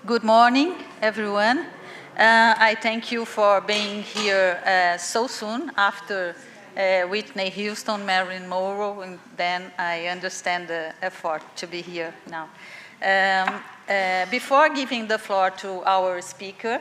Good morning, everyone. I thank you for being here so soon after Whitney Houston, Marilyn Monroe, and then I understand the effort to be here now. Before giving the floor to our speakers,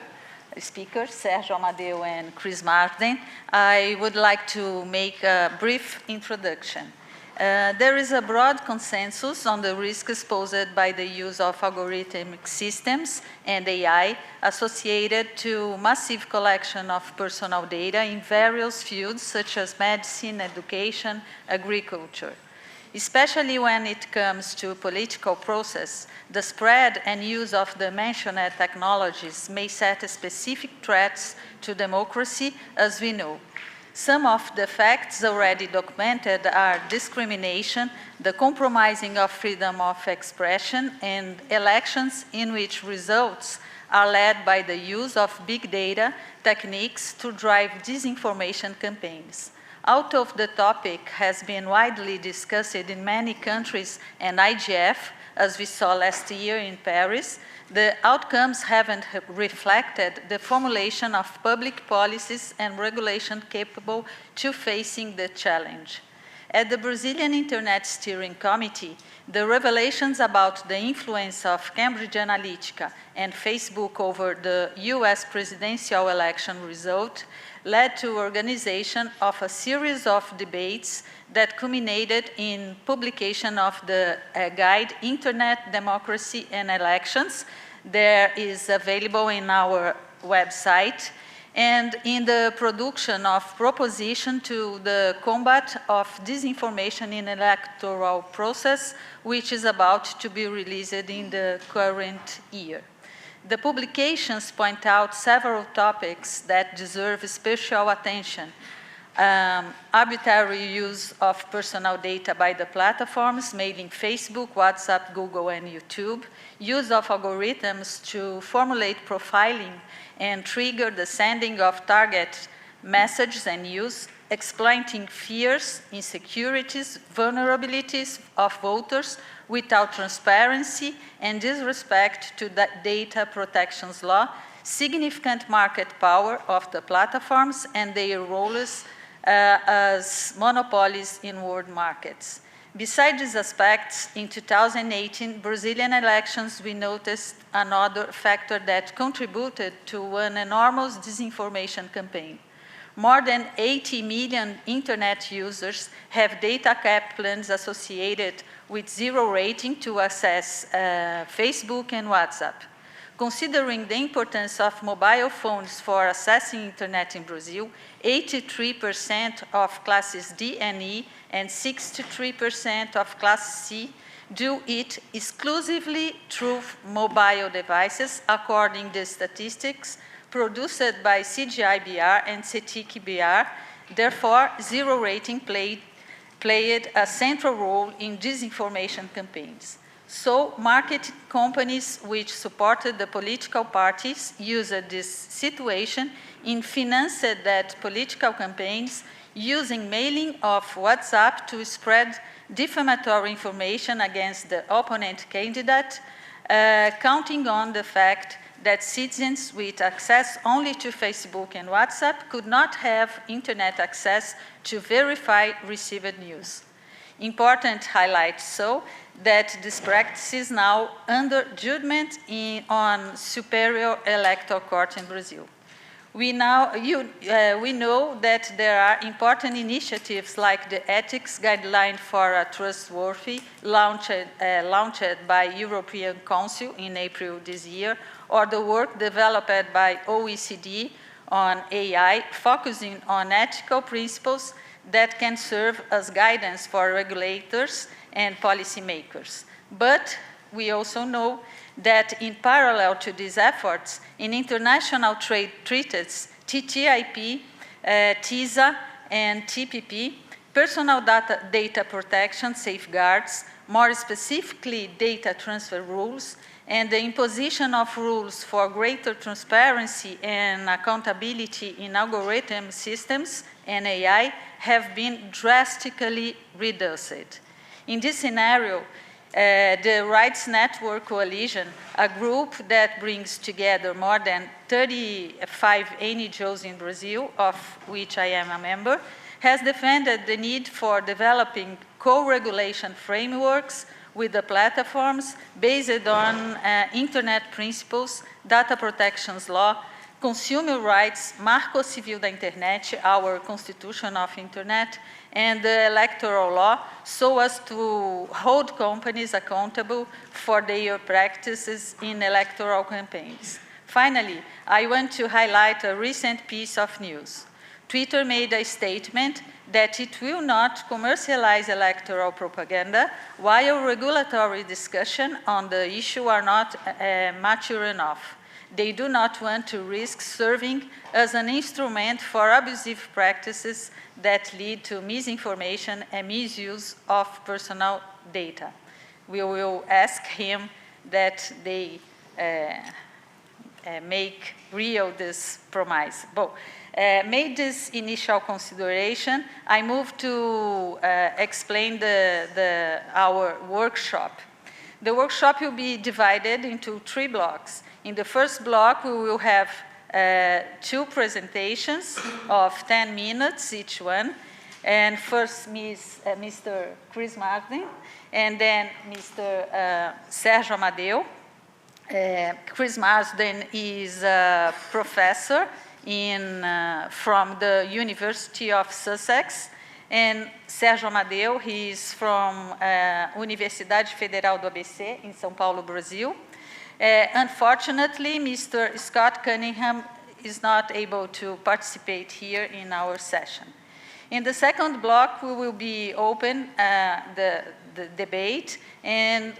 Sergio Amadeu and Chris Martin, I would like to make a brief introduction. There is a broad consensus on the risks posed by the use of algorithmic systems and AI associated to massive collection of personal data in various fields such as medicine, education, agriculture. Especially when it comes to political process, the spread and use of the mentioned technologies may set specific threats to democracy, as we know. Some of the facts already documented are discrimination, the compromising of freedom of expression, and elections in which results are led by the use of big data techniques to drive disinformation campaigns. Although the topic has been widely discussed in many countries and IGF, as we saw last year in Paris, the outcomes haven't reflected the formulation of public policies and regulation capable to facing the challenge. At the Brazilian Internet Steering Committee, the revelations about the influence of Cambridge Analytica and Facebook over the US presidential election result led to organization of a series of debates that culminated in publication of the guide Internet, Democracy and Elections. There is available in our website, and in the production of proposition to the combat of disinformation in electoral process, which is about to be released in the current year. The publications point out several topics that deserve special attention. Arbitrary use of personal data by the platforms, mainly Facebook, WhatsApp, Google, and YouTube, use of algorithms to formulate profiling and trigger the sending of target messages and news, exploiting fears, insecurities, vulnerabilities of voters without transparency and disrespect to the data protections law, significant market power of the platforms and their roles as monopolies in world markets. Besides these aspects, in 2018 Brazilian elections, we noticed another factor that contributed to an enormous disinformation campaign. More than 80 million internet users have data cap plans associated with zero rating to access Facebook and WhatsApp. Considering the importance of mobile phones for accessing internet in Brazil, 83% of classes D and E and 63% of class C do it exclusively through mobile devices, according to statistics produced by CGI-BR and CETIC-BR. Therefore, zero rating played a central role in disinformation campaigns. So, market companies which supported the political parties used this situation in financed that political campaigns using mailing of WhatsApp to spread defamatory information against the opponent candidate, counting on the fact that citizens with access only to Facebook and WhatsApp could not have internet access to verify received news. Important highlights so that this practice is now under judgment on Superior Electoral Court in Brazil. We know that there are important initiatives like the Ethics Guideline for a Trustworthy, launched by European Council in April this year, or the work developed by OECD on AI, focusing on ethical principles that can serve as guidance for regulators and policymakers. But we also know that in parallel to these efforts, in international trade treaties, TTIP, TISA, and TPP, personal data protection safeguards, more specifically data transfer rules, and the imposition of rules for greater transparency and accountability in algorithm systems and AI have been drastically reduced. In this scenario, The Rights Network Coalition, a group that brings together more than 35 NGOs in Brazil, of which I am a member, has defended the need for developing co-regulation frameworks with the platforms based on Internet principles, data protections law, consumer rights, Marco Civil da Internet, our Constitution of Internet, and the electoral law, so as to hold companies accountable for their practices in electoral campaigns. Finally, I want to highlight a recent piece of news. Twitter made a statement that it will not commercialize electoral propaganda while regulatory discussion on the issue are not mature enough. They do not want to risk serving as an instrument for abusive practices that lead to misinformation and misuse of personal data. We will ask him that they make real this promise. But made this initial consideration, I move to explain our workshop. The workshop will be divided into 3 blocks. In the first block, we will have 2 presentations of 10 minutes each one. And first, Mr. Chris Marsden, and then Mr. Sérgio Amadeu. Chris Marsden is a professor from the University of Sussex, and Sérgio Amadeu, he is from Universidade Federal do ABC in São Paulo, Brazil. Unfortunately, Mr. Scott Cunningham is not able to participate here in our session. In the second block, we will be open the debate, and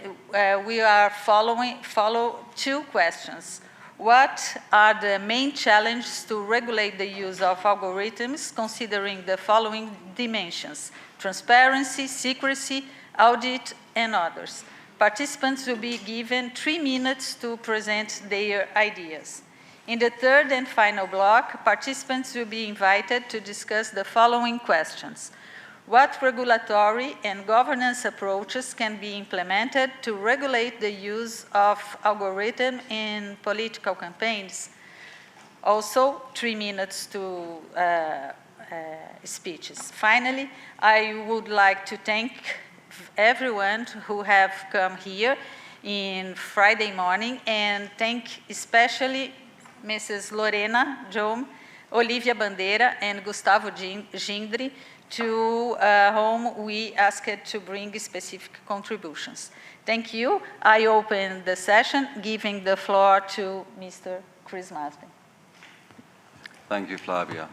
we are follow 2 questions. What are the main challenges to regulate the use of algorithms considering the following dimensions: transparency, secrecy, audit, and others? Participants will be given 3 minutes to present their ideas. In the third and final block, participants will be invited to discuss the following questions. What regulatory and governance approaches can be implemented to regulate the use of algorithm in political campaigns? Also, 3 minutes to speeches. Finally, I would like to thank everyone who have come here in Friday morning, and thank especially Mrs. Lorena Jome, Olivia Bandeira, and Gustavo Gindri, to whom we asked to bring specific contributions. Thank you. I open the session, giving the floor to Mr. Chris Marsden. Thank you, Flavia.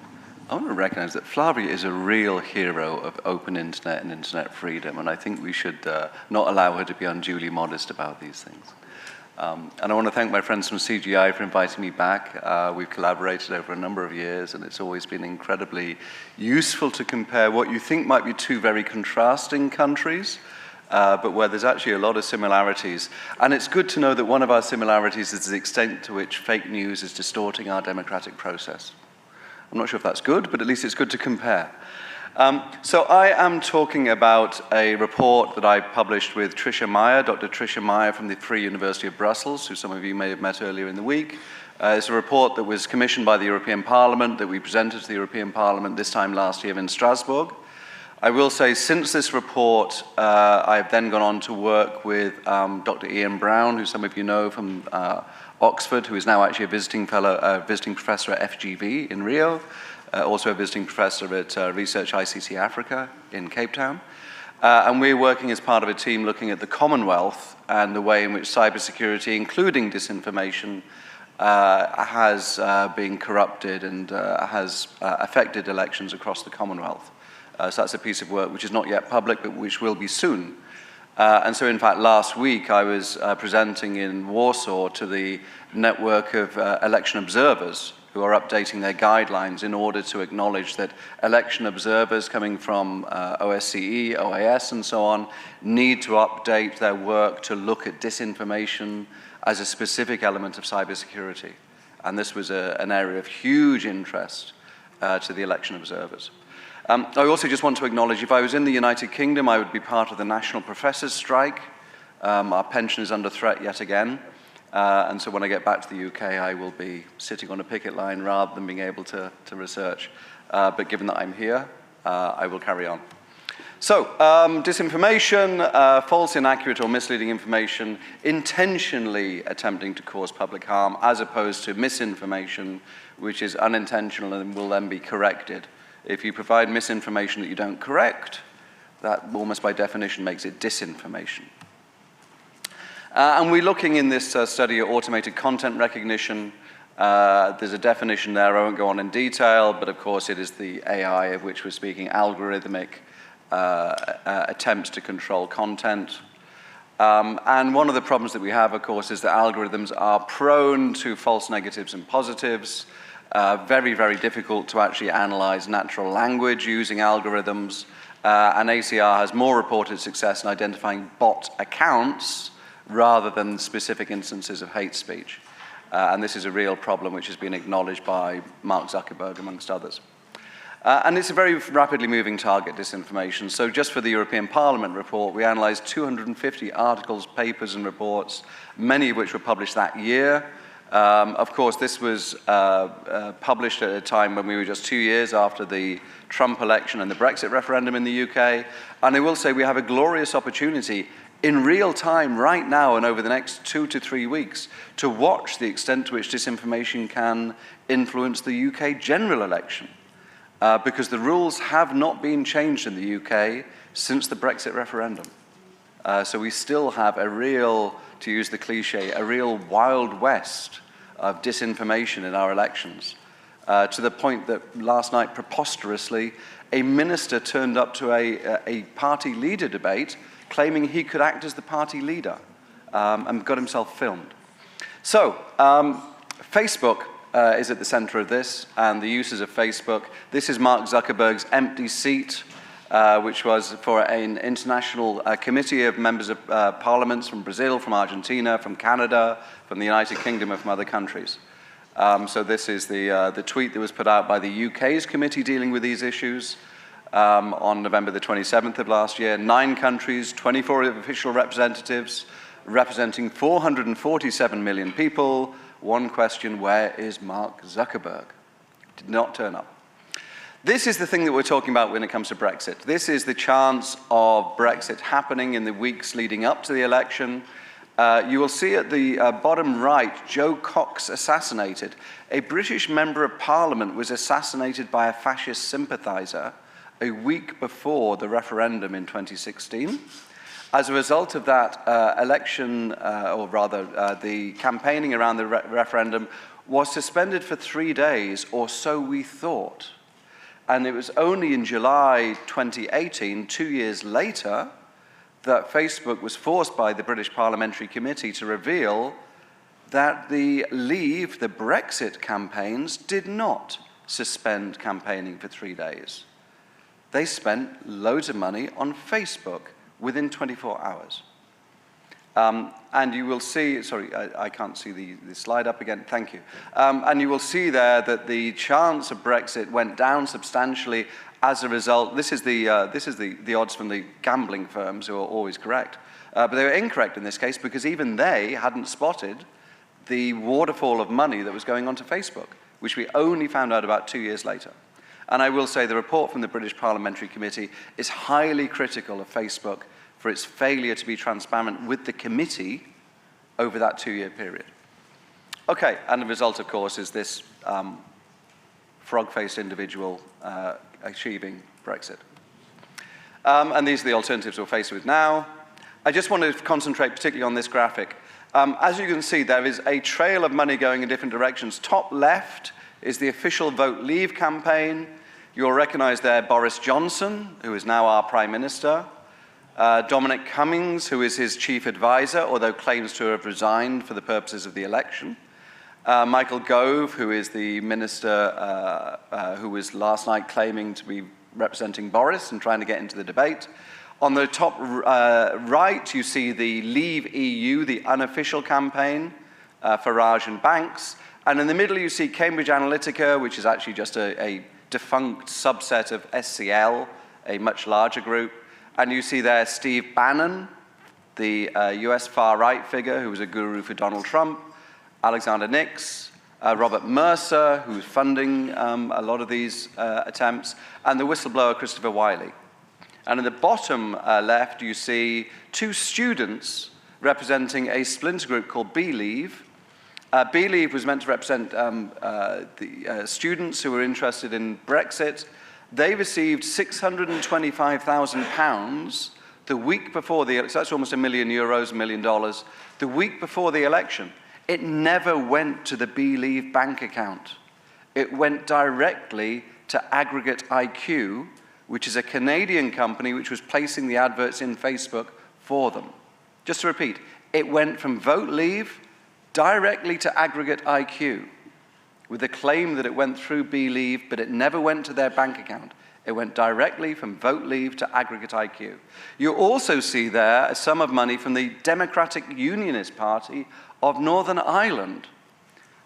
I want to recognize that Flavia is a real hero of open internet and internet freedom, and I think we should not allow her to be unduly modest about these things. And I want to thank my friends from CGI for inviting me back. We've collaborated over a number of years, and it's always been incredibly useful to compare what you think might be 2 very contrasting countries, but where there's actually a lot of similarities. And it's good to know that one of our similarities is the extent to which fake news is distorting our democratic process. I'm not sure if that's good, but at least it's good to compare. So I am talking about a report that I published with Tricia Meyer, Dr. Tricia Meyer from the Free University of Brussels, who some of you may have met earlier in the week. It's a report that was commissioned by the European Parliament, that we presented to the European Parliament this time last year in Strasbourg. I will say, since this report, I've then gone on to work with Dr. Ian Brown, who some of you know from Oxford, who is now actually a visiting professor at FGV in Rio, also a visiting professor at Research ICT Africa in Cape Town. And we're working as part of a team looking at the Commonwealth and the way in which cybersecurity, including disinformation, has been corrupted and has affected elections across the Commonwealth. So that's a piece of work which is not yet public, but which will be soon. And so, in fact, last week I was presenting in Warsaw to the network of election observers who are updating their guidelines in order to acknowledge that election observers coming from OSCE, OAS, and so on need to update their work to look at disinformation as a specific element of cybersecurity. And this was an area of huge interest to the election observers. I also just want to acknowledge, if I was in the United Kingdom, I would be part of the National Professors' Strike. Our pension is under threat yet again. And so when I get back to the UK, I will be sitting on a picket line rather than being able to research. But given that I'm here, I will carry on. So, disinformation, false, inaccurate, or misleading information, intentionally attempting to cause public harm, as opposed to misinformation, which is unintentional and will then be corrected. If you provide misinformation that you don't correct, that almost by definition makes it disinformation. And we're looking in this study at automated content recognition. There's a definition there, I won't go on in detail, but of course it is the AI of which we're speaking, algorithmic attempts to control content. And one of the problems that we have, of course, is that algorithms are prone to false negatives and positives. Very, very difficult to actually analyze natural language using algorithms. And ACR has more reported success in identifying bot accounts rather than specific instances of hate speech. And this is a real problem which has been acknowledged by Mark Zuckerberg, amongst others. And it's a very rapidly moving target, disinformation. So just for the European Parliament report, we analyzed 250 articles, papers, and reports, many of which were published that year. Of course, this was published at a time when we were just 2 years after the Trump election and the Brexit referendum in the UK. And I will say we have a glorious opportunity in real time right now and over the next 2 to 3 weeks to watch the extent to which disinformation can influence the UK general election. Because the rules have not been changed in the UK since the Brexit referendum. So we still have a real, to use the cliche, a real Wild West of disinformation in our elections. To the point that last night, preposterously, a minister turned up to a party leader debate claiming he could act as the party leader and got himself filmed. So, Facebook is at the center of this, and the uses of Facebook. This is Mark Zuckerberg's empty seat, which was for an international committee of members of parliaments from Brazil, from Argentina, from Canada, from the United Kingdom, and from other countries. So this is the tweet that was put out by the UK's committee dealing with these issues on November the 27th of last year. 9 countries, 24 official representatives, representing 447 million people. One question, where is Mark Zuckerberg? Did not turn up. This is the thing that we're talking about when it comes to Brexit. This is the chance of Brexit happening in the weeks leading up to the election. You will see at the bottom right, Jo Cox assassinated. A British member of Parliament was assassinated by a fascist sympathizer a week before the referendum in 2016. As a result of that election, or rather the campaigning around the referendum was suspended for 3 days, or so we thought. And it was only in July 2018, 2 years later, that Facebook was forced by the British Parliamentary Committee to reveal that the Leave, the Brexit campaigns, did not suspend campaigning for 3 days. They spent loads of money on Facebook within 24 hours. And you will see, sorry, I can't see the slide up again, thank you. And you will see there that the chance of Brexit went down substantially as a result. This is the odds from the gambling firms, who are always correct. But they were incorrect in this case because even they hadn't spotted the waterfall of money that was going onto Facebook, which we only found out about 2 years later. And I will say the report from the British Parliamentary Committee is highly critical of Facebook for its failure to be transparent with the committee over that 2-year period. Okay, and the result, of course, is this frog-faced individual achieving Brexit. And these are the alternatives we're faced with now. I just want to concentrate particularly on this graphic. As you can see, there is a trail of money going in different directions. Top left is the official Vote Leave campaign. You'll recognize there Boris Johnson, who is now our Prime Minister. Dominic Cummings, who is his chief advisor, although claims to have resigned for the purposes of the election. Michael Gove, who is the minister who was last night claiming to be representing Boris and trying to get into the debate. On the top right, you see the Leave EU, the unofficial campaign, Farage and Banks. And in the middle, you see Cambridge Analytica, which is actually just a defunct subset of SCL, a much larger group. And you see there Steve Bannon, the US far-right figure who was a guru for Donald Trump, Alexander Nix, Robert Mercer, who's funding a lot of these attempts, and the whistleblower Christopher Wiley. And in the bottom left, you see two students representing a splinter group called Believe. Believe was meant to represent the students who were interested in Brexit. They received £625,000 the week before the election. So that's almost €1 million, $1 million, the week before the election. It never went to the Believe bank account. It went directly to Aggregate IQ, which is a Canadian company which was placing the adverts in Facebook for them. Just to repeat, it went from Vote Leave directly to Aggregate IQ, with the claim that it went through Believe, but it never went to their bank account. It went directly from Vote Leave to Aggregate IQ. You also see there a sum of money from the Democratic Unionist Party of Northern Ireland.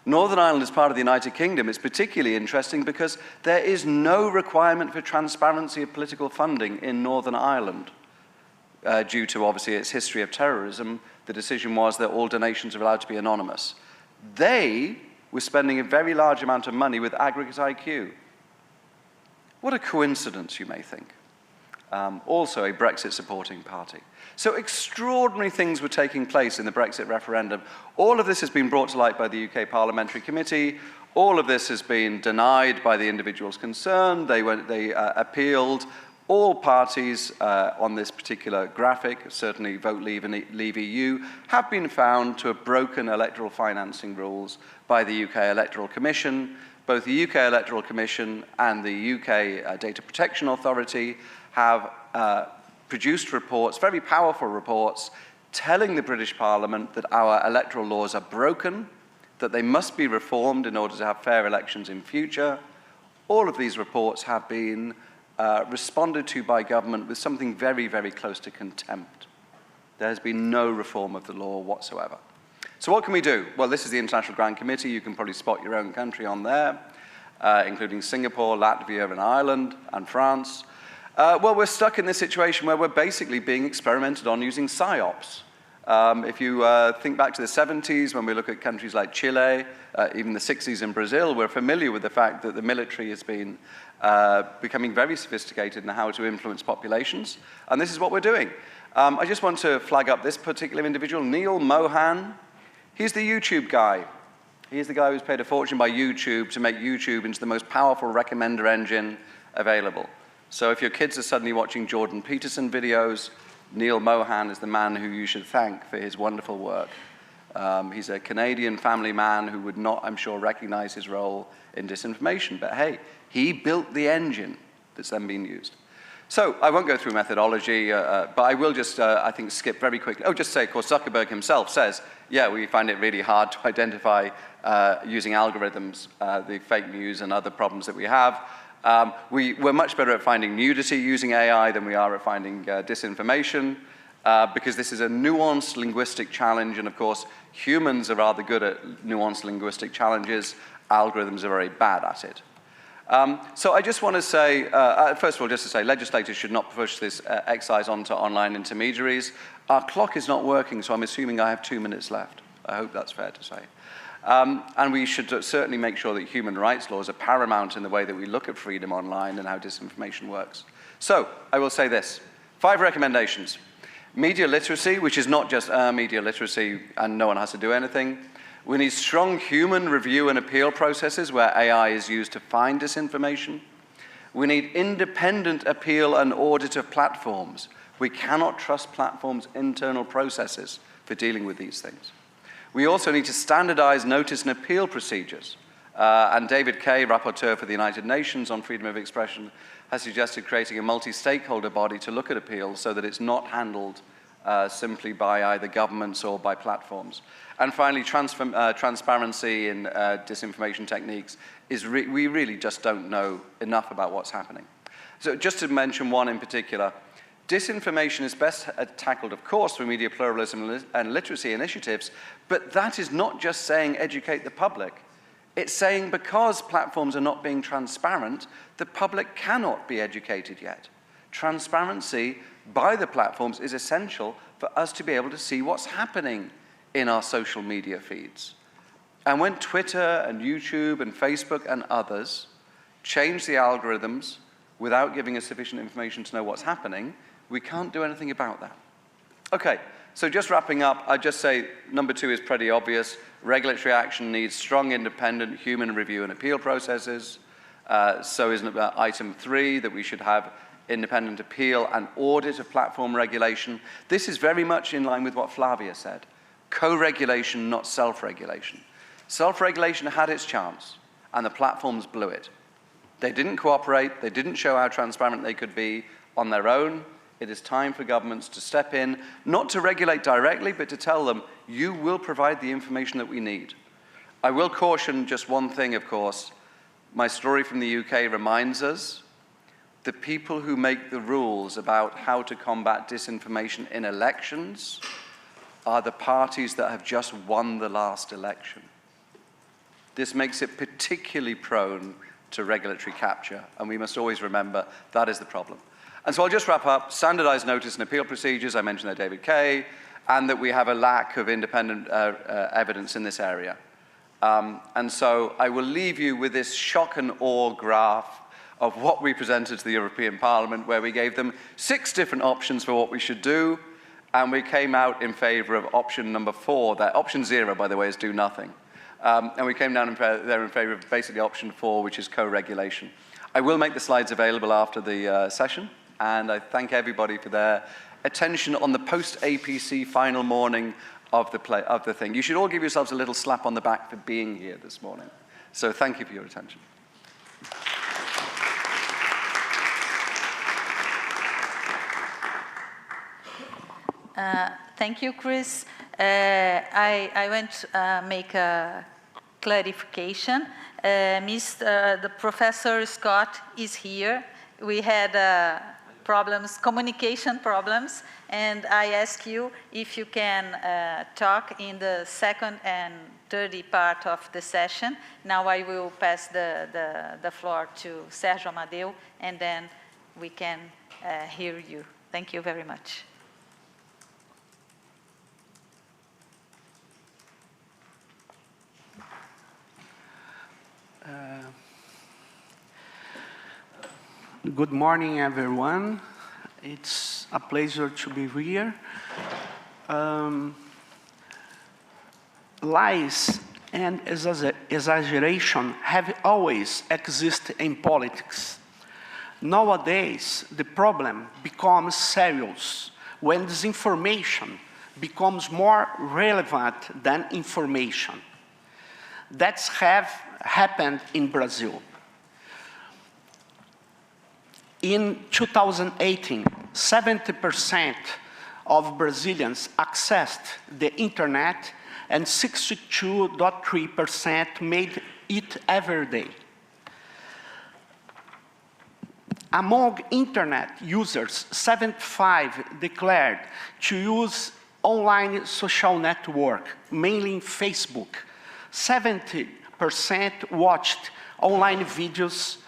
Northern Ireland is part of the United Kingdom. It's particularly interesting because there is no requirement for transparency of political funding in Northern Ireland. Due to, obviously, its history of terrorism, the decision was that all donations are allowed to be anonymous. They were spending a very large amount of money with Aggregate IQ. What a coincidence, you may think. Also a Brexit-supporting party. So extraordinary things were taking place in the Brexit referendum. All of this has been brought to light by the UK Parliamentary Committee. All of this has been denied by the individuals concerned. They appealed. All parties on this particular graphic, certainly Vote Leave and Leave EU, have been found to have broken electoral financing rules by the UK Electoral Commission. Both the UK Electoral Commission and the UK Data Protection Authority have produced reports, very powerful reports, telling the British Parliament that our electoral laws are broken, that they must be reformed in order to have fair elections in future. All of these reports have been responded to by government with something very, very close to contempt. There has been no reform of the law whatsoever. So what can we do? Well, this is the International Grand Committee. You can probably spot your own country on there, including Singapore, Latvia, and Ireland, and France. Well, we're stuck in this situation where we're basically being experimented on using PSYOPs. If you think back to the 70s, when we look at countries like Chile, even the 60s in Brazil, we're familiar with the fact that the military has been becoming very sophisticated in how to influence populations. And this is what we're doing. I just want to flag up this particular individual, Neil Mohan. He's the YouTube guy. He's the guy who's paid a fortune by YouTube to make YouTube into the most powerful recommender engine available. So if your kids are suddenly watching Jordan Peterson videos, Neil Mohan is the man who you should thank for his wonderful work. He's a Canadian family man who would not, I'm sure, recognize his role in disinformation. But hey, he built the engine that's then being used. So I won't go through methodology, but I will just, I think, skip very quickly. Oh, just say, of course, Zuckerberg himself says, yeah, we find it really hard to identify, using algorithms, the fake news and other problems that we have. We're much better at finding nudity using AI than we are at finding disinformation, because this is a nuanced linguistic challenge, and of course, humans are rather good at nuanced linguistic challenges. Algorithms are very bad at it. So I just want to say, first of all, just to say, legislators should not push this exercise onto online intermediaries. Our clock is not working, so I'm assuming I have 2 minutes left. I hope that's fair to say. And we should certainly make sure that human rights laws are paramount in the way that we look at freedom online and how disinformation works. So I will say this, 5 recommendations. Media literacy, which is not just media literacy and no one has to do anything. We need strong human review and appeal processes where AI is used to find disinformation. We need independent appeal and audit of platforms. We cannot trust platforms' internal processes for dealing with these things. We also need to standardize notice and appeal procedures. And David Kaye, rapporteur for the United Nations on freedom of expression, has suggested creating a multi-stakeholder body to look at appeals so that it's not handled simply by either governments or by platforms. And finally, transparency in disinformation techniques is we really just don't know enough about what's happening. So just to mention one in particular, disinformation is best tackled, of course, through media pluralism and literacy initiatives, but that is not just saying educate the public. It's saying because platforms are not being transparent, the public cannot be educated yet. Transparency by the platforms is essential for for us to be able to see what's happening in our social media feeds. And when Twitter and YouTube and Facebook and others change the algorithms without giving us sufficient information to know what's happening, we can't do anything about that. Okay, so just wrapping up, I'd just say number 2 is pretty obvious. Regulatory action needs strong, independent human review and appeal processes. So is item 3, that we should have independent appeal and audit of platform regulation. This is very much in line with what Flavia said. Co-regulation, not self-regulation. Self-regulation had its chance, and the platforms blew it. They didn't cooperate, they didn't show how transparent they could be on their own. It is time for governments to step in, not to regulate directly, but to tell them, you will provide the information that we need. I will caution just one thing, of course. My story from the UK reminds us the people who make the rules about how to combat disinformation in elections are the parties that have just won the last election. This makes it particularly prone to regulatory capture, and we must always remember that is the problem. And so I'll just wrap up. Standardized notice and appeal procedures, I mentioned there David Kay, and that we have a lack of independent evidence in this area. And so I will leave you with this shock and awe graph of what we presented to the European Parliament, where we gave them 6 different options for what we should do, and we came out in favor of option number 4. That option 0, by the way, is do nothing. And we came down there in favor of basically option 4, which is co-regulation. I will make the slides available after the session, and I thank everybody for their attention on the post-APC final morning of the thing. You should all give yourselves a little slap on the back for being here this morning. So thank you for your attention. Thank you, Chris. I want to make a clarification. The Professor Scott is here. We had problems, communication problems, and I ask you if you can talk in the second and third part of the session. Now I will pass the floor to Sergio Amadeu, and then we can hear you. Thank you very much. Good morning, everyone. It's a pleasure to be here. Lies and exaggeration have always existed in politics. Nowadays, the problem becomes serious when disinformation becomes more relevant than information. That's happened in Brazil. In 2018, 70% of Brazilians accessed the internet and 62.3% made it every day. Among internet users, 75% declared to use online social network, mainly Facebook. 70% watched online videos,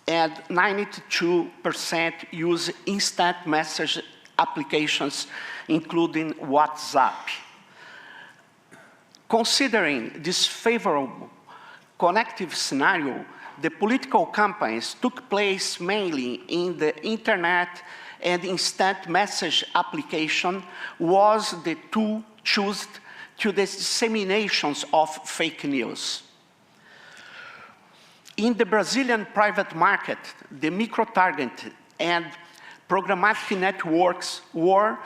and 92% use instant message applications, including WhatsApp. Considering this favorable connective scenario, the political campaigns took place mainly in the internet, and instant message application was the tool chosen to the disseminations of fake news. In the Brazilian private market, the micro-targeted and programmatic networks were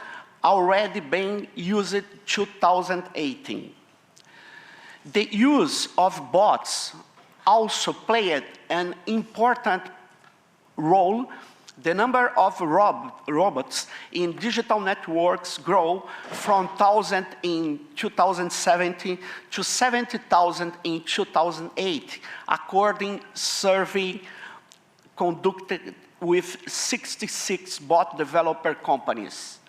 already being used in 2018. The use of bots also played an important role. The number of robots in digital networks grew from 1,000 in 2017 to 70,000 in 2008, according to a survey conducted with 66 bot developer companies.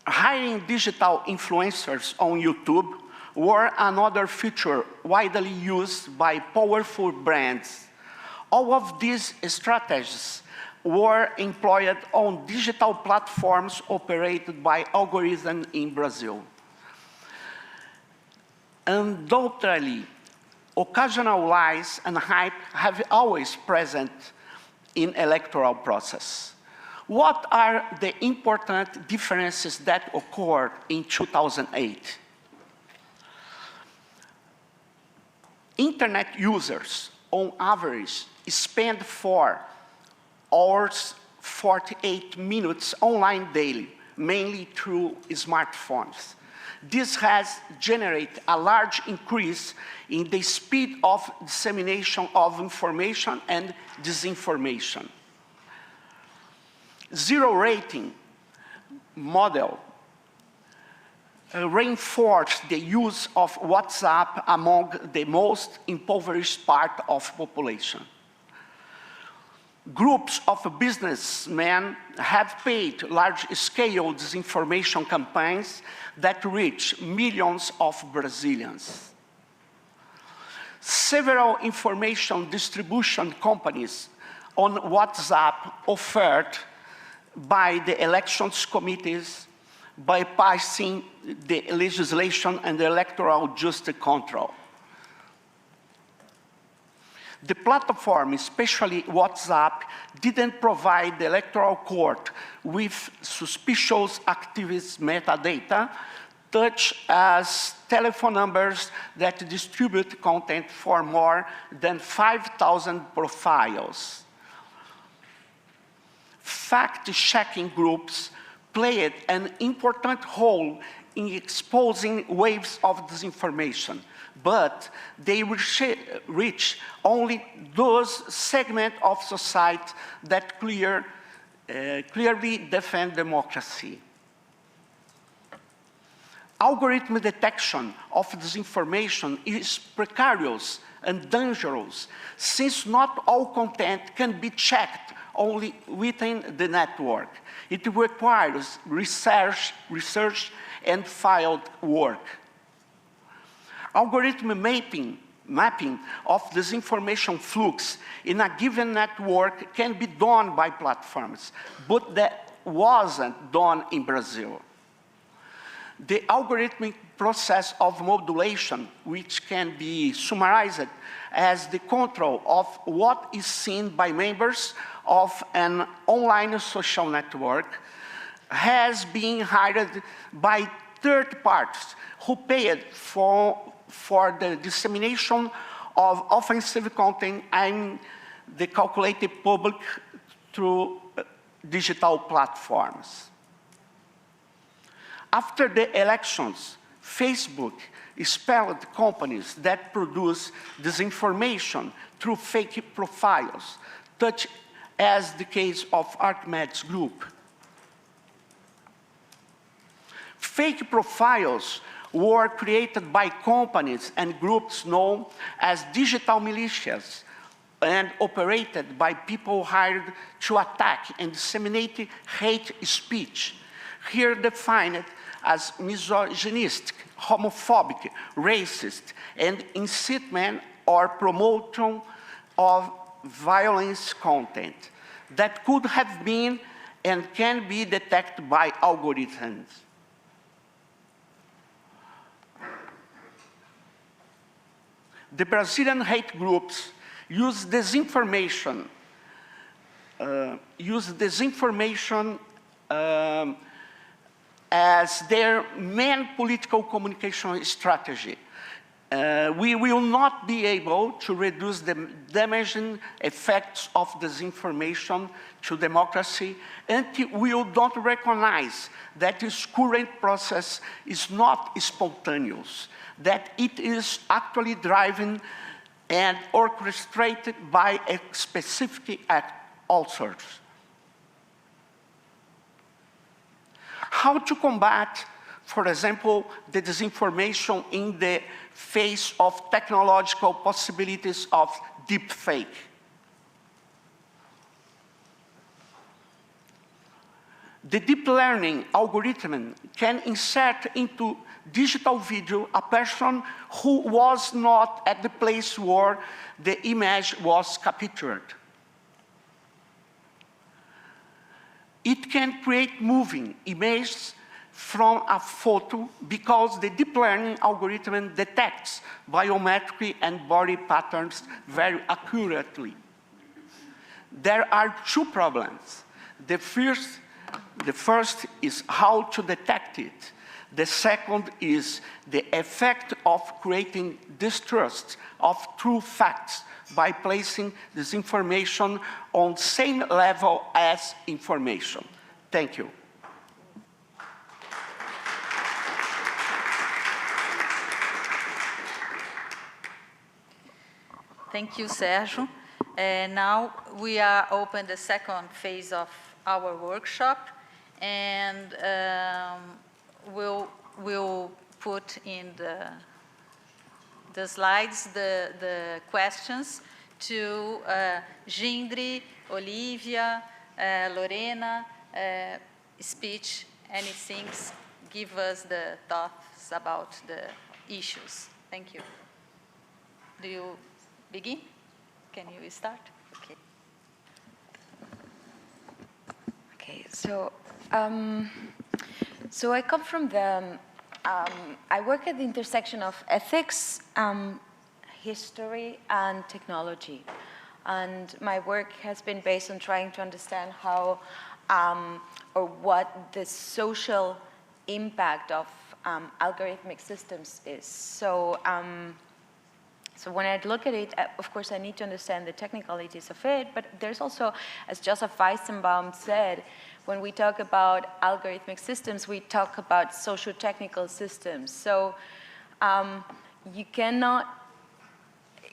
Hiring digital influencers on YouTube were another feature widely used by powerful brands. All of these strategies were employed on digital platforms operated by algorithms in Brazil. Undoubtedly, occasional lies and hype have always present in electoral process. What are the important differences that occurred in 2008? Internet users, on average, spend 4 hours, 48 minutes online daily, mainly through smartphones. This has generated a large increase in the speed of dissemination of information and disinformation. Zero rating model reinforced the use of WhatsApp among the most impoverished part of population. Groups of businessmen have paid large-scale disinformation campaigns that reach millions of Brazilians. Several information distribution companies on WhatsApp offered by the elections committees bypassing the legislation and the electoral justice control. The platform, especially WhatsApp, didn't provide the electoral court with suspicious activist metadata, such as telephone numbers that distribute content for more than 5,000 profiles. Fact-checking groups played an important role in exposing waves of disinformation, but they reach only those segments of society that clearly defend democracy. Algorithm detection of disinformation is precarious and dangerous, since not all content can be checked only within the network. It requires research and field work. Algorithm mapping of disinformation flux in a given network can be done by platforms, but that wasn't done in Brazil. The algorithmic process of modulation, which can be summarized as the control of what is seen by members of an online social network, has been hired by third parties who paid for the dissemination of offensive content and the calculated public through digital platforms. After the elections, Facebook expelled companies that produce disinformation through fake profiles, such as the case of Archimedes Group. Fake profiles were created by companies and groups known as digital militias and operated by people hired to attack and disseminate hate speech, here defined as misogynistic, homophobic, racist, and incitement or promotion of violence content that could have been and can be detected by algorithms. The Brazilian hate groups use disinformation as their main political communication strategy. We will not be able to reduce the damaging effects of disinformation to democracy until we don't recognize that this current process is not spontaneous, that it is actually driven and orchestrated by a specific authors. How to combat, for example, the disinformation in the face of technological possibilities of deepfake? The deep learning algorithm can insert into digital video a person who was not at the place where the image was captured. It can create moving images from a photo because the deep learning algorithm detects biometry and body patterns very accurately. There are two problems. The first is how to detect it. The second is the effect of creating distrust of true facts by placing this information on same level as information. Thank you. Thank you, Sergio. Now we are open the second phase of our workshop, and we'll put in the slides the questions to Jindri, Olivia, Lorena, speech, anything, give us the thoughts about the issues. Thank you. Do you begin? Can you start? Okay. Okay, so I come from the, I work at the intersection of ethics, history, and technology. And my work has been based on trying to understand how, or what the social impact of algorithmic systems is. So when I look at it, of course, I need to understand the technicalities of it, but there's also, as Joseph Weizenbaum said, when we talk about algorithmic systems, we talk about socio-technical systems. So you cannot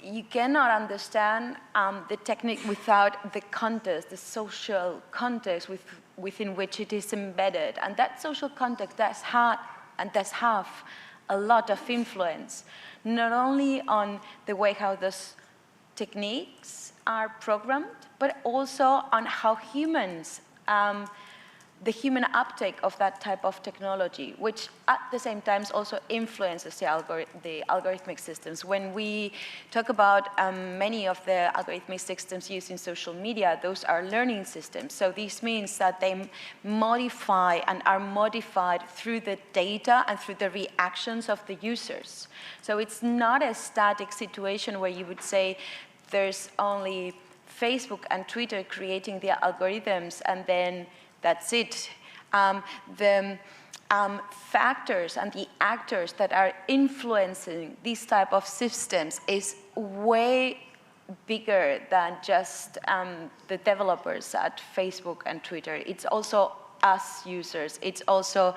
understand the technique without the context, the social context within which it is embedded. And that social context does have a lot of influence, not only on the way how those techniques are programmed, but also on how humans, the human uptake of that type of technology, which at the same time also influences the algorithmic systems. When we talk about many of the algorithmic systems used in social media, those are learning systems. So this means that they modify and are modified through the data and through the reactions of the users. So it's not a static situation where you would say there's only Facebook and Twitter creating the algorithms and then that's it. The factors and the actors that are influencing these type of systems is way bigger than just the developers at Facebook and Twitter. It's also us users. It's also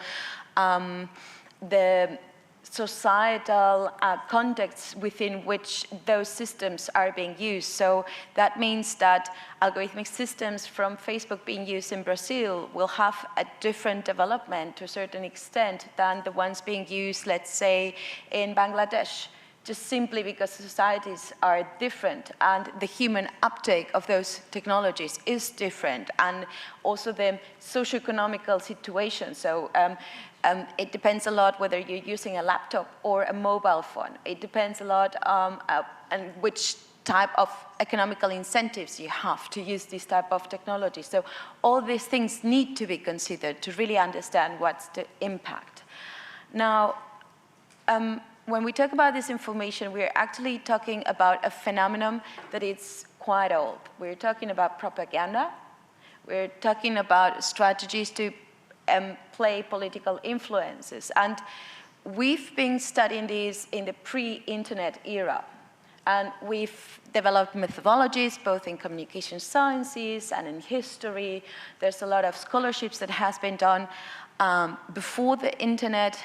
the societal contexts within which those systems are being used. So that means that algorithmic systems from Facebook being used in Brazil will have a different development to a certain extent than the ones being used, let's say, in Bangladesh, just simply because societies are different and the human uptake of those technologies is different, and also the socioeconomical situation. So it depends a lot whether you're using a laptop or a mobile phone. It depends a lot on which type of economical incentives you have to use this type of technology. So all these things need to be considered to really understand what's the impact. Now, when we talk about this information, we're actually talking about a phenomenon that is quite old. We're talking about propaganda. We're talking about strategies to play political influences. And we've been studying this in the pre-internet era. And we've developed methodologies both in communication sciences and in history. There's a lot of scholarships that has been done before the internet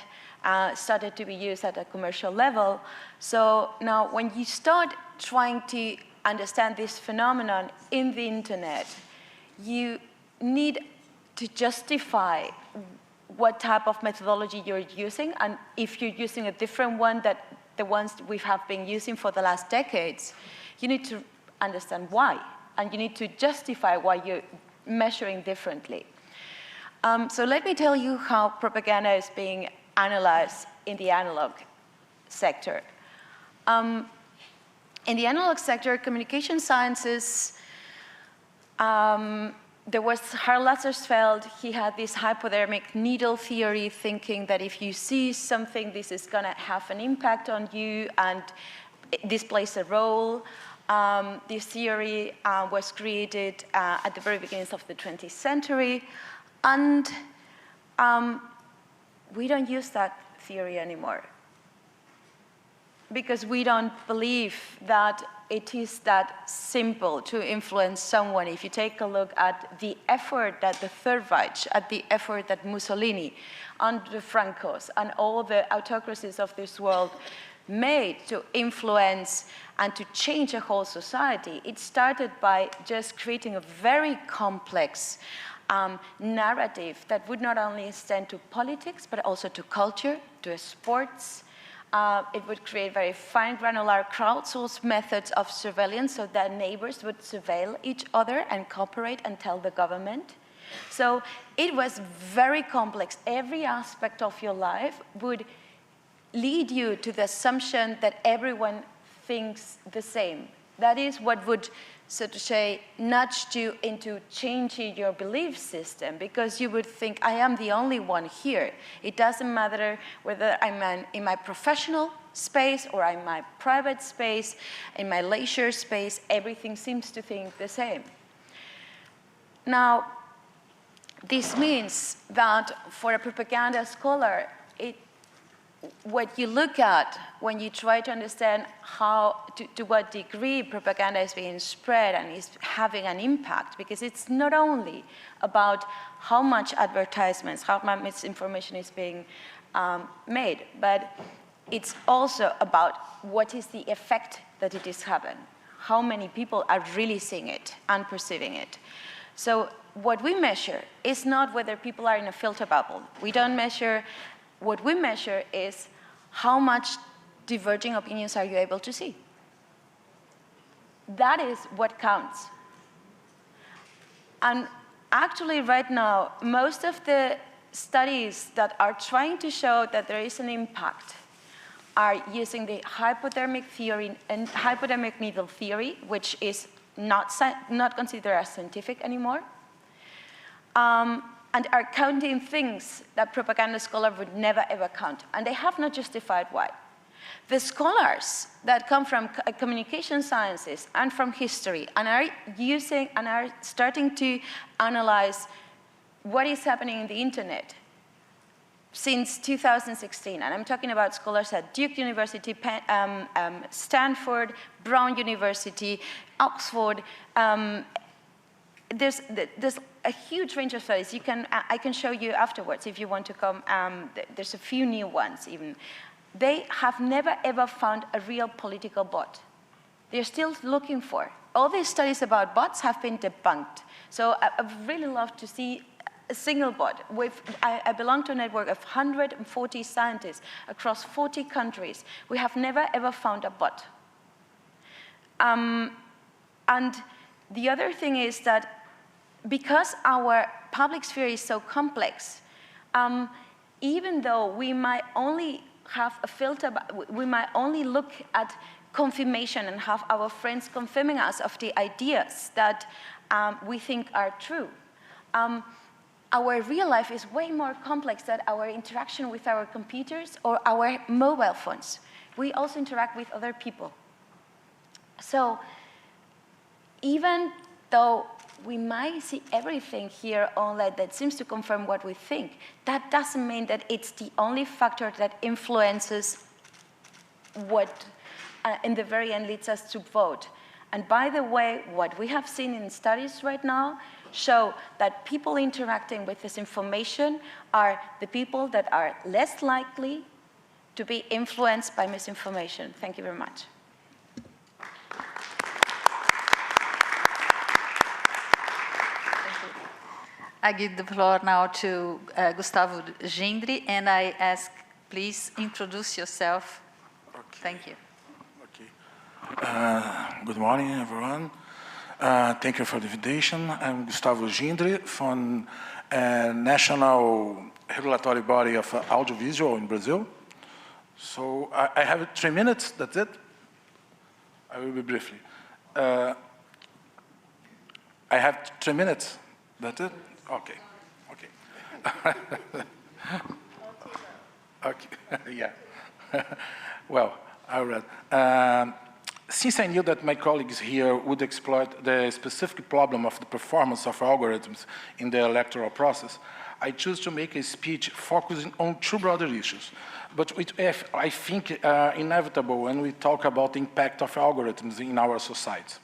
started to be used at a commercial level. So now when you start trying to understand this phenomenon in the internet, you need to justify what type of methodology you're using, and if you're using a different one than the ones we have been using for the last decades, you need to understand why, and you need to justify why you're measuring differently. So let me tell you how propaganda is being analyzed in the analog sector. In the analog sector, communication sciences there was Karl Lazarsfeld. He had this hypodermic needle theory, thinking that if you see something, this is going to have an impact on you, and this plays a role. This theory was created at the very beginning of the 20th century, and we don't use that theory anymore, because we don't believe that it is that simple to influence someone. If you take a look at the effort that the Third Reich, at the effort that Mussolini and the Francos and all the autocracies of this world made to influence and to change a whole society, it started by just creating a very complex narrative that would not only extend to politics, but also to culture, to sports. It would create very fine granular crowdsourced methods of surveillance so that neighbors would surveil each other and cooperate and tell the government. So it was very complex. Every aspect of your life would lead you to the assumption that everyone thinks the same. That is what would, so to say, nudge you into changing your belief system, because you would think, I am the only one here. It doesn't matter whether I'm in my professional space or in my private space, in my leisure space, everything seems to think the same. Now, this means that for a propaganda scholar, what you look at when you try to understand how, to what degree propaganda is being spread and is having an impact, because it's not only about how much advertisements, how much misinformation is being made, but it's also about what is the effect that it is having, how many people are really seeing it and perceiving it. So what we measure is not whether people are in a filter bubble. We don't measure. What we measure is how much diverging opinions are you able to see. That is what counts. And actually right now, most of the studies that are trying to show that there is an impact are using the hypodermic theory and hypodermic needle theory, which is not considered as scientific anymore. And are counting things that propaganda scholars would never ever count. And they have not justified why. The scholars that come from communication sciences and from history and are using and are starting to analyze what is happening in the internet since 2016, and I'm talking about scholars at Duke University, Stanford, Brown University, Oxford. There's a huge range of studies. I can show you afterwards if you want to come. There's a few new ones even. They have never ever found a real political bot. They're still looking for. All these studies about bots have been debunked. So I'd really love to see a single bot. I belong to a network of 140 scientists across 40 countries. We have never ever found a bot. And the other thing is that because our public sphere is so complex, even though we might only have a filter, we might only look at confirmation and have our friends confirming us of the ideas that we think are true. Our real life is way more complex than our interaction with our computers or our mobile phones. We also interact with other people. So even though we might see everything here online that seems to confirm what we think, that doesn't mean that it's the only factor that influences what, in the very end, leads us to vote. And by the way, what we have seen in studies right now show that people interacting with this information are the people that are less likely to be influenced by misinformation. Thank you very much. I give the floor now to Gustavo Gindri, and I ask, please introduce yourself. Okay. Thank you. Okay. Good morning, everyone. Thank you for the invitation. I'm Gustavo Gindri from National Regulatory Body of Audiovisual in Brazil. So I have 3 minutes, that's it. I will be briefly. I have 3 minutes. That's it? Okay, okay. Okay, yeah. Well, I read. Since I knew that my colleagues here would exploit the specific problem of the performance of algorithms in the electoral process, I choose to make a speech focusing on two broader issues, but which I think are inevitable when we talk about the impact of algorithms in our society.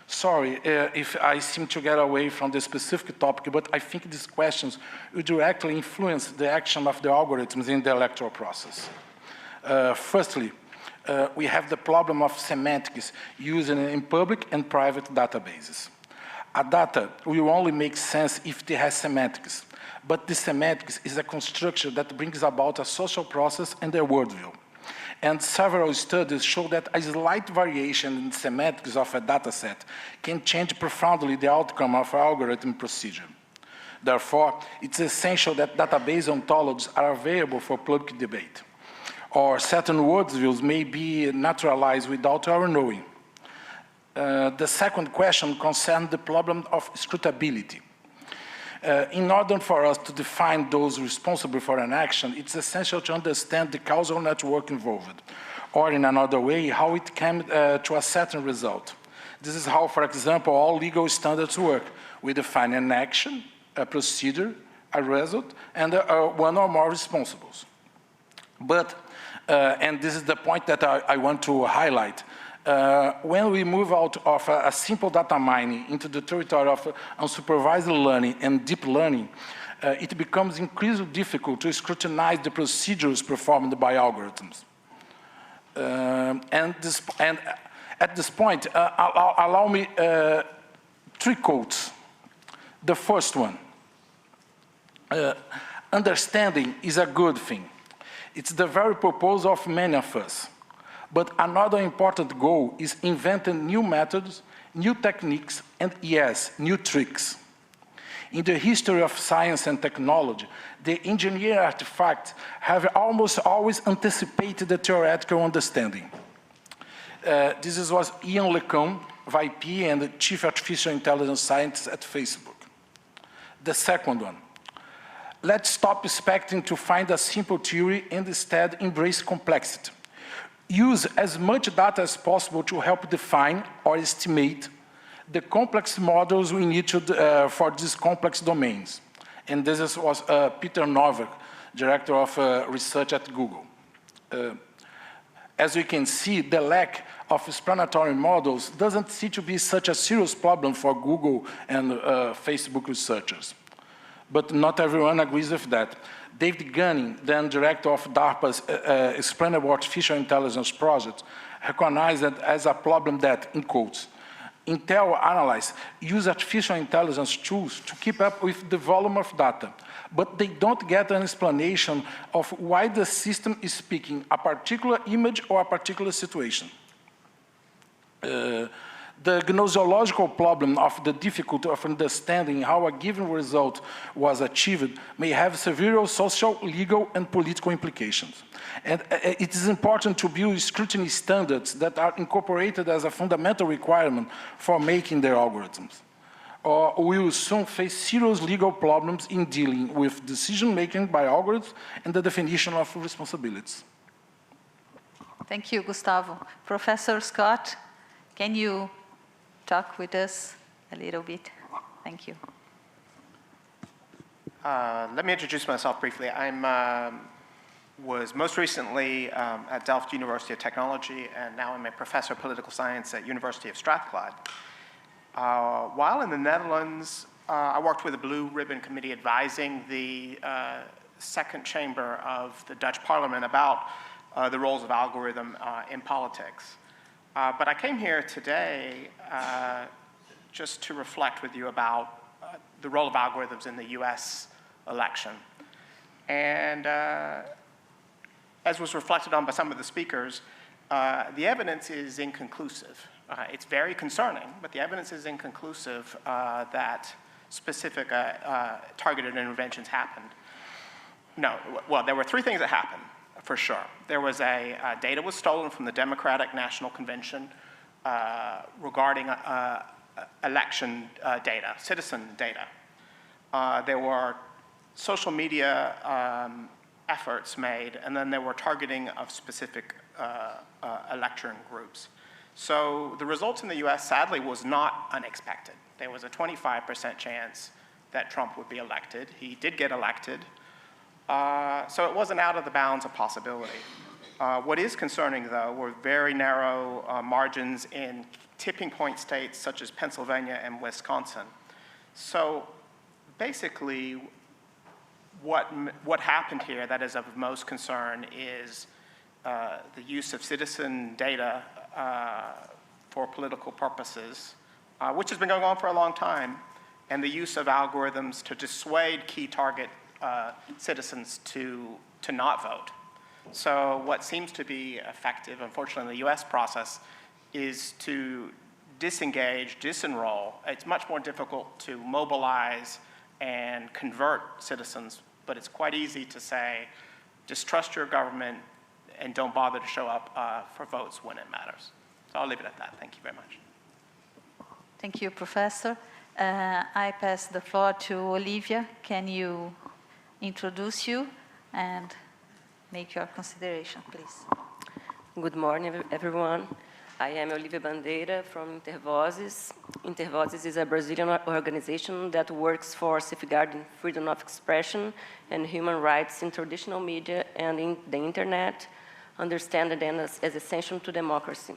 Sorry if I seem to get away from the specific topic, but I think these questions will directly influence the action of the algorithms in the electoral process. Firstly, we have the problem of semantics used in public and private databases. A data will only make sense if it has semantics, but the semantics is a construction that brings about a social process and a worldview. And several studies show that a slight variation in semantics of a dataset can change profoundly the outcome of an algorithm procedure. Therefore, it's essential that database ontologies are available for public debate, or certain worldviews may be naturalized without our knowing. The second question concerns the problem of scrutability. In order for us to define those responsible for an action, it's essential to understand the causal network involved, or in another way, how it came to a certain result. This is how, for example, all legal standards work. We define an action, a procedure, a result, and one or more responsibles. But, and this is the point that I want to highlight, when we move out of a simple data mining into the territory of unsupervised learning and deep learning, it becomes increasingly difficult to scrutinize the procedures performed by algorithms. And at this point, allow me 3 quotes. The first one, understanding is a good thing. It's the very purpose of many of us. But another important goal is inventing new methods, new techniques, and yes, new tricks. In the history of science and technology, the engineered artifacts have almost always anticipated the theoretical understanding. This was Ian LeCun, VP and the Chief Artificial Intelligence Scientist at Facebook. The second one, let's stop expecting to find a simple theory and instead embrace complexity. Use as much data as possible to help define or estimate the complex models we need to, for these complex domains. And this was Peter Novak, Director of Research at Google. As you can see, the lack of explanatory models doesn't seem to be such a serious problem for Google and Facebook researchers. But not everyone agrees with that. David Gunning, then director of DARPA's Explainable Artificial Intelligence project, recognized it as a problem that, in quotes, Intel analysts use artificial intelligence tools to keep up with the volume of data, but they don't get an explanation of why the system is picking a particular image or a particular situation. The gnoseological problem of the difficulty of understanding how a given result was achieved may have severe social, legal, and political implications. And it is important to build scrutiny standards that are incorporated as a fundamental requirement for making their algorithms. Or we will soon face serious legal problems in dealing with decision-making by algorithms and the definition of responsibilities. Thank you, Gustavo. Professor Scott, can you talk with us a little bit? Thank you. Let me introduce myself briefly. I was most recently at Delft University of Technology, and now I'm a professor of political science at University of Strathclyde. While in the Netherlands, I worked with the Blue Ribbon Committee advising the second chamber of the Dutch Parliament about the roles of algorithm in politics. But I came here today just to reflect with you about the role of algorithms in the US election. And as was reflected on by some of the speakers, the evidence is inconclusive. It's very concerning, but the evidence is inconclusive that specific targeted interventions happened. No, well, there were 3 things that happened. For sure. There was data was stolen from the Democratic National Convention regarding election data, citizen data. there were social media efforts made, and then there were targeting of specific electoral groups. So the results in the US, sadly, was not unexpected. There was a 25% chance that Trump would be elected. He did get elected. So it wasn't out of the bounds of possibility. What is concerning, though, were very narrow margins in tipping point states such as Pennsylvania and Wisconsin. So basically, what happened here that is of most concern is the use of citizen data for political purposes, which has been going on for a long time, and the use of algorithms to dissuade key target citizens to not vote. So what seems to be effective, unfortunately, in the US process, is to disengage, disenroll. It's much more difficult to mobilize and convert citizens, but it's quite easy to say, distrust your government and don't bother to show up for votes when it matters. So I'll leave it at that. Thank you very much. Thank you, Professor. I pass the floor to Olivia. Can you introduce you and make your consideration, please? Good morning, everyone. I am Olivia Bandeira from Intervozes. Intervozes is a Brazilian organization that works for safeguarding freedom of expression and human rights in traditional media and in the internet, understanding them as essential to democracy.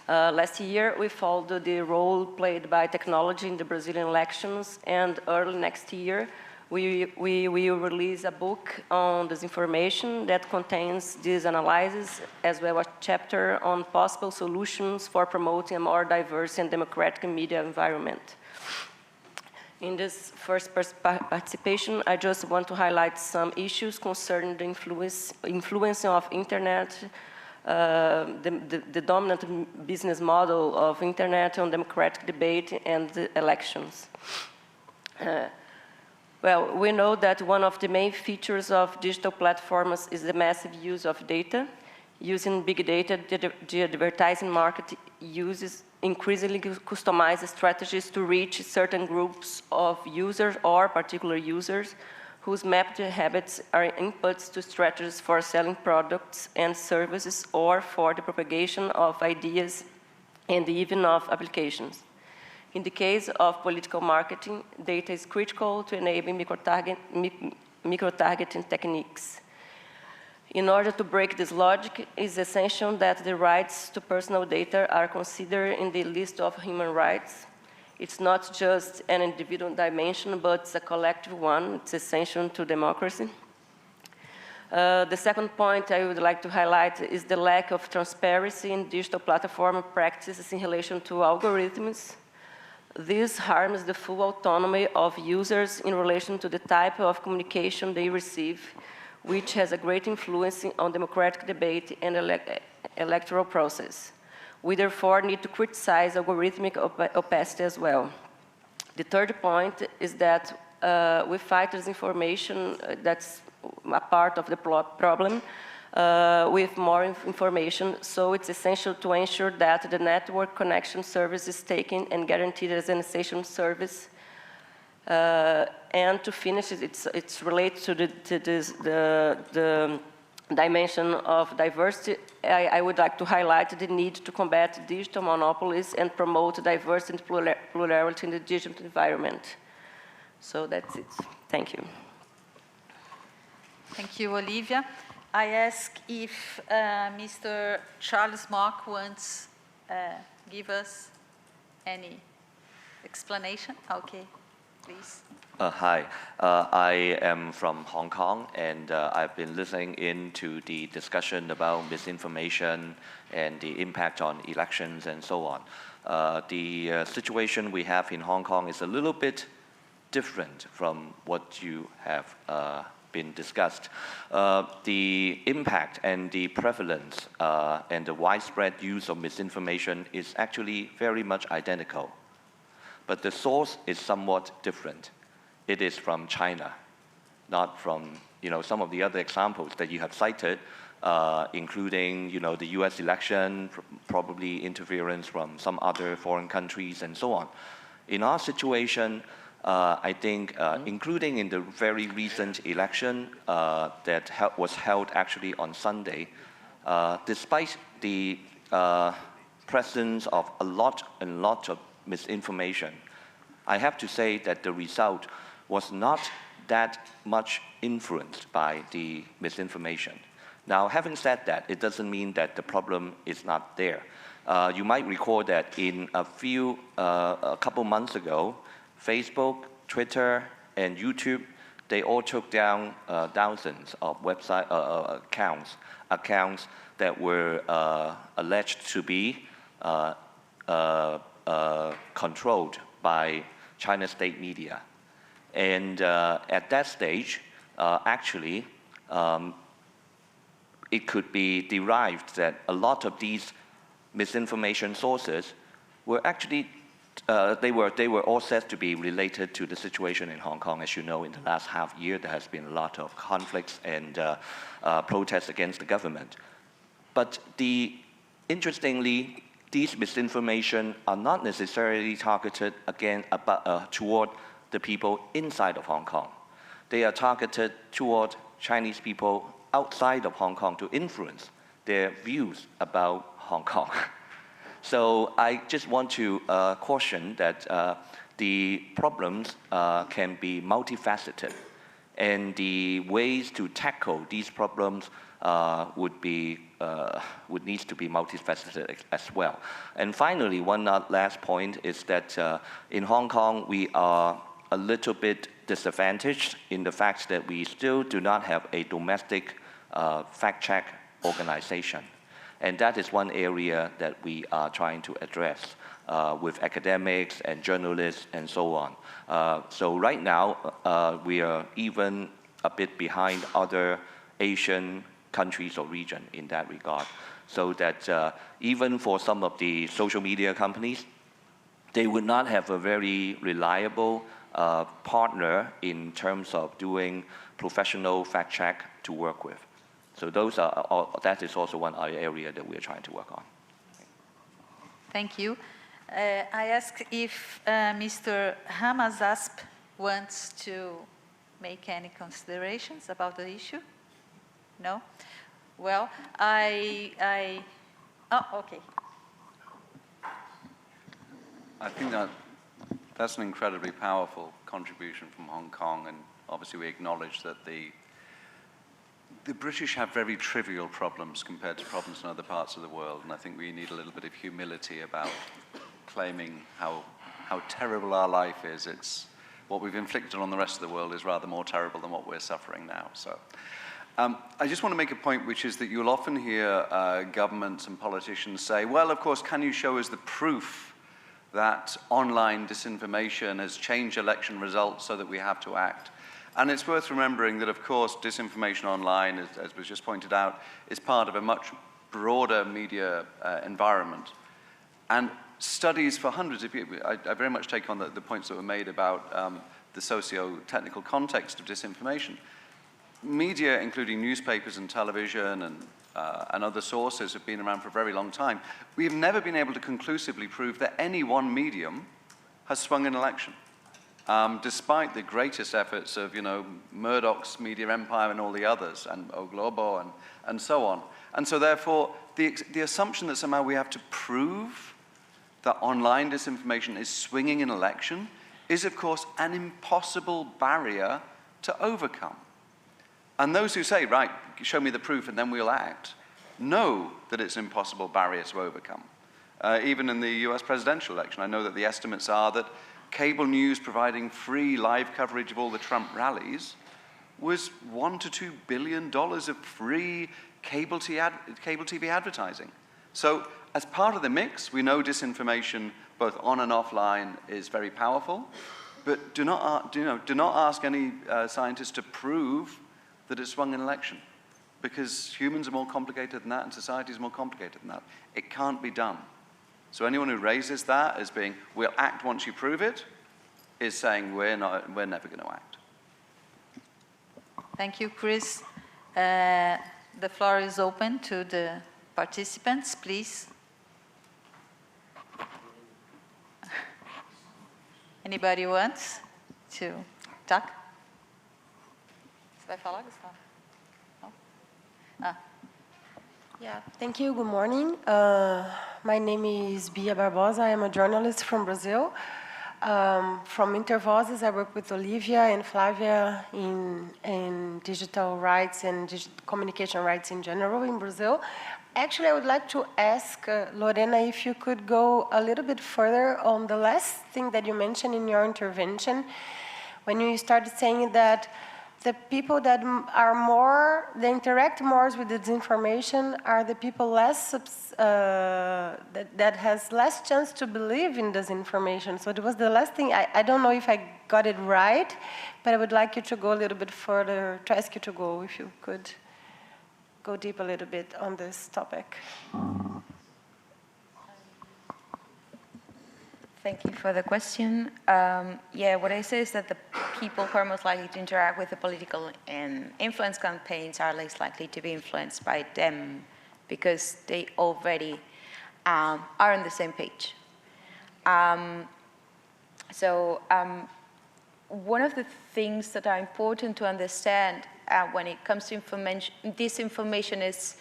Last year, we followed the role played by technology in the Brazilian elections, and early next year, we will release a book on disinformation that contains these analyses, as well as a chapter on possible solutions for promoting a more diverse and democratic media environment. In this first participation, I just want to highlight some issues concerning the influence of internet, the dominant business model of internet on democratic debate and the elections. Well, we know that one of the main features of digital platforms is the massive use of data. Using big data, the advertising market uses increasingly customized strategies to reach certain groups of users or particular users whose mapped habits are inputs to strategies for selling products and services or for the propagation of ideas and even of applications. In the case of political marketing, data is critical to enable micro-targeting techniques. In order to break this logic, it is essential that the rights to personal data are considered in the list of human rights. It's not just an individual dimension, but it's a collective one. It's essential to democracy. The second point I would like to highlight is the lack of transparency in digital platform practices in relation to algorithms. This harms the full autonomy of users in relation to the type of communication they receive, which has a great influence on democratic debate and electoral process. We therefore need to criticize algorithmic opacity as well. The third point is that we fight disinformation, that's a part of the problem, with more information, so it's essential to ensure that the network connection service is taken and guaranteed as an essential service. And to finish, it's related to the dimension of diversity. I would like to highlight the need to combat digital monopolies and promote diversity and plurality in the digital environment. So that's it. Thank you. Thank you, Olivia. I ask if Mr. Charles Mock wants give us any explanation. Okay, please. Hi, I am from Hong Kong, and I've been listening in to the discussion about misinformation and the impact on elections and so on. The situation we have in Hong Kong is a little bit different from what you have been discussed. The impact and the prevalence and the widespread use of misinformation is actually very much identical. But the source is somewhat different. It is from China, not from some of the other examples that you have cited, including the US election, probably interference from some other foreign countries and so on. In our situation, I think, including in the very recent election that was held actually on Sunday, despite the presence of a lot of misinformation, I have to say that the result was not that much influenced by the misinformation. Now, having said that, it doesn't mean that the problem is not there. You might recall that in a couple months ago, Facebook, Twitter, and YouTube, they all took down thousands of website accounts that were alleged to be controlled by China state media. And at that stage, actually, it could be derived that a lot of these misinformation sources were actually, they were all said to be related to the situation in Hong Kong. As you know, in the last half year, there has been a lot of conflicts and protests against the government. But interestingly, these misinformation are not necessarily targeted again toward the people inside of Hong Kong. They are targeted toward Chinese people outside of Hong Kong to influence their views about Hong Kong. So I just want to caution that the problems can be multifaceted, and the ways to tackle these problems would need to be multifaceted as well. And finally, one last point is that in Hong Kong, we are a little bit disadvantaged in the fact that we still do not have a domestic fact-check organization. And that is one area that we are trying to address with academics and journalists and so on. So right now, we are even a bit behind other Asian countries or region in that regard. So that even for some of the social media companies, they would not have a very reliable partner in terms of doing professional fact check to work with. So that is also one area that we're trying to work on. Thank you. I ask if Mr. Hamazasp wants to make any considerations about the issue? No? Well, oh, okay. I think that's an incredibly powerful contribution from Hong Kong, and obviously we acknowledge that the British have very trivial problems compared to problems in other parts of the world, and I think we need a little bit of humility about claiming how terrible our life is. It's what we've inflicted on the rest of the world is rather more terrible than what we're suffering now. So I just want to make a point, which is that you'll often hear governments and politicians say, well, of course, can you show us the proof that online disinformation has changed election results so that we have to act? And it's worth remembering that, of course, disinformation online, as was just pointed out, is part of a much broader media environment. And studies for hundreds of people, I very much take on the points that were made about the socio-technical context of disinformation. Media, including newspapers and television and other sources, have been around for a very long time. We have never been able to conclusively prove that any one medium has swung an election. Despite the greatest efforts of, Murdoch's media empire and all the others, and O Globo and so on. And so therefore, the assumption that somehow we have to prove that online disinformation is swinging an election is, of course, an impossible barrier to overcome. And those who say, right, show me the proof and then we'll act, know that it's an impossible barrier to overcome. Even in the US presidential election, I know that the estimates are that cable news providing free live coverage of all the Trump rallies was $1 to $2 billion of free cable TV advertising. So as part of the mix, we know disinformation, both on and offline, is very powerful, but do not ask any scientist to prove that it swung an election, because humans are more complicated than that and society is more complicated than that. It can't be done. So anyone who raises that as being, we'll act once you prove it, is saying we're never going to act. Thank you, Chris. The floor is open to the participants, please. Anybody wants? to talk? Você vai falar, Gustavo? No? Ah. Yeah, thank you. Good morning. My name is Bia Barbosa. I am a journalist from Brazil. From Intervozes, I work with Olivia and Flavia in digital rights and communication rights in general in Brazil. Actually, I would like to ask Lorena if you could go a little bit further on the last thing that you mentioned in your intervention, when you started saying that the people that are more, they interact more with the disinformation are the people less, that has less chance to believe in disinformation. So it was the last thing, I don't know if I got it right, but I would like you to go a little bit further, to ask you to go, if you could go deep a little bit on this topic. Thank you for the question. Yeah, what I say is that the people who are most likely to interact with the political and influence campaigns are less likely to be influenced by them because they already are on the same page. One of the things that are important to understand when it comes to information, disinformation is,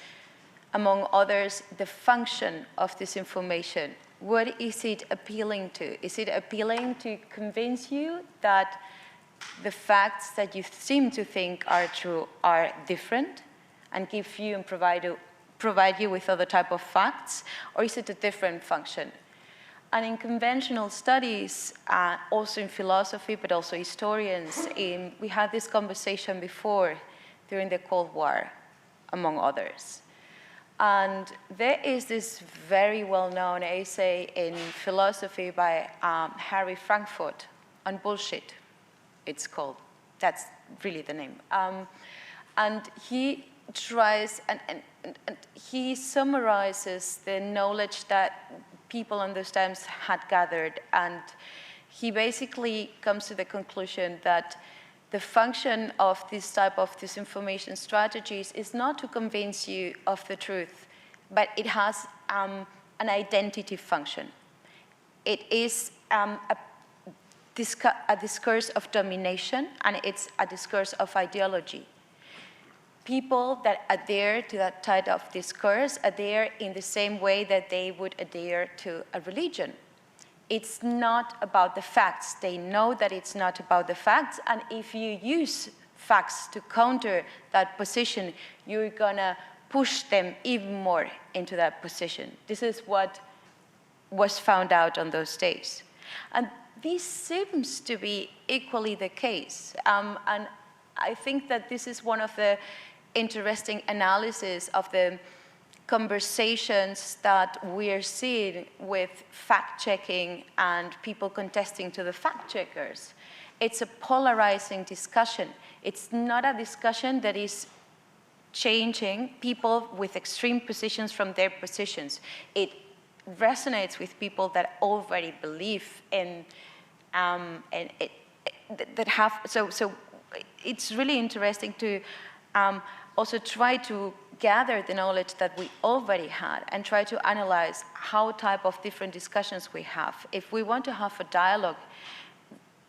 among others, the function of this information. What is it appealing to? Is it appealing to convince you that the facts that you seem to think are true are different and give you and provide you with other type of facts? Or is it a different function? And in conventional studies, also in philosophy, but also historians, we had this conversation before during the Cold War, among others. And there is this very well-known essay in philosophy by Harry Frankfurt on bullshit, it's called. That's really the name. And he tries, and he summarizes the knowledge that people in those times had gathered. And he basically comes to the conclusion that the function of this type of disinformation strategies is not to convince you of the truth, but it has an identity function. It is a discourse of domination, and it's a discourse of ideology. People that adhere to that type of discourse adhere in the same way that they would adhere to a religion. It's not about the facts. They know that it's not about the facts, and if you use facts to counter that position, you're gonna push them even more into that position. This is what was found out on those days. And this seems to be equally the case. And I think that this is one of the interesting analyses of the conversations that we're seeing with fact-checking and people contesting to the fact-checkers. It's a polarizing discussion. It's not a discussion that is changing people with extreme positions from their positions. It resonates with people that already believe in, that have, so it's really interesting to also try to gather the knowledge that we already had and try to analyze how type of different discussions we have. If we want to have a dialogue,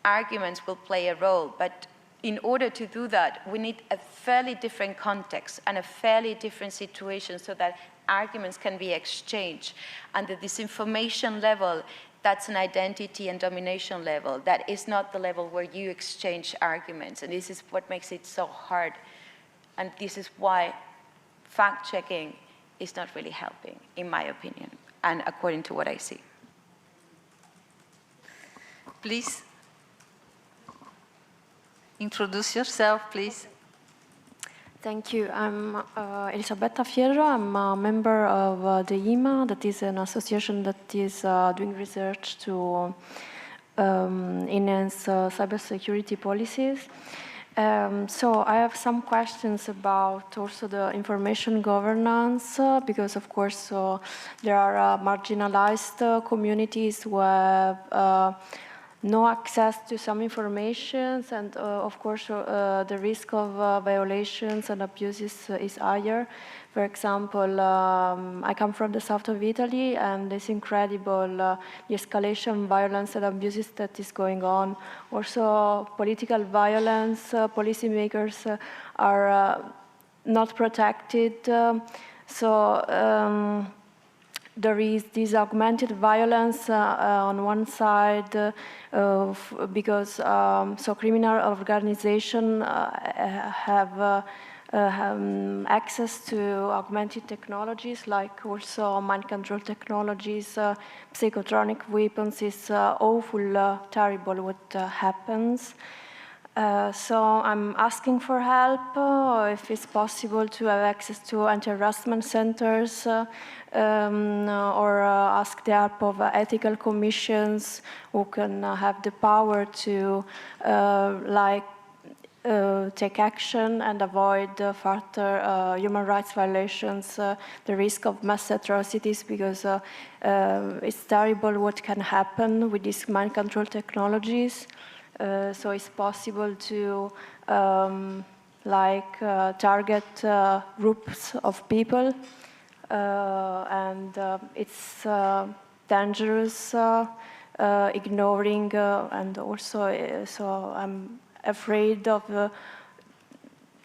arguments will play a role, but in order to do that, we need a fairly different context and a fairly different situation so that arguments can be exchanged. And the disinformation level, that's an identity and domination level. That is not the level where you exchange arguments, and this is what makes it so hard. And this is why fact-checking is not really helping, in my opinion, and according to what I see. Please. Introduce yourself, please. Thank you. I'm Elisabetta Fierro. I'm a member of the IMA, that is an association that is doing research to enhance cybersecurity policies. So I have some questions about also the information governance, because of course there are marginalized communities where no access to some informations, and of course the risk of violations and abuses is higher. For example, I come from the south of Italy, and it's incredible the escalation, violence and abuses that is going on. Also political violence, policymakers are not protected. There is this augmented violence on one side because criminal organizations have access to augmented technologies, like also mind control technologies, psychotronic weapons. It's awful, terrible what happens. So I'm asking for help, if it's possible to have access to anti-harassment centers, or ask the help of ethical commissions who can have the power to take action and avoid further human rights violations, the risk of mass atrocities, because it's terrible what can happen with these mind control technologies. So it's possible to target groups of people, and it's dangerous, ignoring, and also so I'm afraid of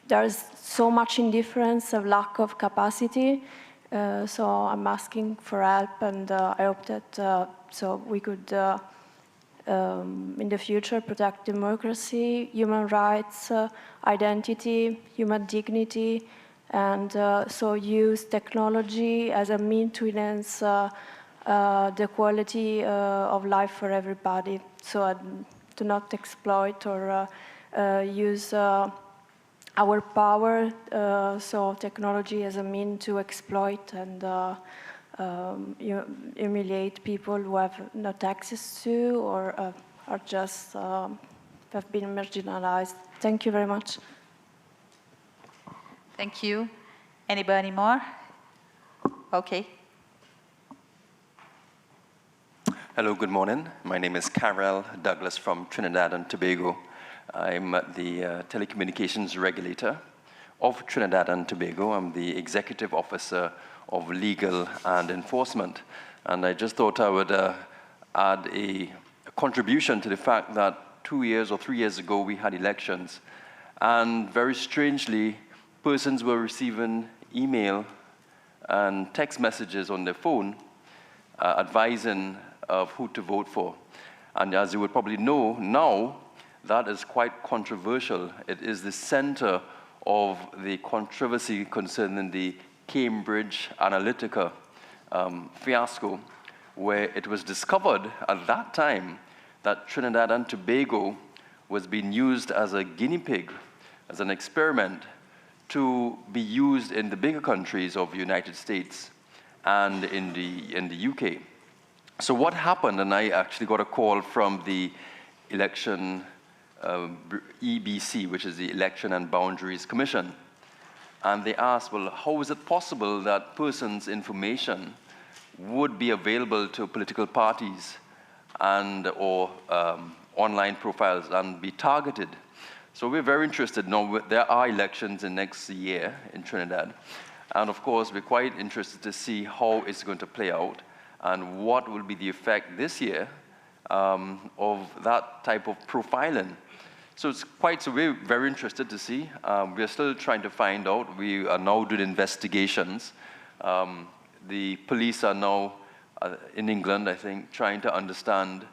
there's so much indifference, a lack of capacity. So I'm asking for help, and I hope that so we could in the future protect democracy, human rights, identity, human dignity, and so use technology as a means to enhance the quality of life for everybody. So do not exploit or use our power, so technology as a means to exploit and humiliate people who have not access to or are just have been marginalized. Thank you very much. Thank you. Anybody more? Okay. Hello, good morning. My name is Karel Douglas from Trinidad and Tobago. I'm the telecommunications regulator of Trinidad and Tobago. I'm the executive officer of legal and enforcement. And I just thought I would add a contribution to the fact that 2 years or 3 years ago we had elections, and very strangely, persons were receiving email and text messages on their phone advising of who to vote for. And as you would probably know now, that is quite controversial. It is the center of the controversy concerning the Cambridge Analytica fiasco, where it was discovered at that time that Trinidad and Tobago was being used as a guinea pig, as an experiment to be used in the bigger countries of the United States and in the UK. So what happened, and I actually got a call from the election EBC, which is the Election and Boundaries Commission. And they asked, well, how is it possible that persons' information would be available to political parties and or online profiles and be targeted? So we're very interested. Now, there are elections in next year in Trinidad. And of course, we're quite interested to see how it's going to play out and what will be the effect this year of that type of profiling. So we're very interested to see. We're still trying to find out. We are now doing investigations. The police are now in England, I think, trying to understand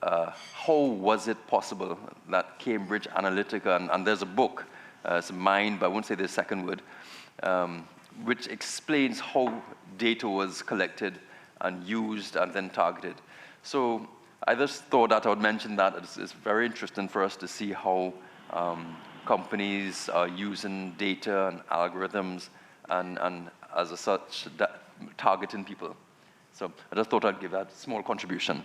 how was it possible that Cambridge Analytica, and there's a book, it's mine, but I won't say the second word, which explains how data was collected and used and then targeted. So I just thought that I would mention that. It's very interesting for us to see how companies are using data and algorithms and as such, targeting people. So I just thought I'd give that small contribution.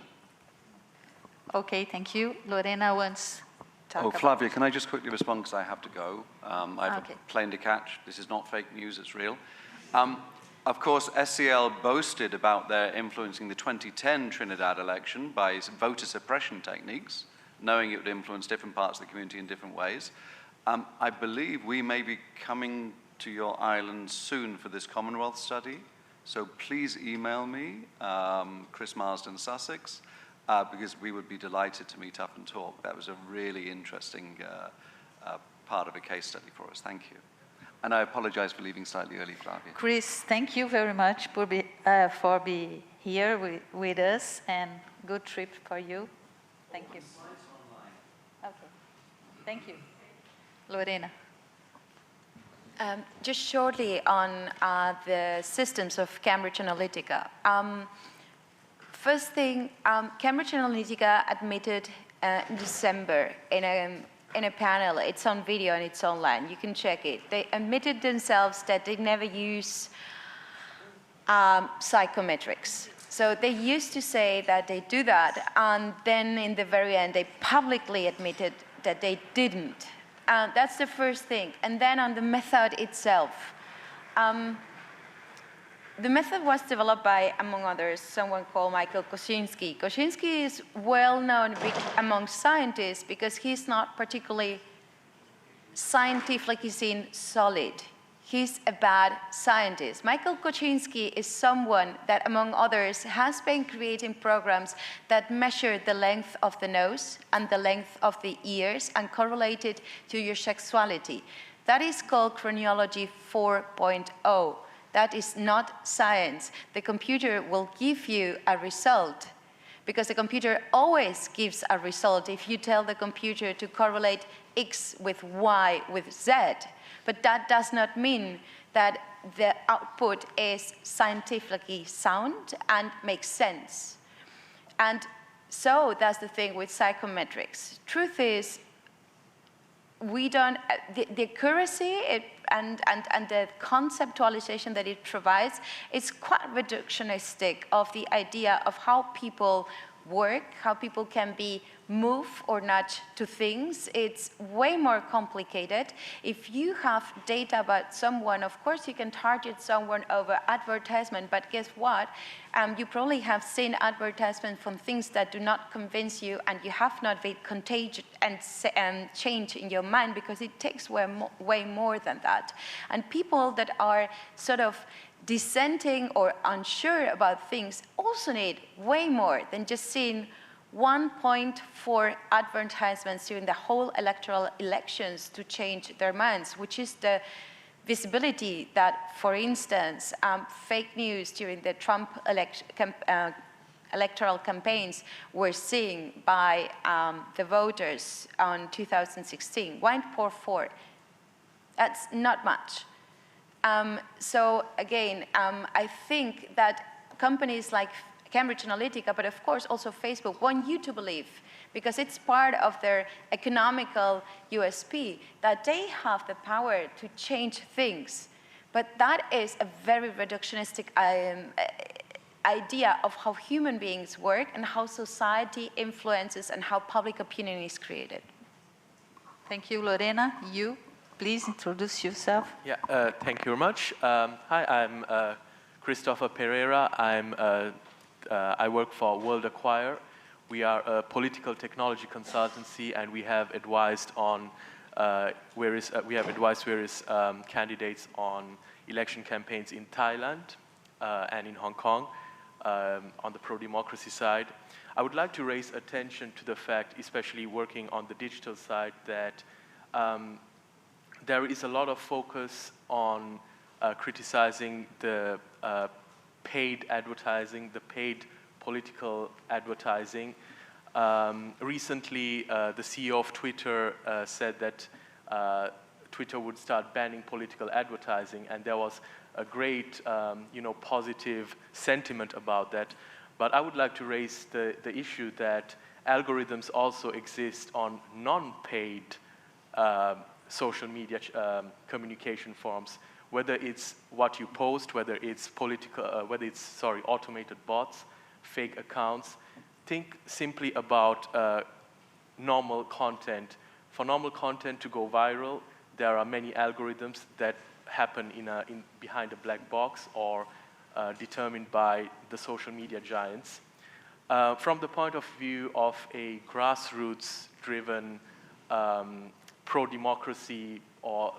Okay, thank you. Lorena wants to talk Flavia, can I just quickly respond because I have to go. I have Okay. a plane to catch. This is not fake news, it's real. Of course, SCL boasted about their influencing the 2010 Trinidad election by voter suppression techniques, knowing it would influence different parts of the community in different ways. I believe we may be coming to your island soon for this Commonwealth study, so please email me, Chris Marsden, Sussex, because we would be delighted to meet up and talk. That was a really interesting part of a case study for us. Thank you. And I apologize for leaving slightly early, Flavia. Chris, thank you very much for being here with us, and good trip for you. Thank you. Okay. Thank you. Lorena. Just shortly on the systems of Cambridge Analytica. First thing, Cambridge Analytica admitted in December in a panel, it's on video and it's online, you can check it. They admitted themselves that they never use psychometrics. So they used to say that they do that, and then in the very end, they publicly admitted that they didn't. That's the first thing. And then on the method itself. The method was developed by, among others, someone called Michael Koscinski. Koscinski is well known among scientists because he's not particularly scientifically seen solid. He's a bad scientist. Michael Koscinski is someone that, among others, has been creating programs that measure the length of the nose and the length of the ears and correlate it to your sexuality. That is called Craniology 4.0. That is not science. The computer will give you a result because the computer always gives a result if you tell the computer to correlate X with Y with Z. But that does not mean that the output is scientifically sound and makes sense. And so that's the thing with psychometrics. Truth is, we don't, the accuracy and the conceptualization that it provides is quite reductionistic of the idea of how people work, how people can be moved or nudged to things. It's way more complicated. If you have data about someone, of course you can target someone over advertisement, but guess what? You probably have seen advertisements from things that do not convince you, and you have not been contagious and change in your mind because it takes way more than that. And people that are sort of dissenting or unsure about things also need way more than just seeing 1.4 advertisements during the whole electoral elections to change their minds, which is the visibility that, for instance, fake news during the Trump electoral campaigns were seeing by the voters on 2016. 1.4, that's not much. So again, I think that companies like Cambridge Analytica, but of course also Facebook, want you to believe, because it's part of their economical USP, that they have the power to change things. But that is a very reductionistic idea of how human beings work and how society influences and how public opinion is created. Thank you, Lorena. You, please introduce yourself. Yeah, thank you very much. Hi, I'm Christopher Pereira. I work for World Acquire. We are a political technology consultancy, and we have advised on various candidates on election campaigns in Thailand and in Hong Kong on the pro-democracy side. I would like to raise attention to the fact, especially working on the digital side, that there is a lot of focus on criticizing the paid advertising, the paid political advertising. Recently, the CEO of Twitter said that Twitter would start banning political advertising, and there was a great, positive sentiment about that. But I would like to raise the issue that algorithms also exist on non-paid social media communication forms, whether it's what you post, whether it's automated bots, fake accounts. Think simply about normal content. For normal content to go viral, there are many algorithms that happen behind a black box or determined by the social media giants. From the point of view of a grassroots-driven pro-democracy, or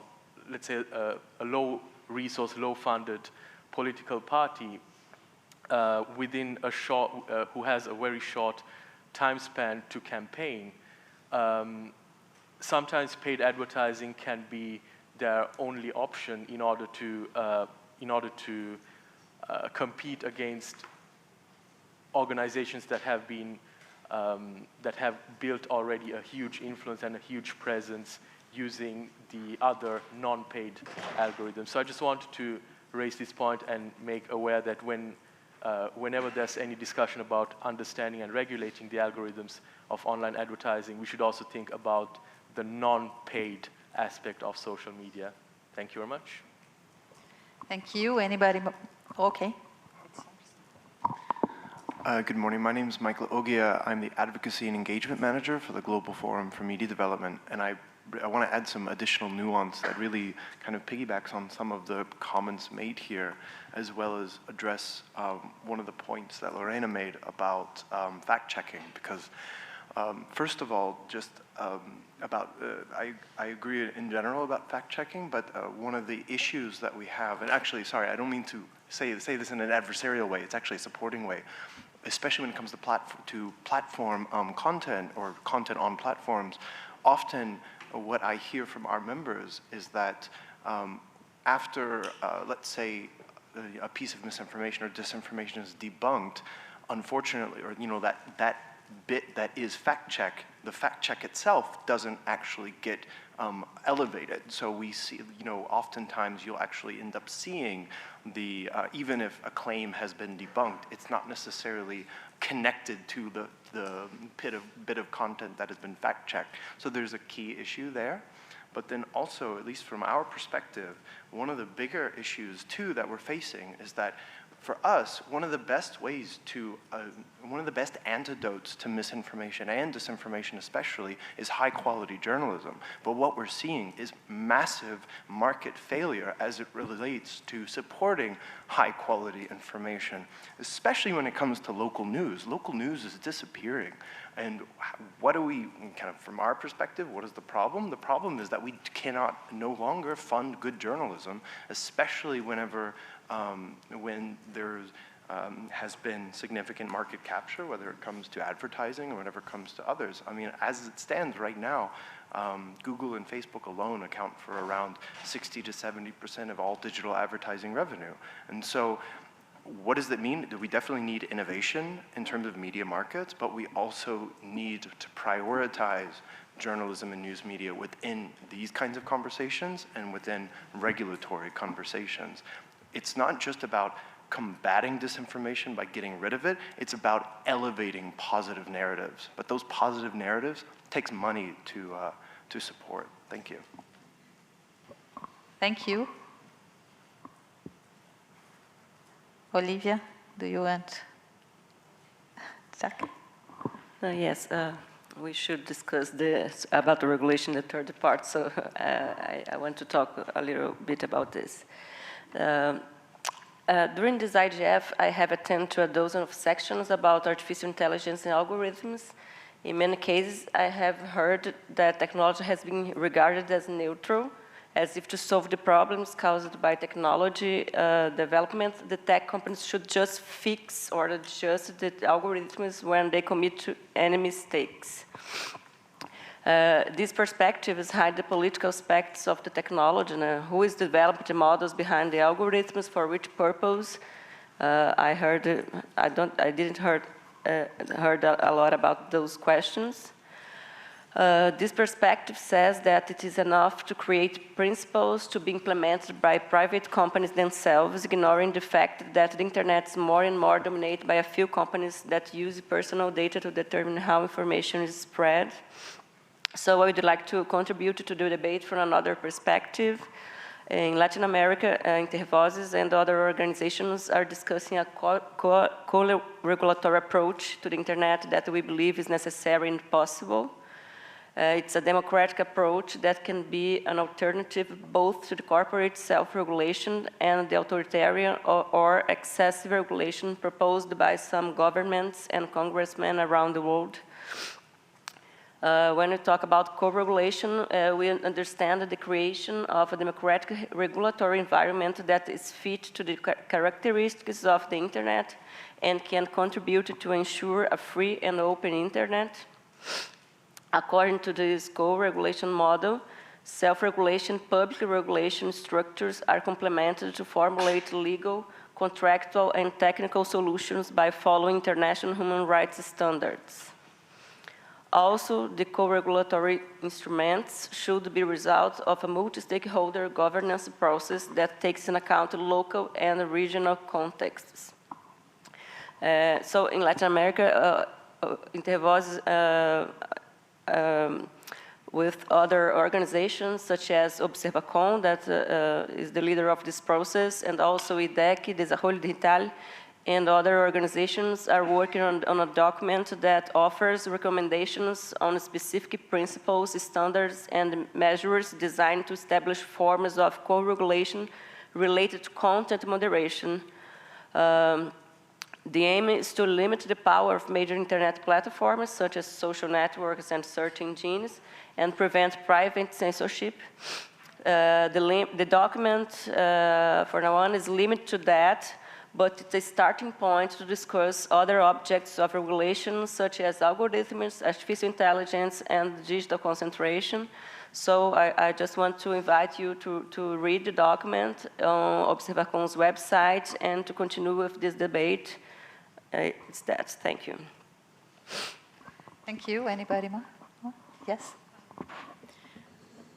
let's say a low-resource, low-funded political party within a short, who has a very short time span to campaign, sometimes paid advertising can be their only option in order to compete against organizations that have been that have built already a huge influence and a huge presence using the other non-paid algorithms. So I just wanted to raise this point and make aware that whenever there's any discussion about understanding and regulating the algorithms of online advertising, we should also think about the non-paid aspect of social media. Thank you very much. Thank you. Anybody? Okay. Good morning. My name is Michael Ogia. I'm the Advocacy and Engagement Manager for the Global Forum for Media Development, and I want to add some additional nuance that really kind of piggybacks on some of the comments made here, as well as address one of the points that Lorena made about fact-checking, because first of all, just I agree in general about fact-checking, but one of the issues that we have, and actually, sorry, I don't mean to say this in an adversarial way, it's actually a supporting way, especially when it comes to platform content or content on platforms. Often what I hear from our members is that after, let's say, a piece of misinformation or disinformation is debunked, unfortunately, or that bit that is fact check, the fact check itself doesn't actually get elevated. So we see, oftentimes you'll actually end up seeing the, even if a claim has been debunked, it's not necessarily connected to the bit of content that has been fact checked. So there's a key issue there. But then also, at least from our perspective, one of the bigger issues too that we're facing is that for us, one of the best ways to, one of the best antidotes to misinformation and disinformation especially is high quality journalism. But what we're seeing is massive market failure as it relates to supporting high quality information, especially when it comes to local news. Local news is disappearing. And what do we, kind of from our perspective, what is the problem? The problem is that we cannot no longer fund good journalism, especially whenever when there has been significant market capture, whether it comes to advertising or whenever it comes to others. I mean, as it stands right now, Google and Facebook alone account for around 60 to 70% of all digital advertising revenue. And so what does that mean? We definitely need innovation in terms of media markets, but we also need to prioritize journalism and news media within these kinds of conversations and within regulatory conversations. It's not just about combating disinformation by getting rid of it, it's about elevating positive narratives. But those positive narratives takes money to support. Thank you. Thank you. Olivia, do you want? Zach? Yes, we should discuss about the regulation, the third part, so I want to talk a little bit about this. During this IGF, I have attended to a dozen of sections about artificial intelligence and algorithms. In many cases, I have heard that technology has been regarded as neutral, as if to solve the problems caused by technology development, the tech companies should just fix or adjust the algorithms when they commit to any mistakes. These perspectives hide the political aspects of the technology and who is developing the models behind the algorithms, for which purpose. I didn't heard a lot about those questions. This perspective says that it is enough to create principles to be implemented by private companies themselves, ignoring the fact that the internet is more and more dominated by a few companies that use personal data to determine how information is spread. So I would like to contribute to the debate from another perspective. In Latin America, Intervozes and other organizations are discussing a co-regulatory approach to the internet that we believe is necessary and possible. It's a democratic approach that can be an alternative both to the corporate self-regulation and the authoritarian or excessive regulation proposed by some governments and congressmen around the world. When we talk about co-regulation, we understand the creation of a democratic regulatory environment that is fit to the characteristics of the internet and can contribute to ensure a free and open internet. According to this co-regulation model, self-regulation, public regulation structures are complemented to formulate legal, contractual, and technical solutions by following international human rights standards. Also, the co-regulatory instruments should be result of a multi-stakeholder governance process that takes into account local and regional contexts. So in Latin America, Intervoz with other organizations such as Observacom, that is the leader of this process, and also IDEC, Desarrollo Digital, and other organizations are working on a document that offers recommendations on specific principles, standards, and measures designed to establish forms of co-regulation related to content moderation. The aim is to limit the power of major internet platforms such as social networks and search engines and prevent private censorship. The document for now on is limited to that, but it's a starting point to discuss other objects of regulation such as algorithms, artificial intelligence, and digital concentration. So I just want to invite you to read the document on Observacom's website and to continue with this debate. It's that. Thank you. Thank you. Anybody more? Yes?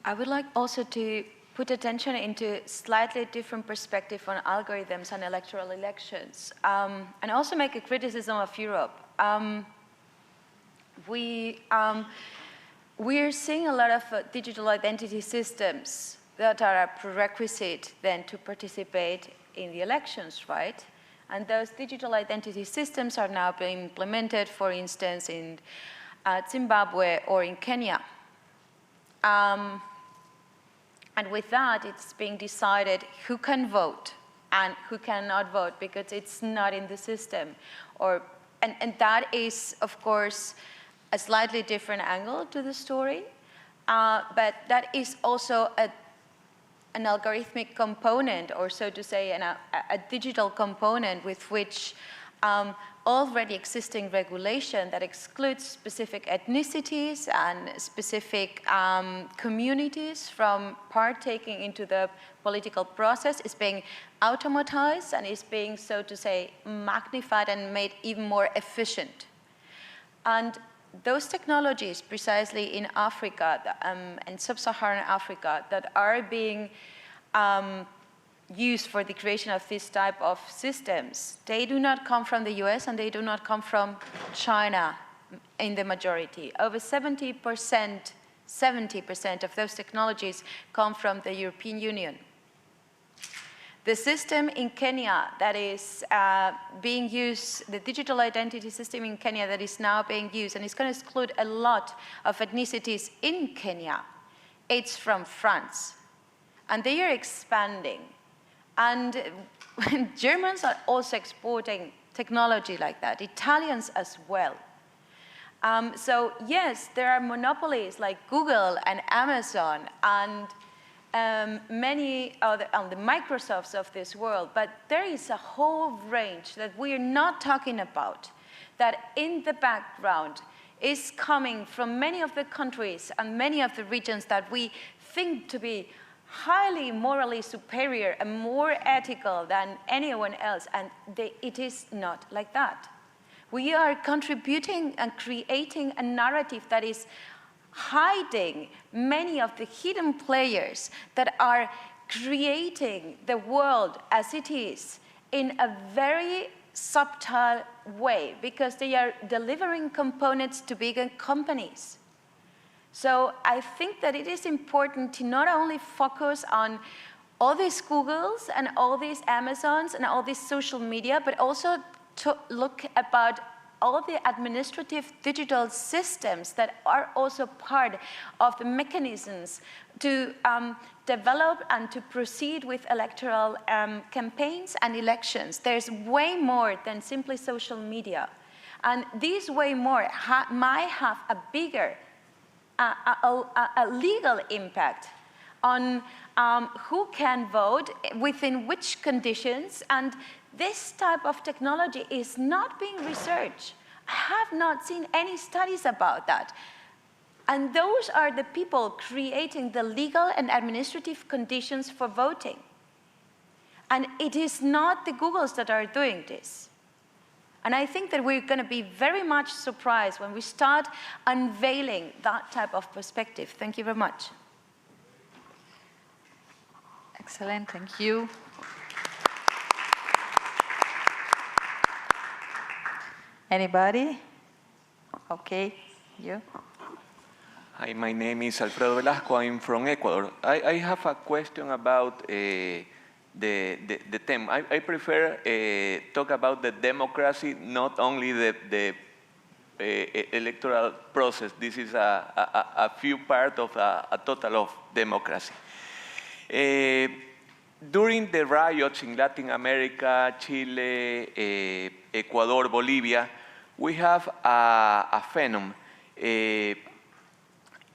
I would like also to put attention into slightly different perspective on algorithms and electoral elections, and also make a criticism of Europe. We're seeing a lot of digital identity systems that are a prerequisite then to participate in the elections, right? And those digital identity systems are now being implemented, for instance, in Zimbabwe or in Kenya. And with that, it's being decided who can vote and who cannot vote because it's not in the system. And that is, of course, a slightly different angle to the story. But that is also an algorithmic component, or so to say, a digital component with which already existing regulation that excludes specific ethnicities and specific communities from partaking into the political process is being automatized and is being, so to say, magnified and made even more efficient. And those technologies precisely in Africa and sub-Saharan Africa that are being used for the creation of this type of systems, they do not come from the US and they do not come from China in the majority. Over 70% of those technologies come from the European Union. The system in Kenya that is being used, the digital identity system in Kenya that is now being used, and it's going to exclude a lot of ethnicities in Kenya, it's from France. And they are expanding. And Germans are also exporting technology like that, Italians as well. So yes, there are monopolies like Google and Amazon and many other, the Microsofts of this world, but there is a whole range that we are not talking about that in the background is coming from many of the countries and many of the regions that we think to be highly morally superior and more ethical than anyone else, and it is not like that. We are contributing and creating a narrative that is hiding many of the hidden players that are creating the world as it is in a very subtle way because they are delivering components to bigger companies. So I think that it is important to not only focus on all these Googles and all these Amazons and all this social media, but also to look about all the administrative digital systems that are also part of the mechanisms to develop and to proceed with electoral campaigns and elections. There's way more than simply social media. And this way more might have a bigger a legal impact on who can vote, within which conditions, and this type of technology is not being researched. I have not seen any studies about that. And those are the people creating the legal and administrative conditions for voting. And it is not the Googles that are doing this. And I think that we're going to be very much surprised when we start unveiling that type of perspective. Thank you very much. Excellent, thank you. Anybody? Okay, you. Hi, my name is Alfredo Velasco. I'm from Ecuador. I have a question about the theme. I prefer talk about the democracy, not only the electoral process. This is a few part of a total of democracy. During the riots in Latin America, Chile, Ecuador, Bolivia, we have a phenomenon.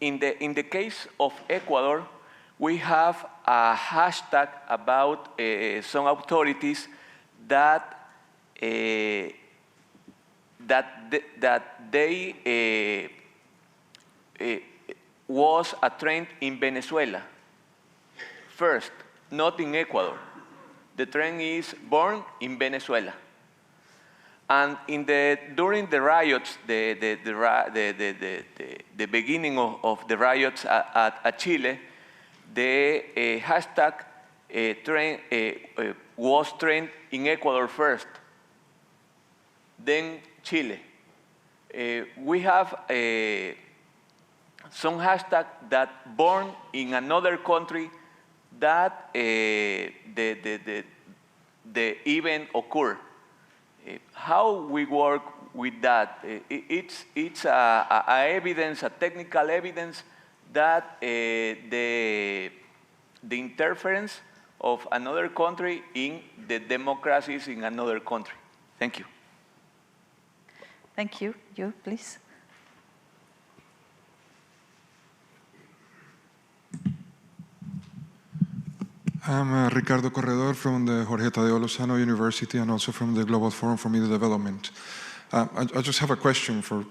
In the case of Ecuador, we have a hashtag about some authorities that they was a trend in Venezuela. First, not in Ecuador. The trend is born in Venezuela. And during the riots, the beginning of the riots at Chile, the hashtag was trend in Ecuador first, then Chile. We have some hashtag that born in another country that the event occurred. How we work with that? It's a evidence, a technical evidence that the interference of another country in the democracies in another country. Thank you. Thank you. You, please. I'm Ricardo Corredor from the Jorge Tadeo Lozano University and also from the Global Forum for Media Development. I just have a question for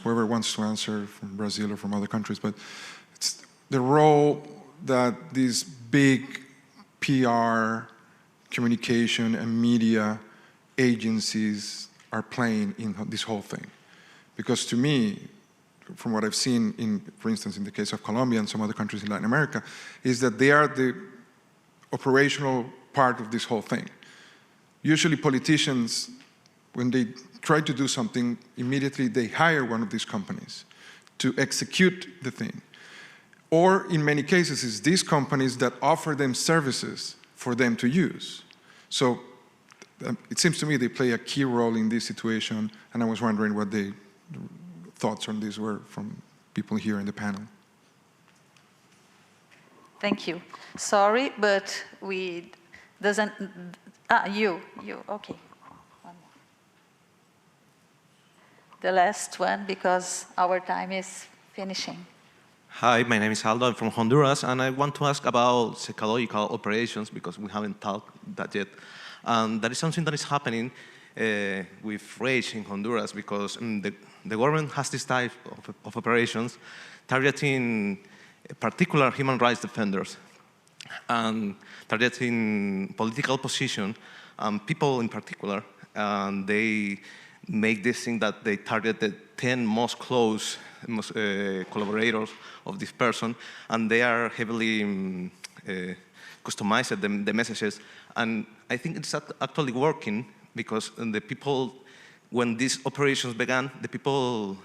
whoever wants to answer from Brazil or from other countries, but it's the role that these big PR, communication, and media agencies are playing in this whole thing. Because to me, from what I've seen, for instance, in the case of Colombia and some other countries in Latin America, is that they are the operational part of this whole thing. Usually politicians, when they try to do something, immediately they hire one of these companies to execute the thing. Or in many cases, it's these companies that offer them services for them to use. So it seems to me they play a key role in this situation, and I was wondering what the thoughts on this were from people here in the panel. Thank you. Sorry, but we doesn't. You. Okay. One more. The last one, because our time is finishing. Hi, my name is Aldo. I'm from Honduras, and I want to ask about psychological operations because we haven't talked that yet. That is something that is happening with rage in Honduras because the government has this type of operations targeting particular human rights defenders and targeting political position, people in particular, and they make this thing that they target the 10 most close collaborators of this person, and they are heavily customized, the messages, and I think it's actually working because the people, when these operations began, the people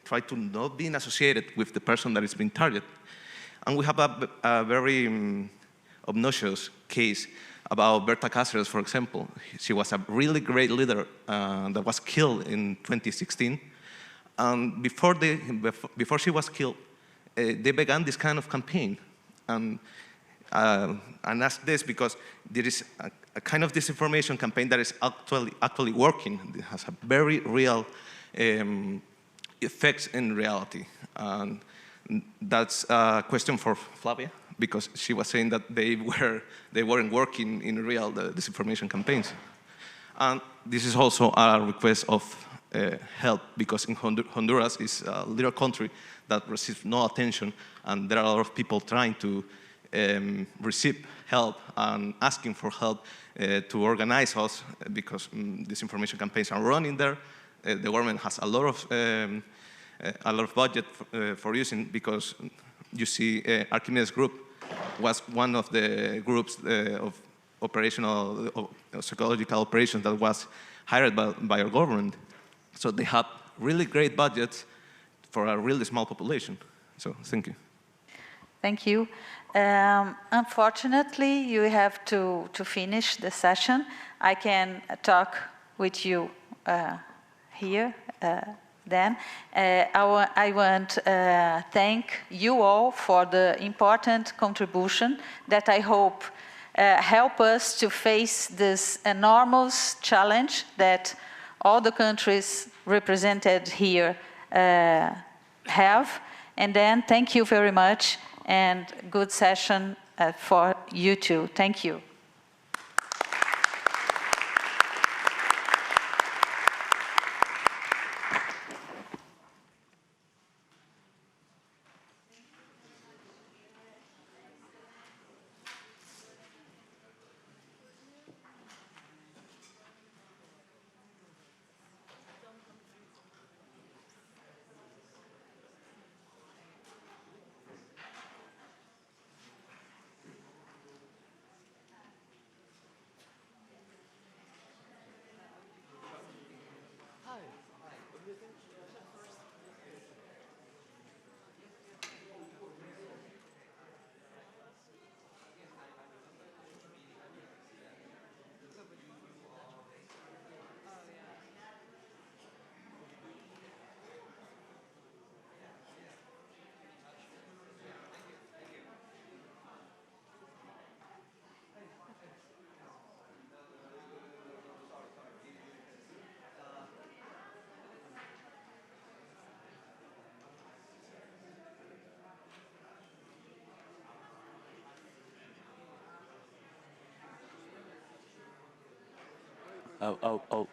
try to not be associated with the person that is being targeted. And we have a very obnoxious case about Berta Cáceres, for example. She was a really great leader that was killed in 2016. And before she was killed, they began this kind of campaign. And ask this because there is a kind of disinformation campaign that is actually working. It has a very real effects in reality. And that's a question for Flavia, because she was saying that they weren't working in real, the disinformation campaigns. And this is also a request of help, because in Honduras is a little country that receives no attention, and there are a lot of people trying to receive help and asking for help to organize us, because disinformation campaigns are running there. The government has a lot of budget for using, because you see Archimedes Group was one of the groups of operational, psychological operations that was hired by our government. So they have really great budgets for a really small population. So thank you. Thank you. Unfortunately, you have to finish the session. I can talk with you here then. I want to thank you all for the important contribution that I hope help us to face this enormous challenge that all the countries represented here have. And then thank you very much, and good session for you too. Thank you. Oh.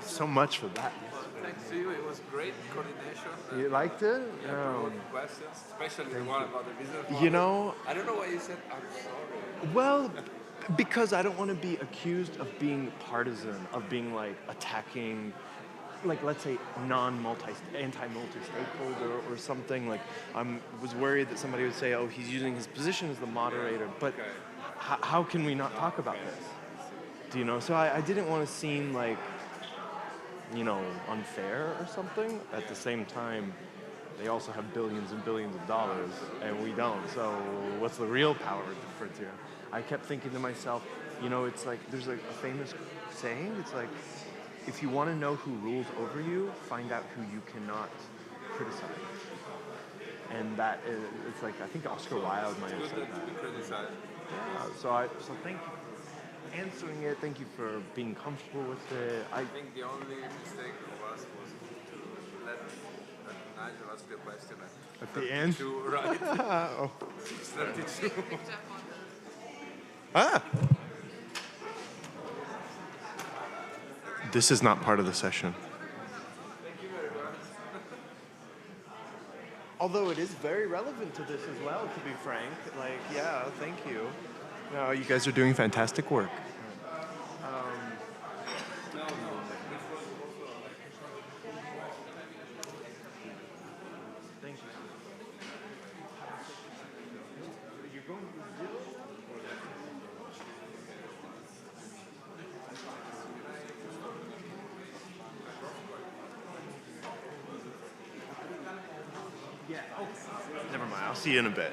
so much for that. Thanks to you. It was great coordination. You liked it? Questions, especially the one about the business model. You know, I don't know why you said I'm sorry. well, because I don't want to be accused of being partisan, of being like attacking, like let's say anti-multi-stakeholder or something. Like was worried that somebody would say, oh, he's using his position as the moderator, but how can we not talk about this? Do you know? So I didn't want to seem like, you know, unfair or something. At the same time, they also have billions and billions of dollars, and we don't. So what's the real power difference here? I kept thinking to myself, you know, it's like there's a famous saying. It's like, if you want to know who rules over you, find out who you cannot criticize. And that is, it's like, I think Oscar Wilde might have said that. Yeah, so thank you for answering it. Thank you for being comfortable with it. I think the only mistake of us was to let Nigel ask the question at the end. Right? Oh. 32. Ah. This is not part of the session. Although it is very relevant to this as well, to be frank. Like, yeah, thank you. No, you guys are doing fantastic work. Thank you. You're going to Brazil? Yeah. Oh, never mind. I'll see you in a bit.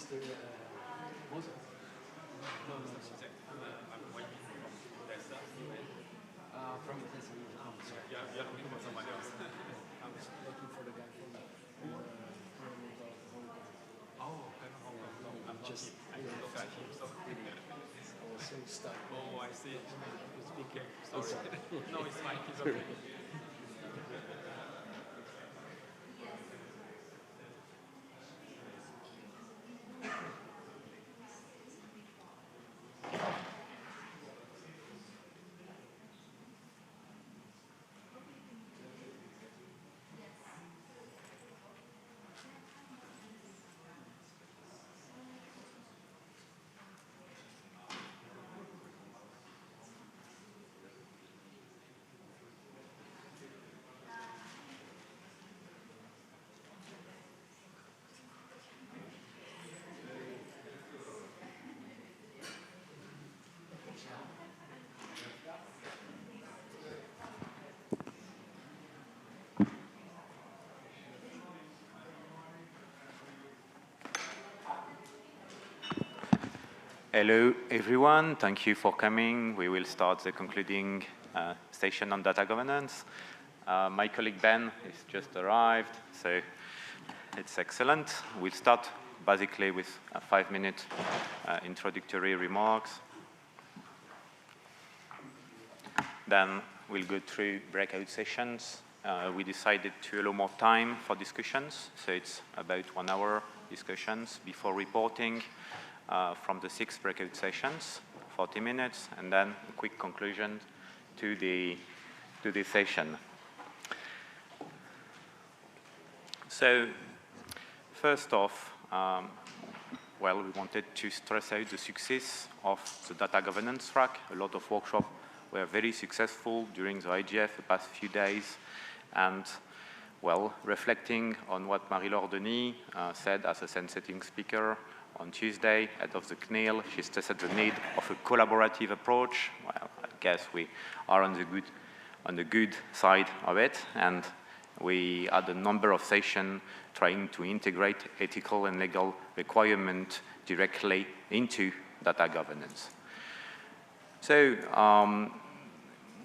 Mr. Moses? No, I'm waiting from Tesla. From Tesla. I'm sorry. You're looking for somebody else. I was looking for the guy from Oh, Hong Kong. No, I'm just. I looked at him, so. I was so stuck. Oh, I see. Okay, sorry. No, it's fine. It's okay. Hello, everyone. Thank you for coming. We will start the concluding session on data governance. My colleague Ben has just arrived, so it's excellent. We'll start basically with a 5-minute introductory remarks. Then we'll go through breakout sessions. We decided to allow more time for discussions, so it's about 1 hour discussions before reporting. From the 6 breakout sessions, 40 minutes, and then a quick conclusion to the session. So first off, well, we wanted to stress out the success of the data governance track. A lot of workshops were very successful during the IGF the past few days, and well, reflecting on what Marie-Laure Denis said as a sense-setting speaker on Tuesday at of the CNIL, she stressed the need of a collaborative approach. Well, I guess we are on the good side of it, and we had a number of sessions trying to integrate ethical and legal requirements directly into data governance. So,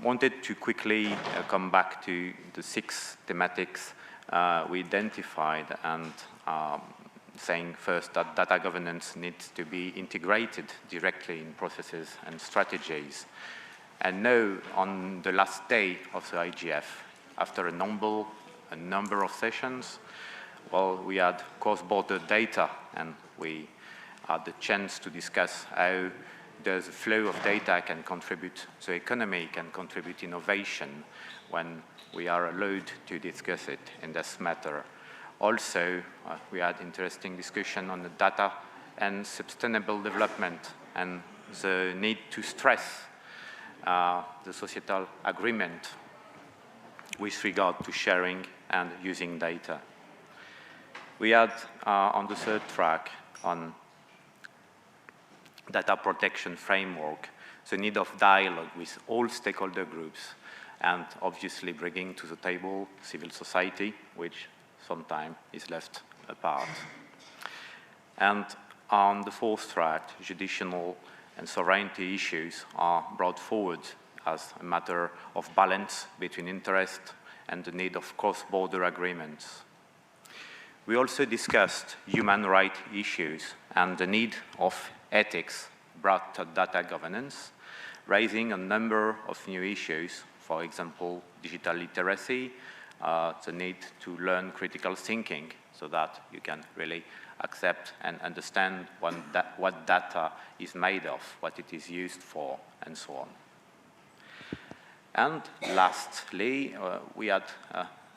wanted to quickly come back to the 6 thematics we identified, and saying first that data governance needs to be integrated directly in processes and strategies. And now, on the last day of the IGF, after a number of sessions, well, we had cross-border data, and we had the chance to discuss how the flow of data can contribute to the economy, can contribute innovation, when we are allowed to discuss it in this matter. Also, we had interesting discussion on the data and sustainable development and the need to stress the societal agreement with regard to sharing and using data. We had on the 3rd track on data protection framework, the need of dialogue with all stakeholder groups, and obviously bringing to the table civil society, which sometimes is left apart. And on the 4th track, judicial and sovereignty issues are brought forward as a matter of balance between interest and the need of cross-border agreements. We also discussed human rights issues and the need of ethics brought to data governance, raising a number of new issues, for example, digital literacy, the need to learn critical thinking so that you can really accept and understand what data is made of, what it is used for, and so on. And lastly, we had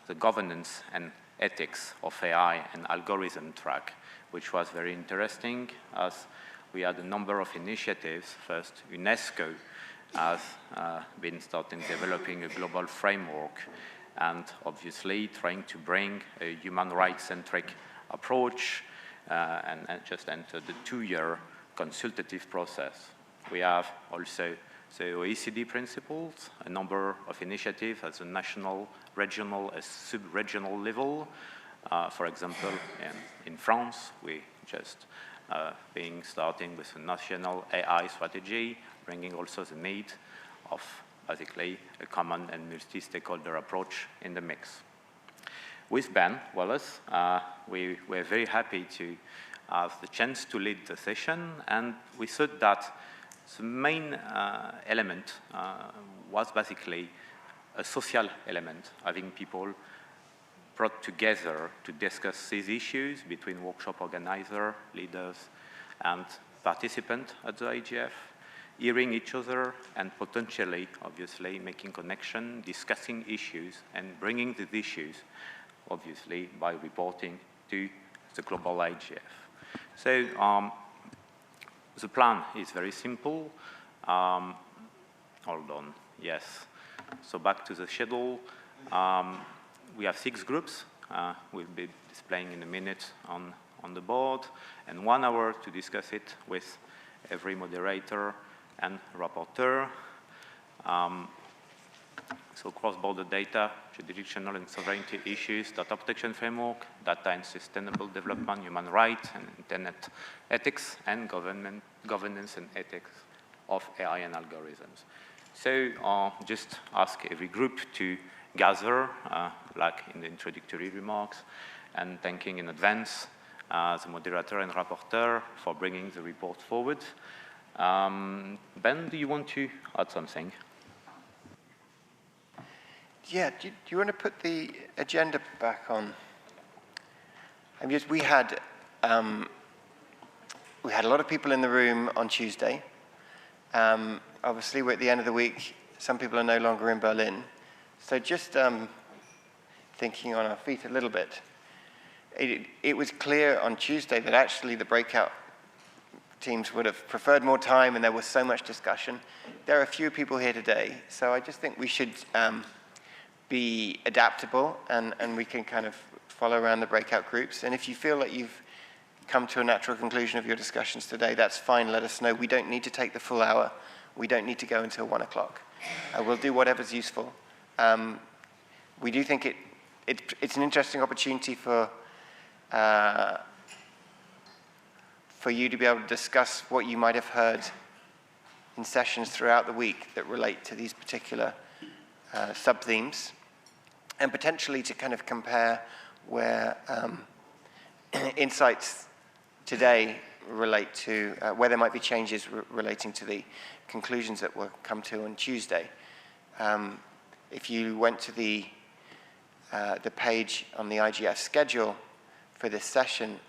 the governance and ethics of AI and algorithm track, which was very interesting as we had a number of initiatives. First, UNESCO has been starting developing a global framework and obviously trying to bring a human rights-centric approach and just entered the 2-year consultative process. We have also the OECD principles, a number of initiatives at the national, regional, and sub-regional level. For example, in France, we just starting with a national AI strategy, bringing also the need of basically a common and multi-stakeholder approach in the mix. With Ben Wallace, we were very happy to have the chance to lead the session, and we thought that the main element was basically a social element, having people brought together to discuss these issues between workshop organizer, leaders, and participants at the IGF, hearing each other and potentially, obviously, making connection, discussing issues, and bringing these issues, obviously, by reporting to the global IGF. So the plan is very simple. Hold on, yes. So back to the schedule. We have 6 groups. We'll be displaying in a minute on the board, and 1 hour to discuss it with every moderator and rapporteur. So cross-border data, jurisdictional and sovereignty issues, data protection framework, data and sustainable development, human rights, and internet ethics, and governance and ethics of AI and algorithms. So just ask every group to gather, like in the introductory remarks, and thanking in advance the moderator and rapporteur for bringing the report forward. Ben, do you want to add something? Yeah, do you want to put the agenda back on? I mean, we had a lot of people in the room on Tuesday. Obviously, we're at the end of the week. Some people are no longer in Berlin. So just thinking on our feet a little bit, it was clear on Tuesday that actually the breakout teams would have preferred more time, and there was so much discussion. There are a few people here today, so I just think we should be adaptable, and we can kind of follow around the breakout groups. And if you feel that you've come to a natural conclusion of your discussions today, that's fine, let us know. We don't need to take the full hour. We don't need to go until 1 o'clock. We'll do whatever's useful. We do think it's an interesting opportunity for you to be able to discuss what you might have heard in sessions throughout the week that relate to these particular sub-themes, and potentially to kind of compare where insights today relate to, where there might be changes relating to the conclusions that were come to on Tuesday. If you went to the page on the IGF schedule for this session,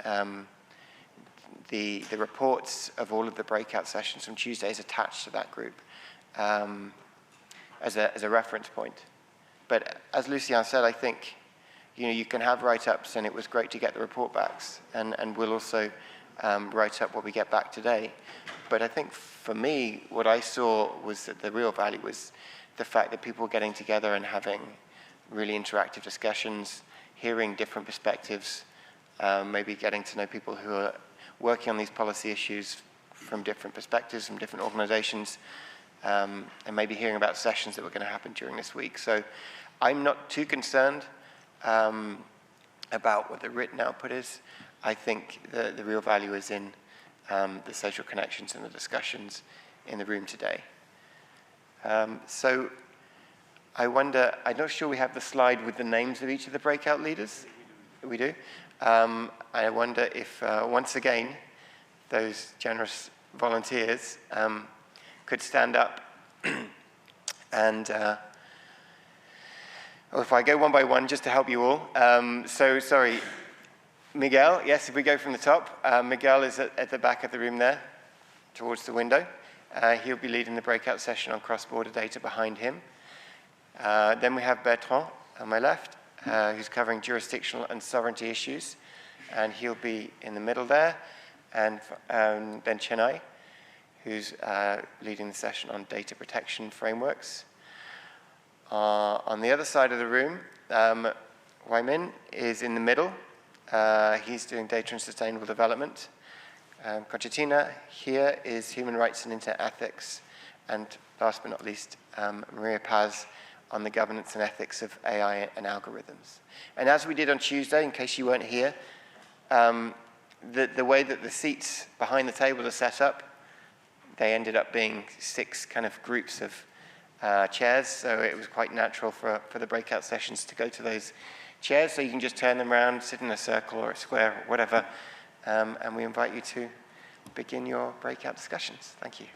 the reports of all of the breakout sessions from Tuesday is attached to that group as a reference point. But as Lucien said, I think you can have write-ups, and it was great to get the report backs, and we'll also write up what we get back today. But I think for me, what I saw was that the real value was the fact that people were getting together and having really interactive discussions, hearing different perspectives, maybe getting to know people who are working on these policy issues from different perspectives, from different organizations, and maybe hearing about sessions that were going to happen during this week. So I'm not too concerned about what the written output is. I think the real value is in the social connections and the discussions in the room today. So I wonder, I'm not sure we have the slide with the names of each of the breakout leaders. We do. I wonder if, once again, those generous volunteers could stand up and, or if I go one by one just to help you all. So, sorry, Miguel, yes, if we go from the top. Miguel is at the back of the room there, towards the window. He'll be leading the breakout session on cross-border data behind him. Then we have Bertrand on my left, who's covering jurisdictional and sovereignty issues, and he'll be in the middle there. And then Chennai, who's leading the session on data protection frameworks. On the other side of the room, Wai Min is in the middle. He's doing data and sustainable development. Concertina here is human rights and internet ethics. And last but not least, Maria Paz on the governance and ethics of AI and algorithms. And as we did on Tuesday, in case you weren't here, the way that the seats behind the table are set up, they ended up being 6 kind of groups of chairs, so it was quite natural for the breakout sessions to go to those chairs, so you can just turn them around, sit in a circle or a square or whatever, and we invite you to begin your breakout discussions. Thank you.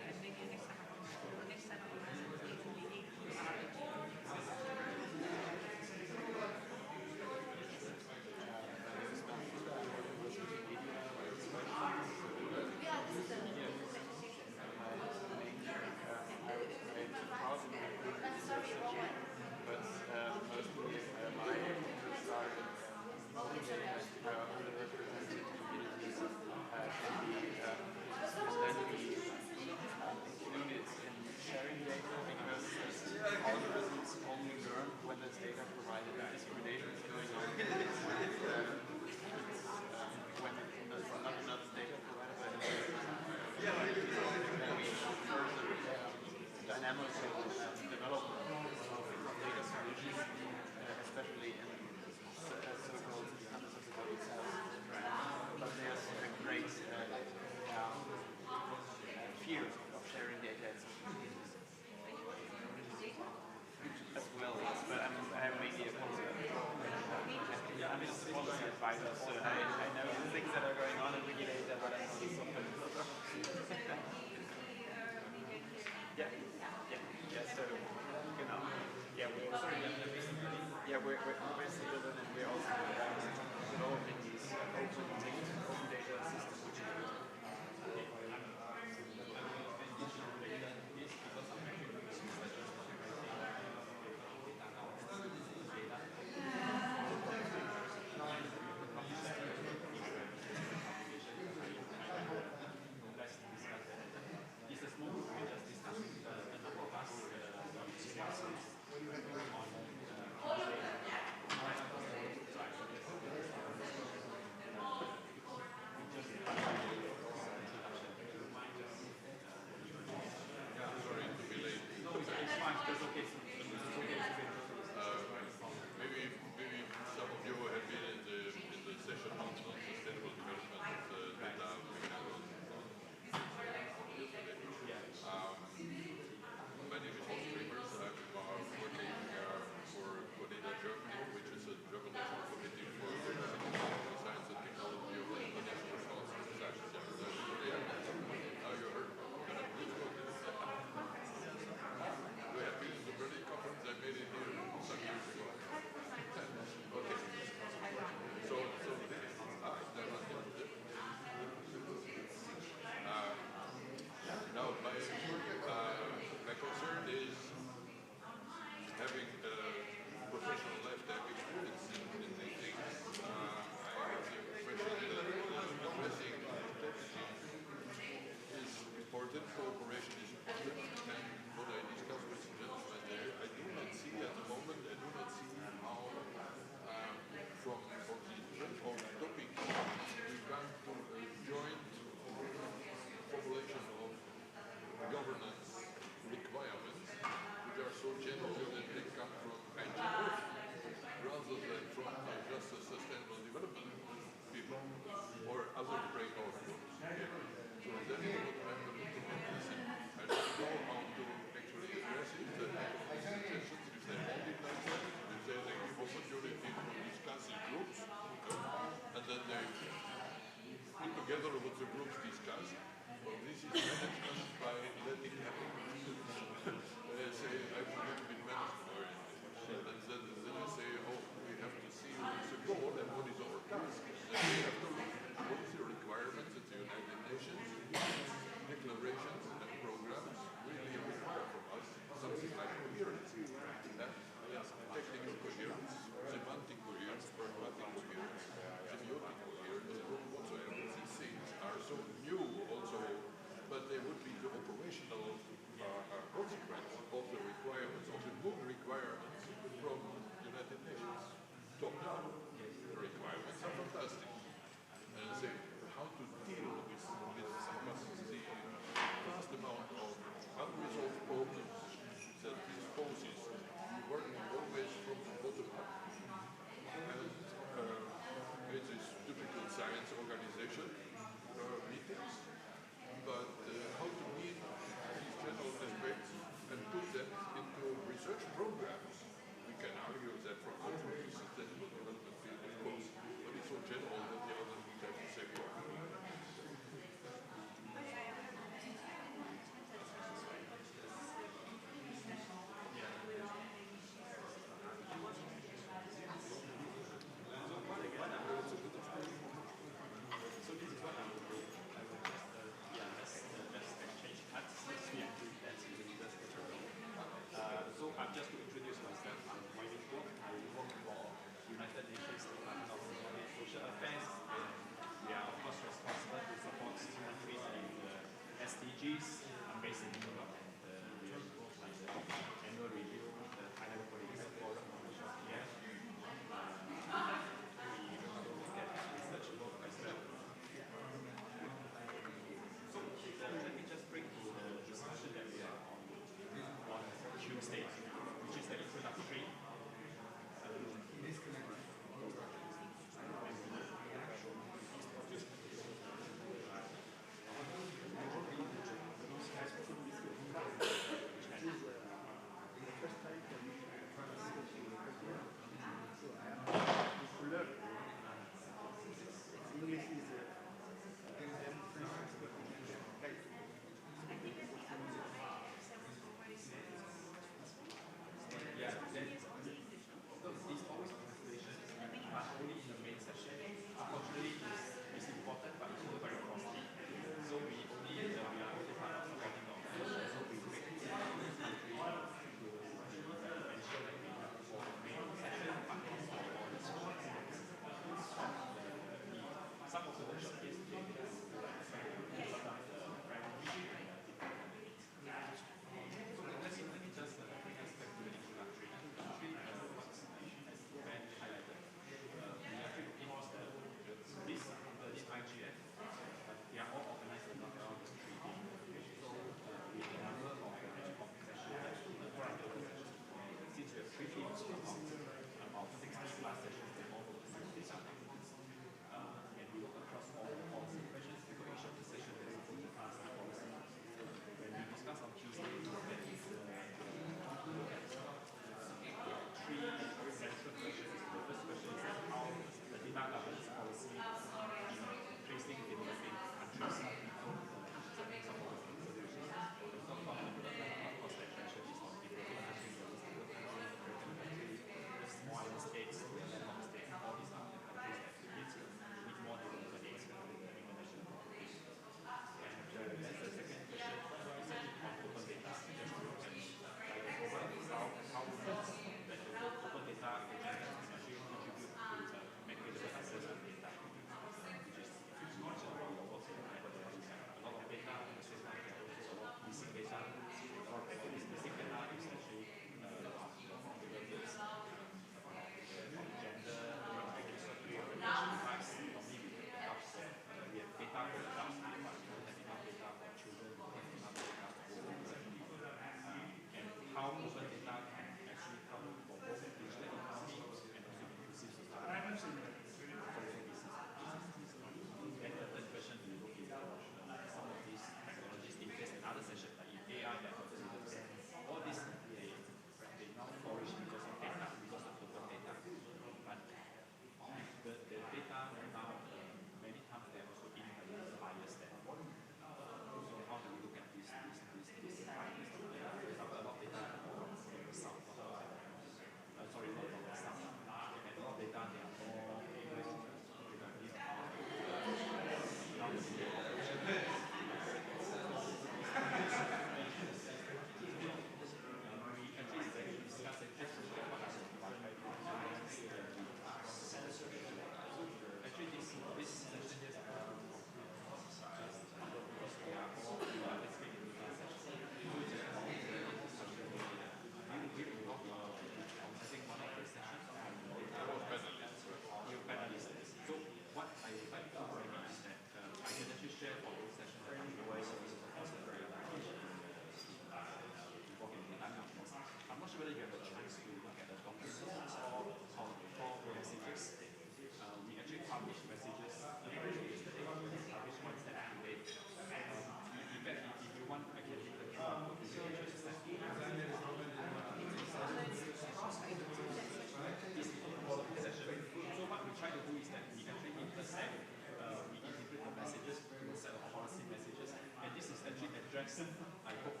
Jackson, I hope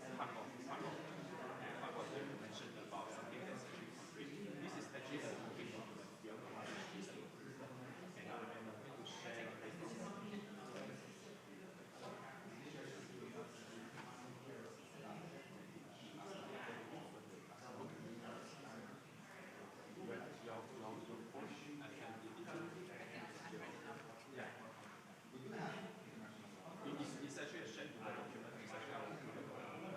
was going to mention about something that's actually concrete. This is actually a location of the beyond the and I'm going to share It's actually a shared document. It's actually our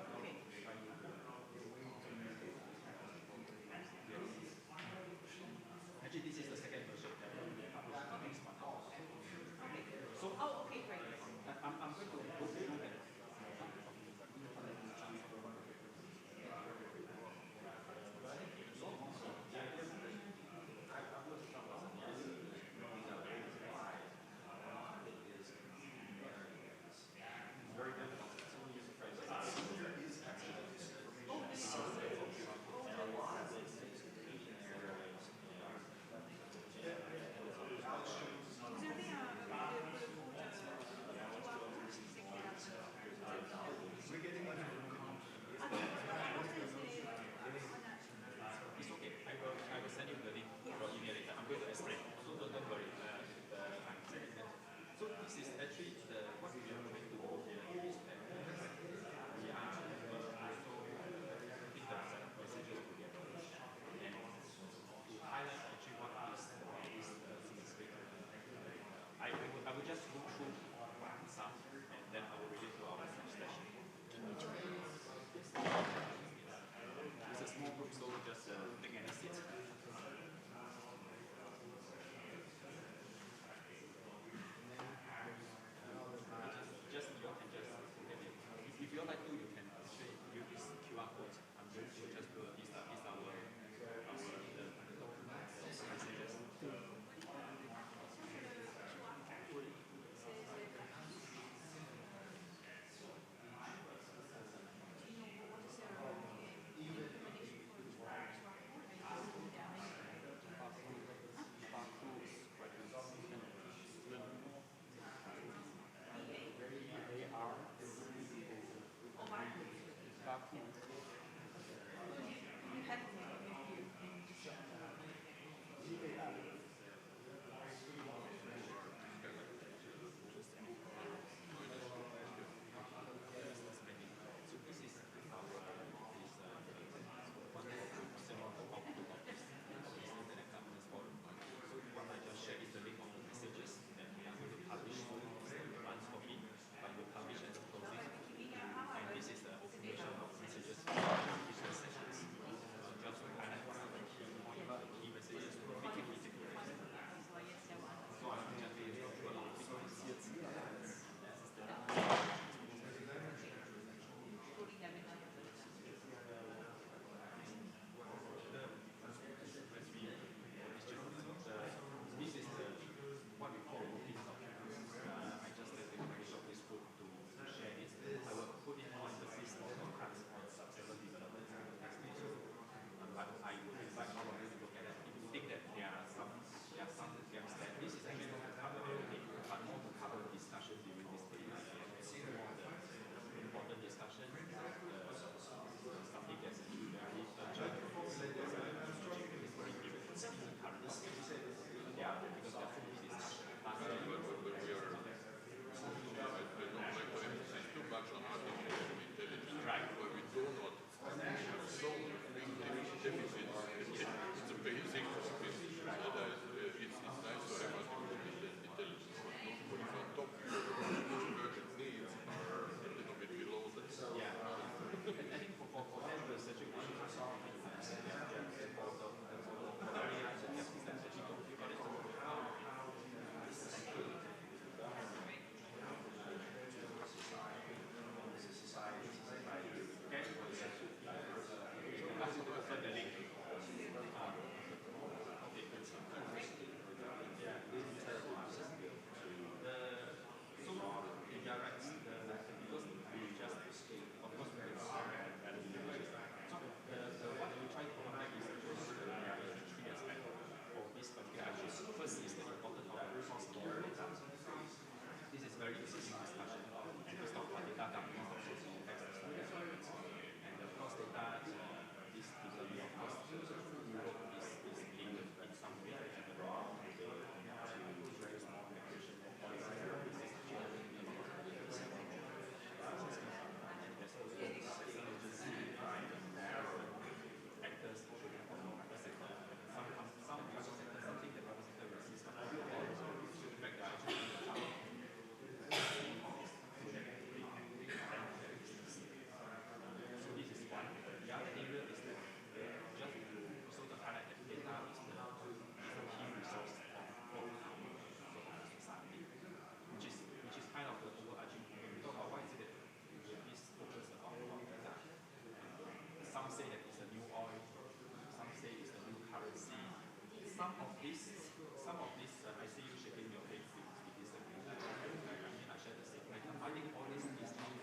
some of this, I see you shaking your head with disagree. I share the same. I think all this is not the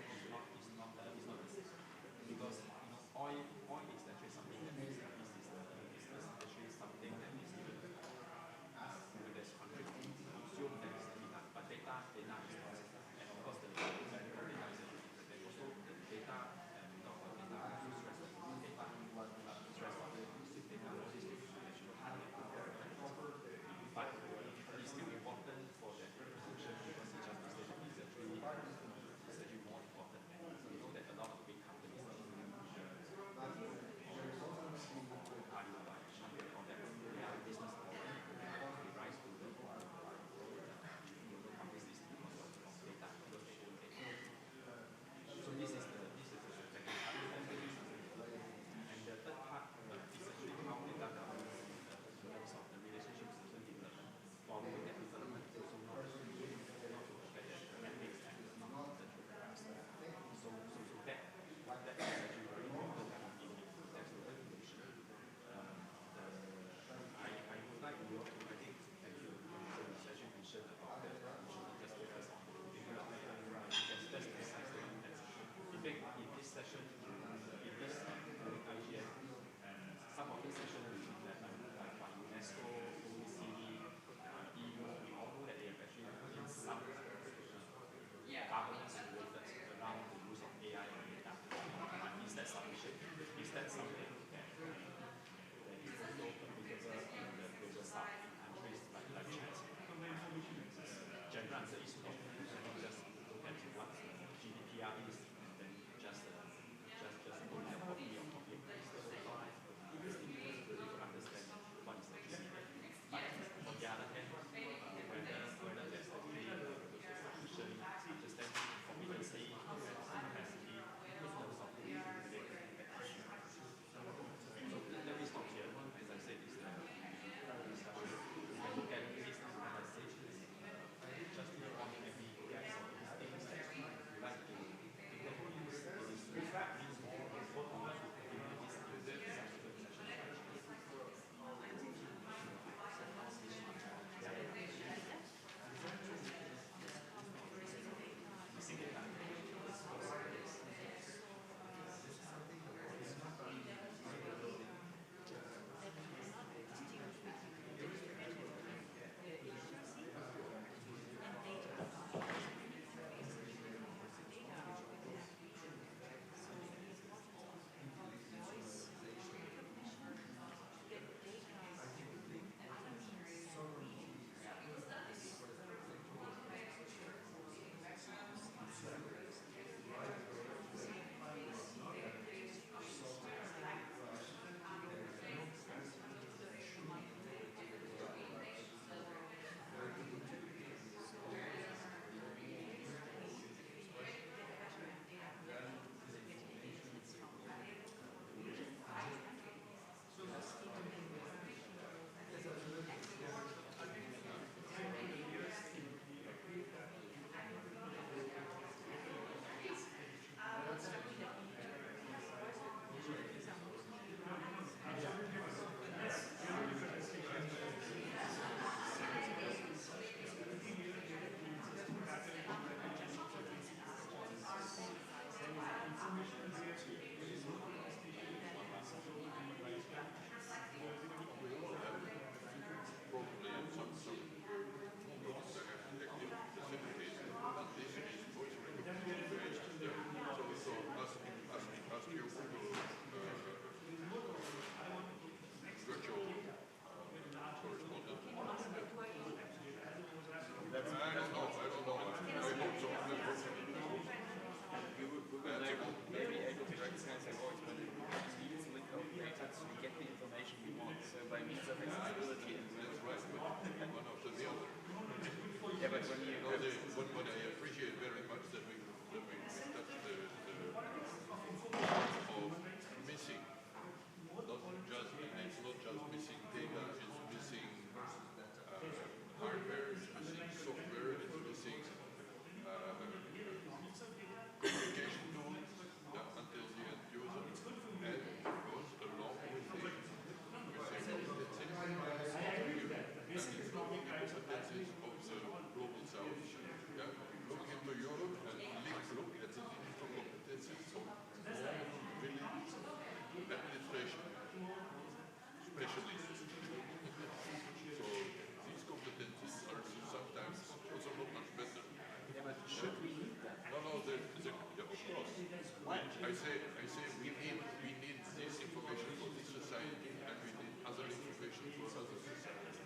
same. Because oil is actually something that is actually something that is there's countries consume that is enough, but data is not. And of course the medical data is and also the data and not data stress of data stress of the data is but it's still important for that function because it just is actually more important. You know that a lot of big companies so this is the second part. And the third part is actually how data governance in terms of the relationships between development. Following that development, also not to forget that ethics and the programs. So that is actually very important in the text regulation. I would like to I think thank you for the session mentioned about that we should just focus on development because that's precisely in fact in this session in this IGF some of the sessions will be led by UNESCO, OECD, EU, we all know that they have actually put in some governance related around the use of AI and data. Is that sufficient? Is that something that is also applicable in the global south in countries like China? General answer is no. Not just look at what GDPR is and then just only a copy of copy and paste. We still need to understand what is actually needed. But on the other hand, whether there's actually sufficient understanding, competency, capacity in terms of the data. So let me stop here. As I said, is the discussion. We look at these organizations, just on every guys of these things that we like to use more important communities in this Maybe able to recognize their voice, but it needs link of data to get the information we want. So by means of accessibility and that's right, one after the other. Yeah, but when you what I appreciate very much that we touched the of missing, not just it's not just missing data, it's missing hardware, it's missing software, it's missing communication tools until the end user, and goes along with the we need this information for this society, and we need other information for other societies.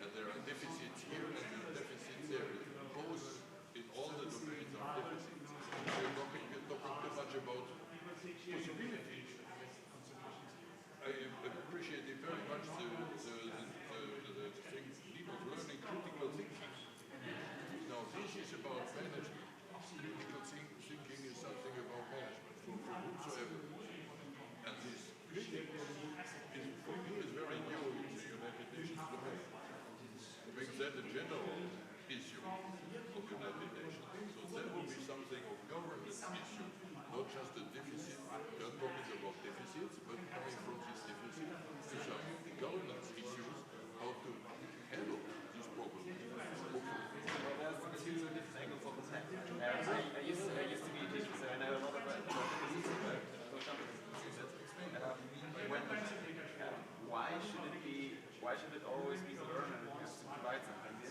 And there are deficits here and there are deficits there. Both in all the domains are deficits. We're talking too much about possibilities. I appreciate very much the thing, need of learning critical thinking. Now this is about management. Critical thinking is something about management for whomsoever. And this critical for me is very new in the United Nations domain. To make that a general issue of United Nations. So that will be something of governance issue, not just a deficit. We are talking about deficits, but coming from this deficit to some governance issues, how to handle this problem. Well, there's two different angles of attack. I used to be a teacher, so I know a lot about deficits. Why should it always be the learner who has to provide something? The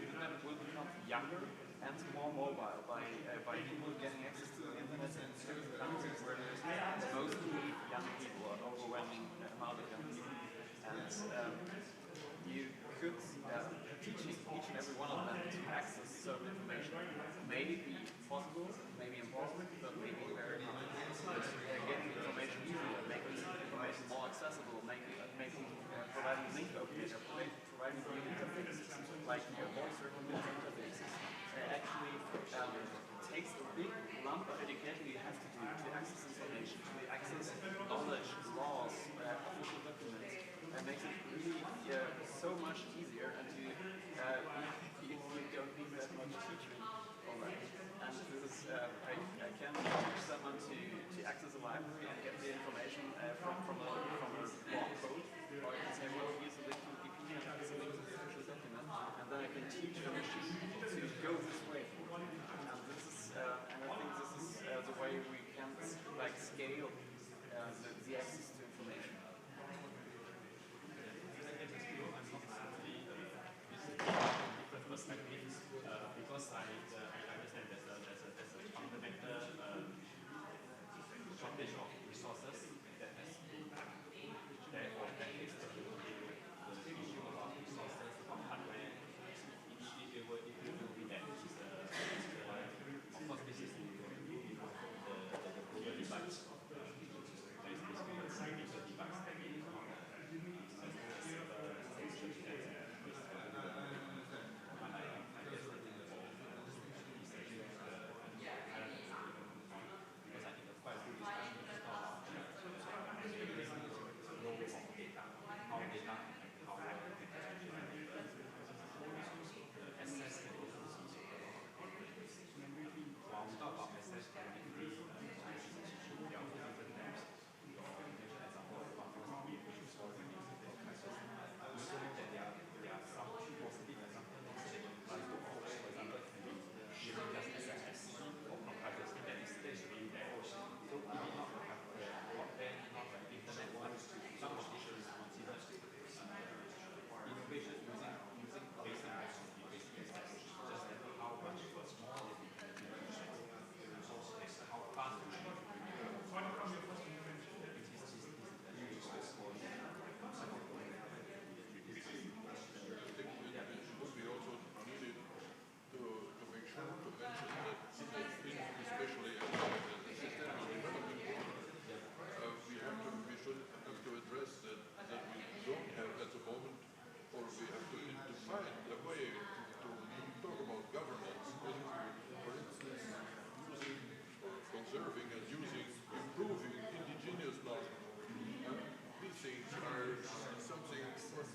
internet will become younger and more mobile by people getting access to the internet in certain countries where there's mostly young people, an overwhelming amount of young people. And you could teach each and every one of them to access certain information. Maybe be possible, maybe impossible, but maybe very hard. Getting information easier, making information more accessible, providing link operators, providing new interfaces, like your voice recognition interfaces, actually takes a big lump of education you have to do to access information, to access knowledge, laws, official documents, and makes it really so much easier, and you don't need that much teaching already. And this is, I can teach someone to access a library and get the information from a blog code, or I can say, well, here's a link to Wikipedia, here's a link to the official document, and then I can teach the machine to go this way. And this is, and I think this is the way we can scale the access to information. Different perspectives, because I understand there's a fundamental shortage of resources that has been therefore that is the issue about resources, about hardware. It will be that. Of course, this is the global device. There is this global device that we conserving and using, improving indigenous knowledge. These things are something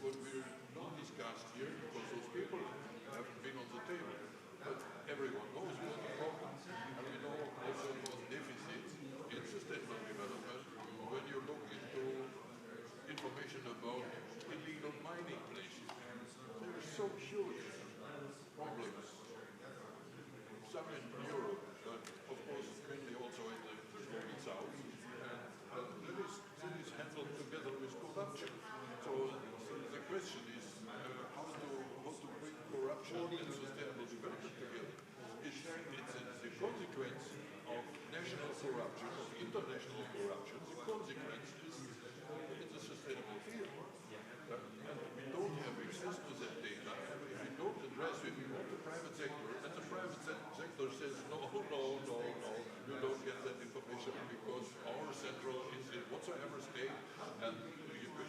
what we're not discussed here because those people haven't been on the table. But everyone knows what the problems, and we know also what deficits in sustainable development when you look into information about illegal mining places. There are so huge problems. Some in Europe, but of course mainly also in the global south. And that is handled together with corruption. So the question is how to bring corruption and sustainable development together. It's the consequence of international corruption, the consequence is it's a sustainable field. And we don't have access to that data, and if we don't address it, we want the private sector, and the private sector says, no, you don't get that information because our central is in whatsoever state, and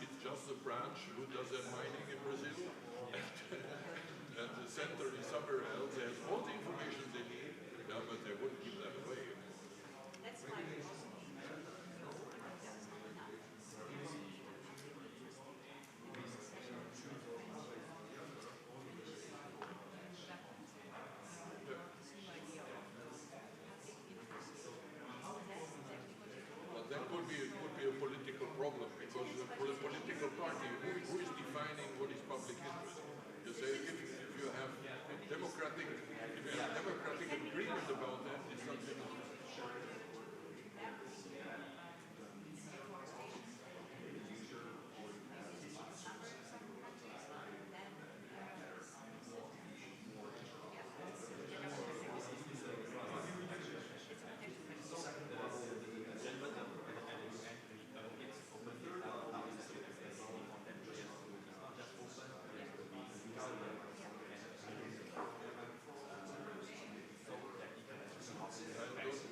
it's just a branch who does that mining in Brazil, and the center is somewhere else. They have all the information they need, yeah, but they wouldn't give that away. That's fine. That could be a political problem because for the political party, who is defining what is public interest? You say if you have democratic agreement about that, it's something else.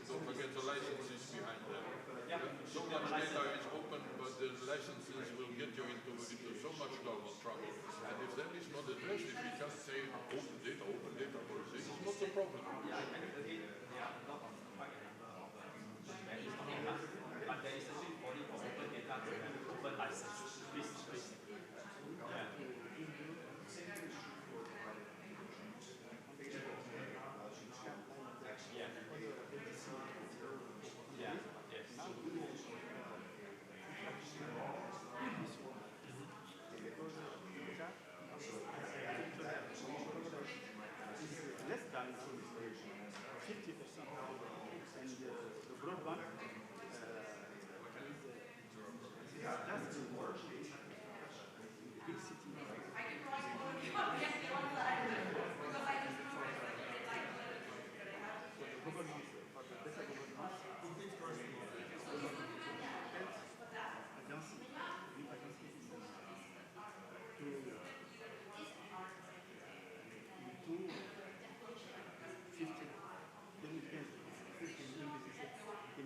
Don't forget the licenses behind that. So much data is open, but the licenses will get you into so much trouble. And if that is not addressed, if we just say open data policy, it's not the problem. But there is a need for open data, open license. Please. Yeah. Yeah. Less than 50%, and the broadband is less than big city. In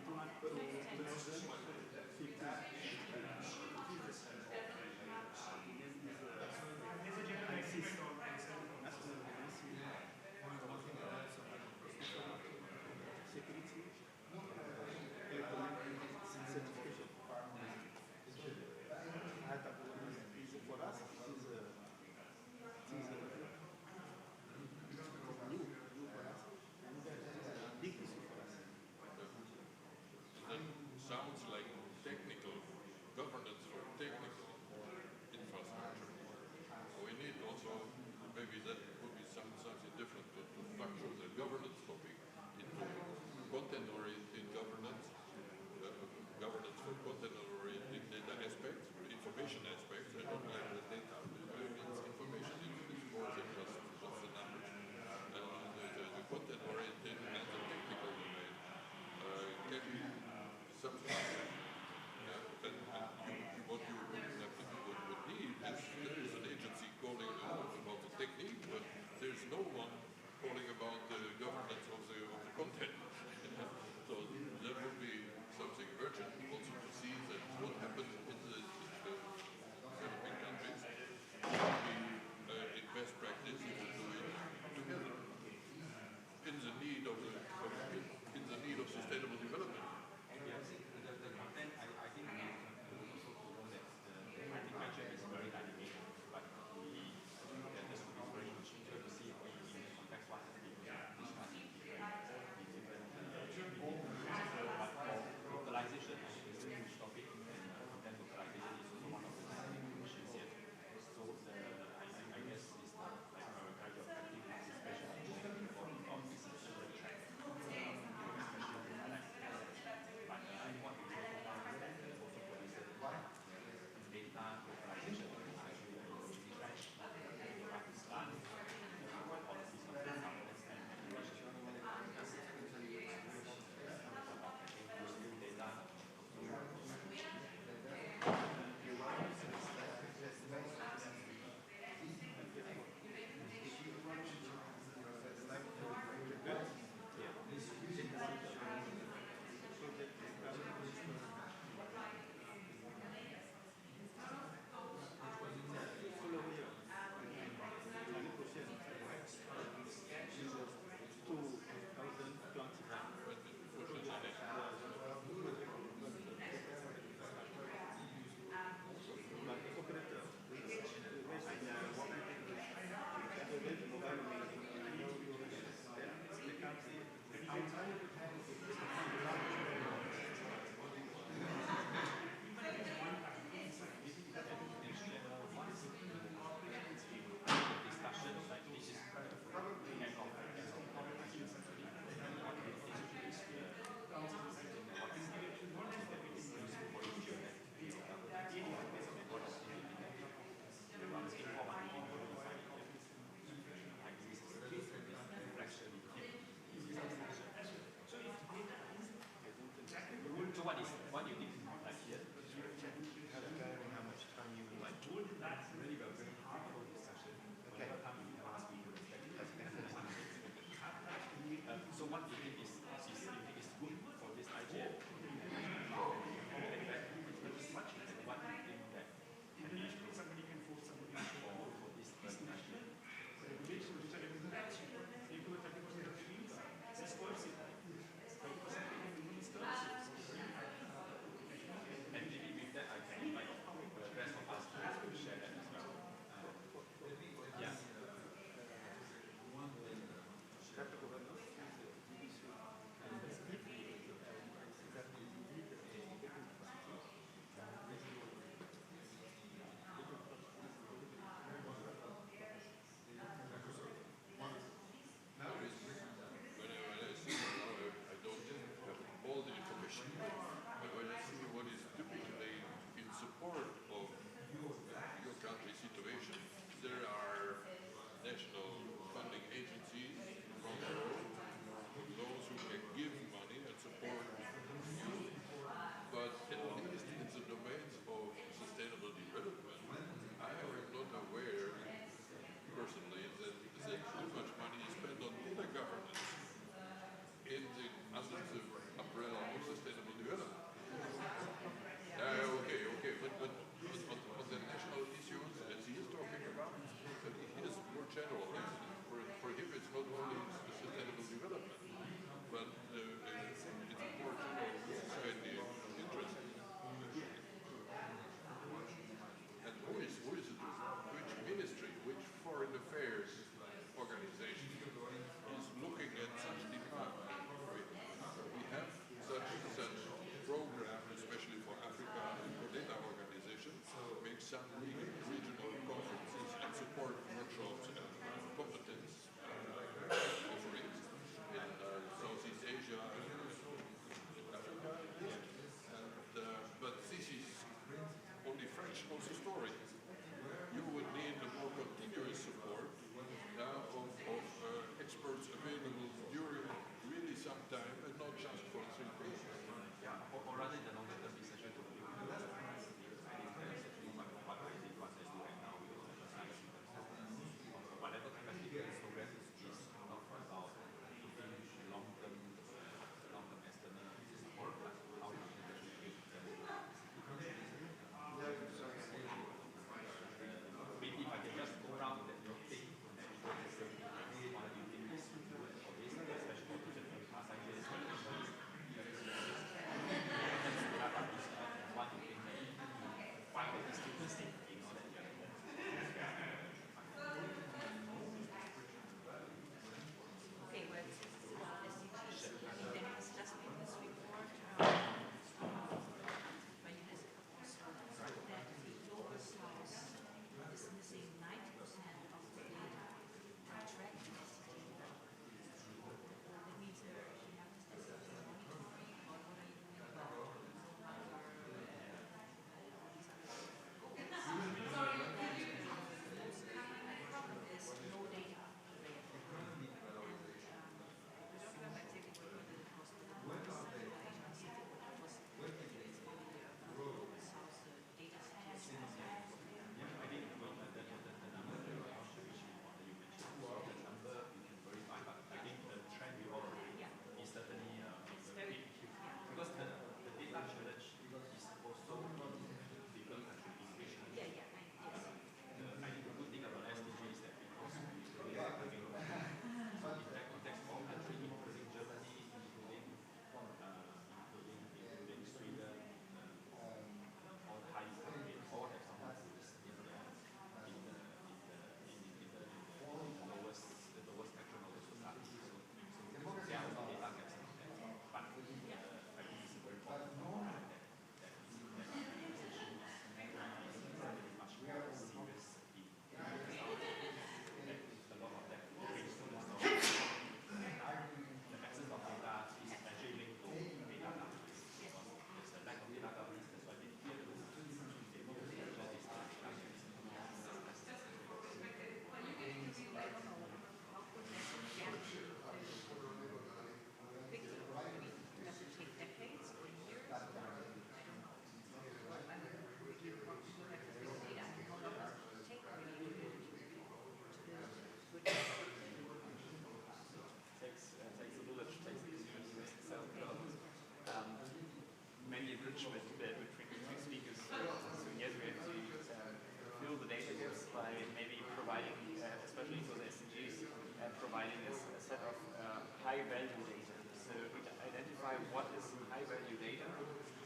high-value data. So we identify what is high-value data,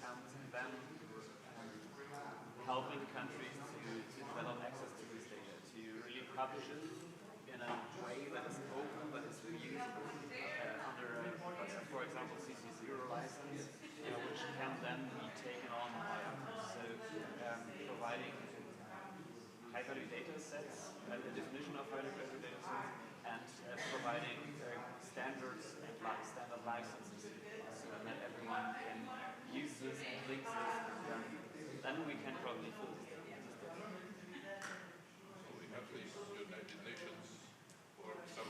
and then helping countries to develop access to this data, to really publish it in a way that is open, that is reusable under, for example, CC0 license, which can then be taken on by others. So providing high-value data sets, a definition of high-value data sets, and providing standards and standard licenses so that everyone can use this and link this, then we can probably fill this data. So we have these United Nations, or some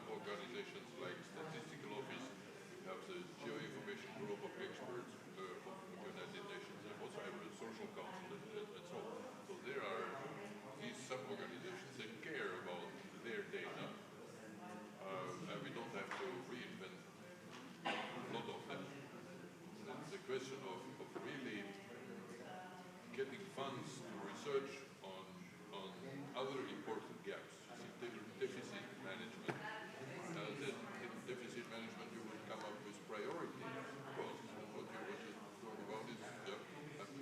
organizations like Statistical Office, we have the Geoinformation Group of Experts of the United Nations, and also have the Social Council and so on. So there are these sub-organizations that care about their data, and we don't have to reinvent a lot of them. It's a question of really getting funds to research on other important gaps, deficit management. That in deficit management you will come up with priority costs, and what you talk about is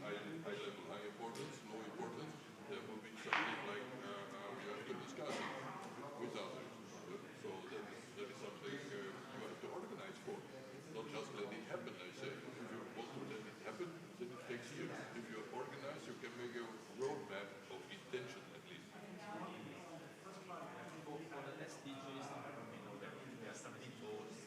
high level, high importance, low importance. There will be something like we have to discuss it with others. So that is something you have to organize for, not just let it happen. I say, if you want to let it happen, then it takes years. If you organize, you can make a roadmap of intention at least. For the SDGs, there are some goals.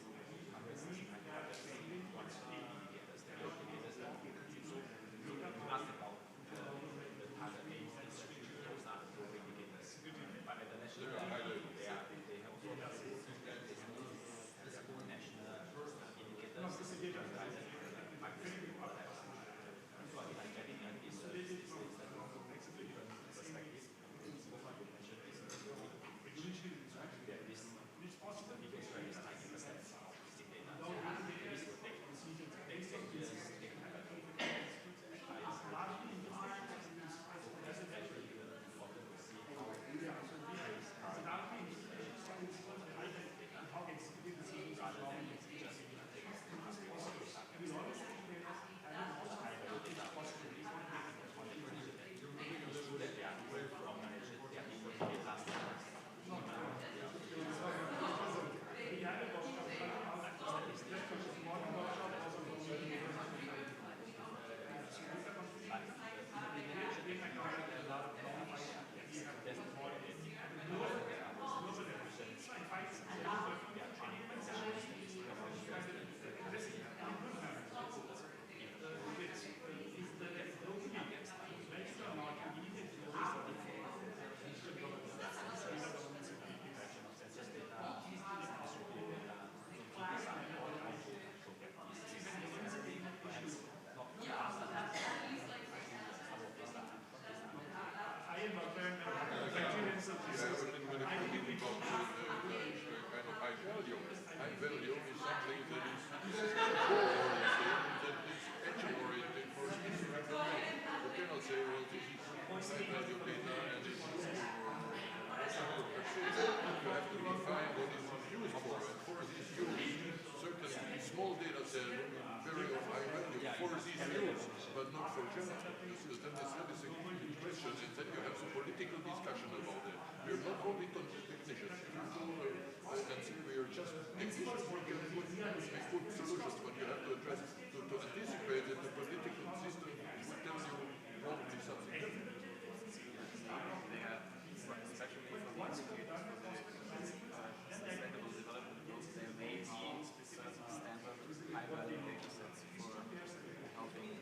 But not for general. Then that is a question, and then you have some political discussion about it. We are not only technicians. If you go and say we are just technicians, we can make good solutions, but you have to address, to anticipate that the political system will tell you probably something different. Especially for the indicators for the sustainable development goals, there may be certain standard high-value data sets for helping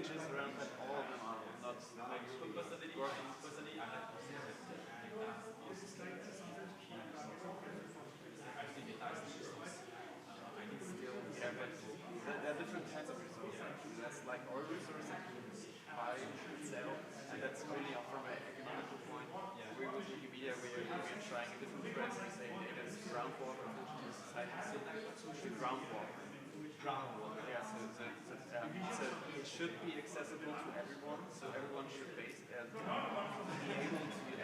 pages around that, all of them are not actually working. Personally, I like to see that I think still, yeah, but there are different kinds of resources. Actually, that's like oil resources that you can buy and sell, and that's really from an economical point. We're with Wikimedia, we're trying a different trends. We say there's groundwater, the groundwater. Yeah, so it should be accessible to everyone, so everyone should be able to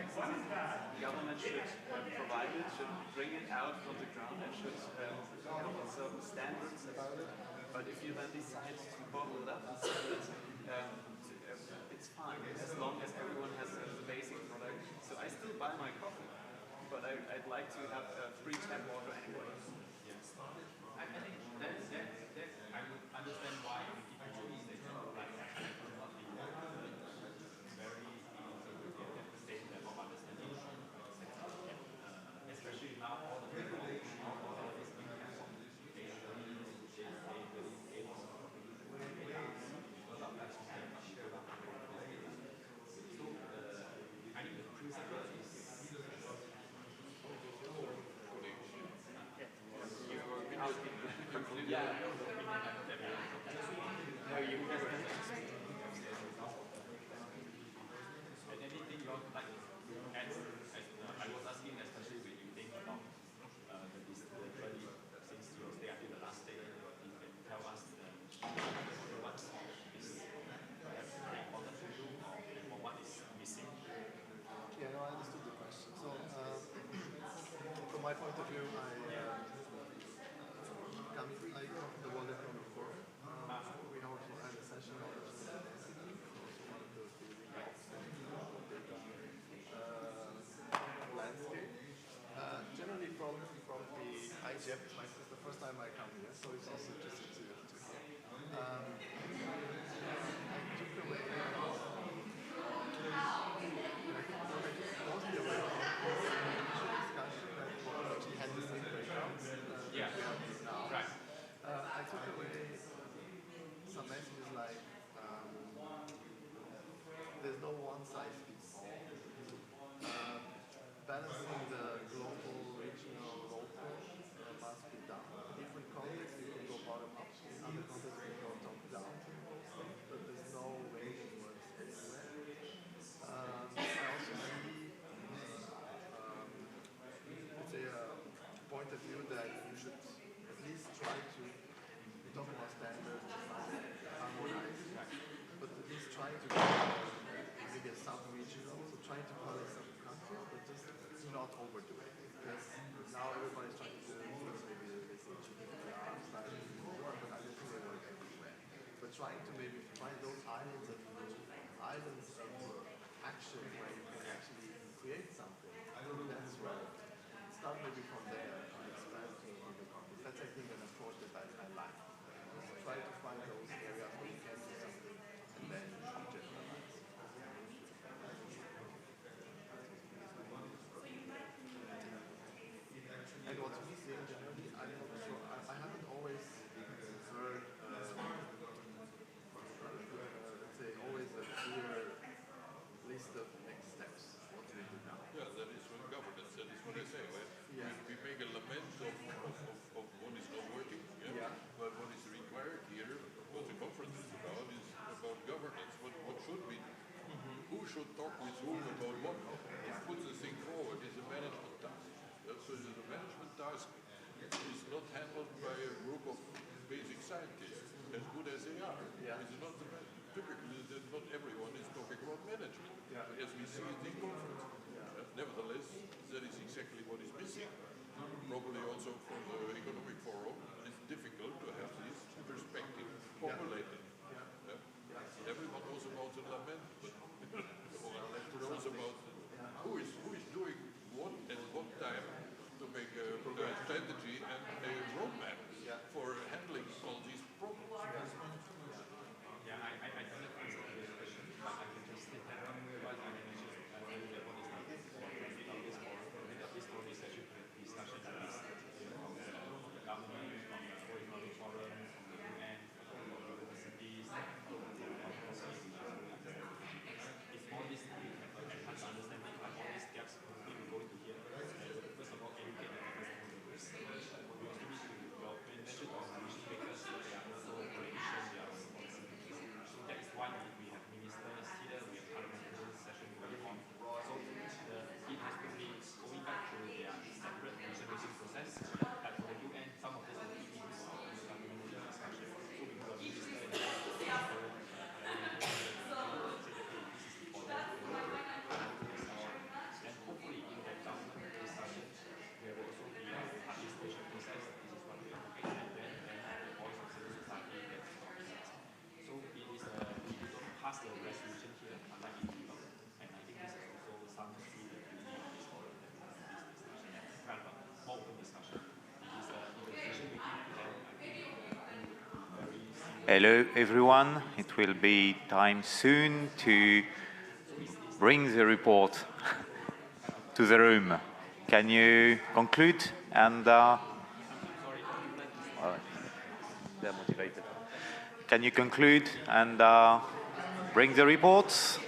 access it. The government should provide it, should bring it out from the ground, and should have certain standards about it. But if you then decide to bottle it up and sell it, it's fine, as long as everyone has the basic product. So I still buy my coffee, but I'd like to have free tap water anyway. Yes. I think that I would understand why people use it. Like, very at the same level of understanding. Especially now, all the people, all of these people have I think the principle is and anything you want, like, as I was asking, especially when you think about this study, since you stay until the last day, you can tell us what is perhaps very important to you, or what is missing. Yeah, no, I understood the question. So, from my point of view, I come from the World Economic Forum. We also had a session on landscape. Generally from the IGF, this is the first time I come here, so it's also interesting to hear. I took away mostly away from the initial discussion that we actually had the same breakdowns we have now. Right. I took away some messages like there's no one size fits all. Balancing the global, regional, local must be done. In different contexts you can go bottom up, in other contexts you can go top down, but there's no way it works everywhere. I also see let's say a point of view that you should at least try to talk about standards, harmonize, but at least trying to go maybe a sub-regional, so trying to follow some countries, but just not overdo it. Because now everybody's trying to do maybe they say GDPR, but I don't think they work everywhere. But trying to maybe find those islands of action where you can actually create something. I don't think that's right. Start maybe from there and expand to other countries. That's, I think, an approach that I like. Try to find those areas where you can do something and then generalize. And what's missing generally, I'm not sure, I haven't always heard, let's say, always a clear list of next steps. What do we do now? Yeah, that is what governance, that is what I say. Right? Yeah. We make a lament of what is not working, yeah? But what is required here, what the conference is about governance. What should we do? Who should talk with whom about what? Who puts the thing forward is a management task. So the management task is not handled by a group of basic scientists, as good as they are. Yeah. It's not typically not everyone is talking about management, as we see in the conference. Nevertheless, that is exactly what is missing. Probably also from the Economic Forum, it's difficult to have this perspective formulated. Everyone knows about the lament, but knows about who is doing what at what time to make a strategy and a roadmap for handling all these problems. Yeah, I don't answer this question, but I can just say that what I mentioned earlier, what is not this for this discussion at least. Hello, everyone. It will be time soon to bring the report to the room. Can you conclude and they're motivated. Can you conclude and bring the reports?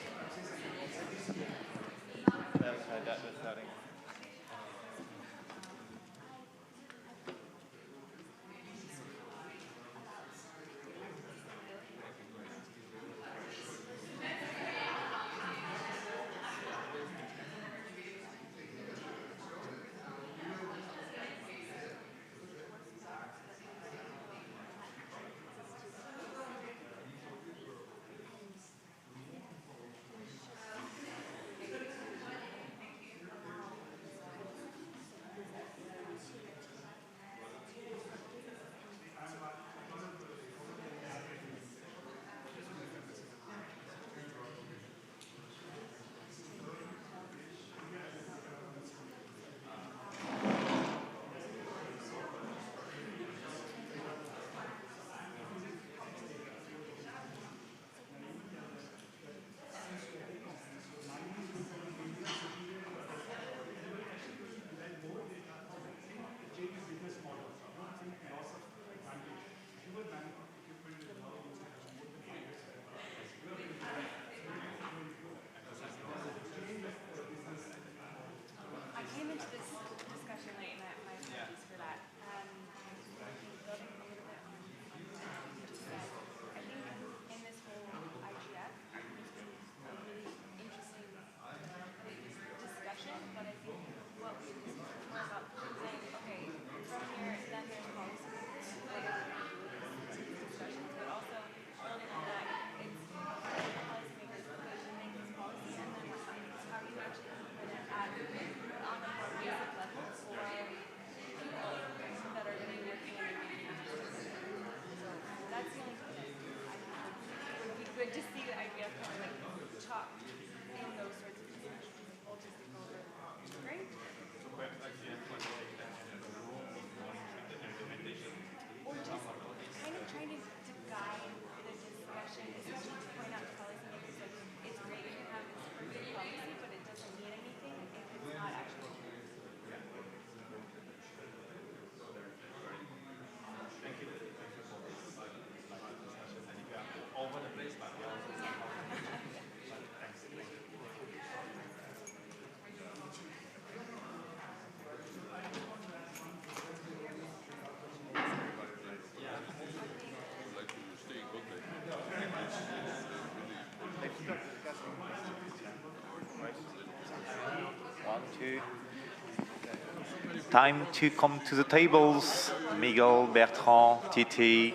Time to come to the tables. Miguel, Bertrand, Titi,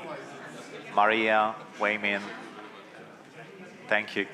Maria, Waymin. Thank you.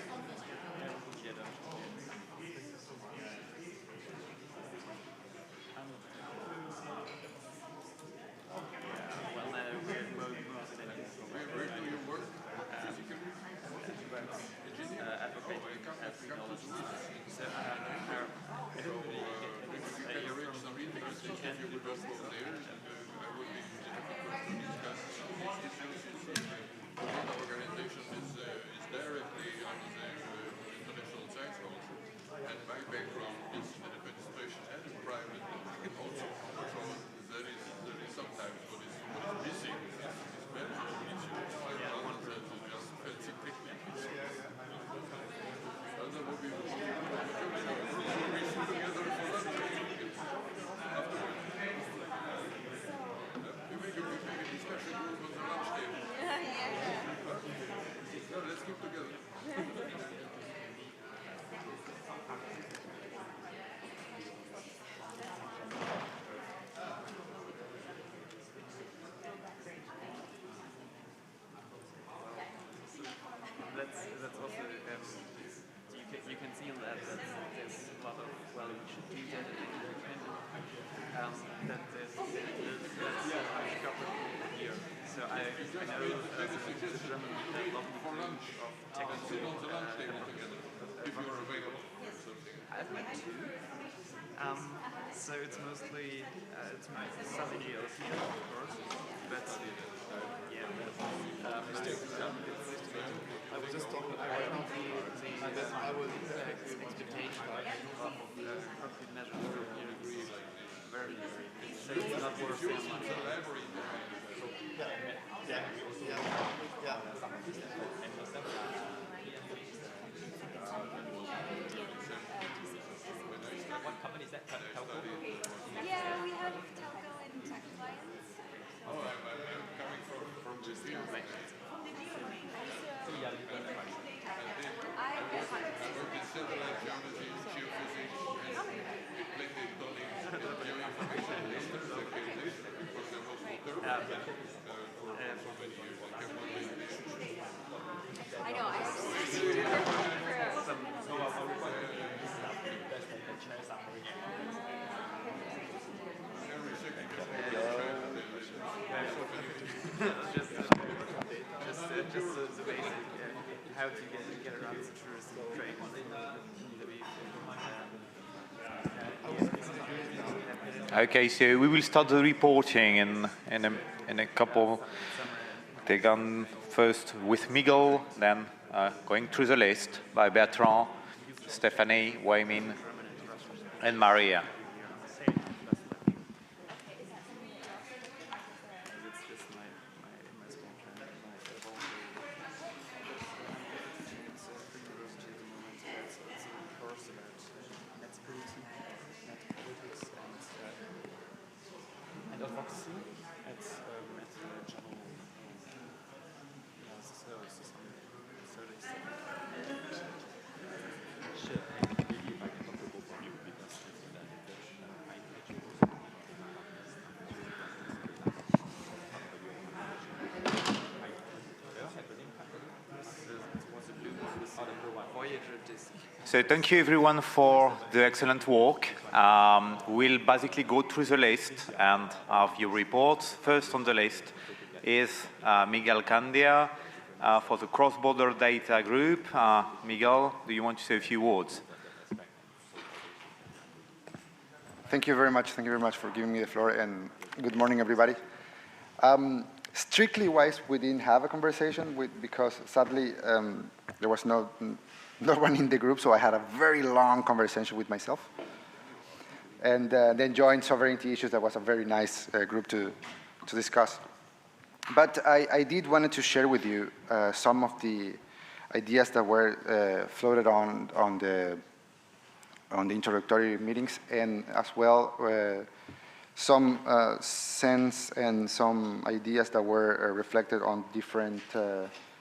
That's also you can see on that there's a lot of we should do that that there's covered here. So I know the German development of technical if you're available. I've met two. So it's mostly it's my study here, of course, but yeah. I was just talking about I was expectation What company is that? Telco? Yeah, we have telco and tech clients. Oh, I'm coming from Brazil. In satellite geology, geophysics, and geoinformation systems, because I was for many years. I kept on doing this. I know, I actually Just the basic, how to get around the tourism trade. Okay, so we will start the reporting in a couple. Take on first with Miguel, then going through the list by Bertrand, Stephanie, Waymin, and Maria. So thank you everyone for the excellent work. We'll basically go through the list and have your reports. First on the list is Miguel Candia for the Cross-Border Data Group. Miguel, do you want to say a few words? Thank you very much. Thank you very much for giving me the floor, and good morning, everybody. Strictly wise, we didn't have a conversation because sadly there was no one in the group, so I had a very long conversation with myself. And then joined sovereignty issues. That was a very nice group to discuss. But I did wanted to share with you some of the ideas that were floated on the introductory meetings, and as well some sense and some ideas that were reflected on different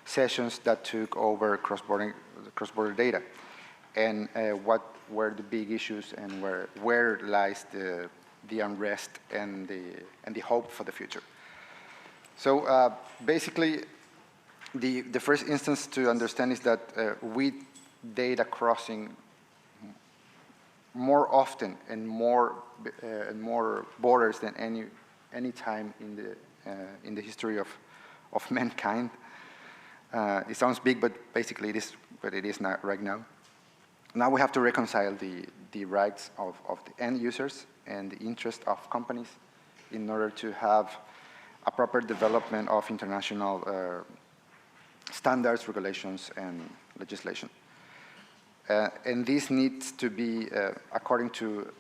sessions that took over cross-border data, and what were the big issues, and where lies the unrest and the hope for the future. So basically, the first instance to understand is that with data crossing more often and more borders than any time in the history of mankind. It sounds big, but basically it is not right now. Now we have to reconcile the rights of the end users and the interest of companies in order to have a proper development of international standards, regulations, and legislation. And this needs to be, according to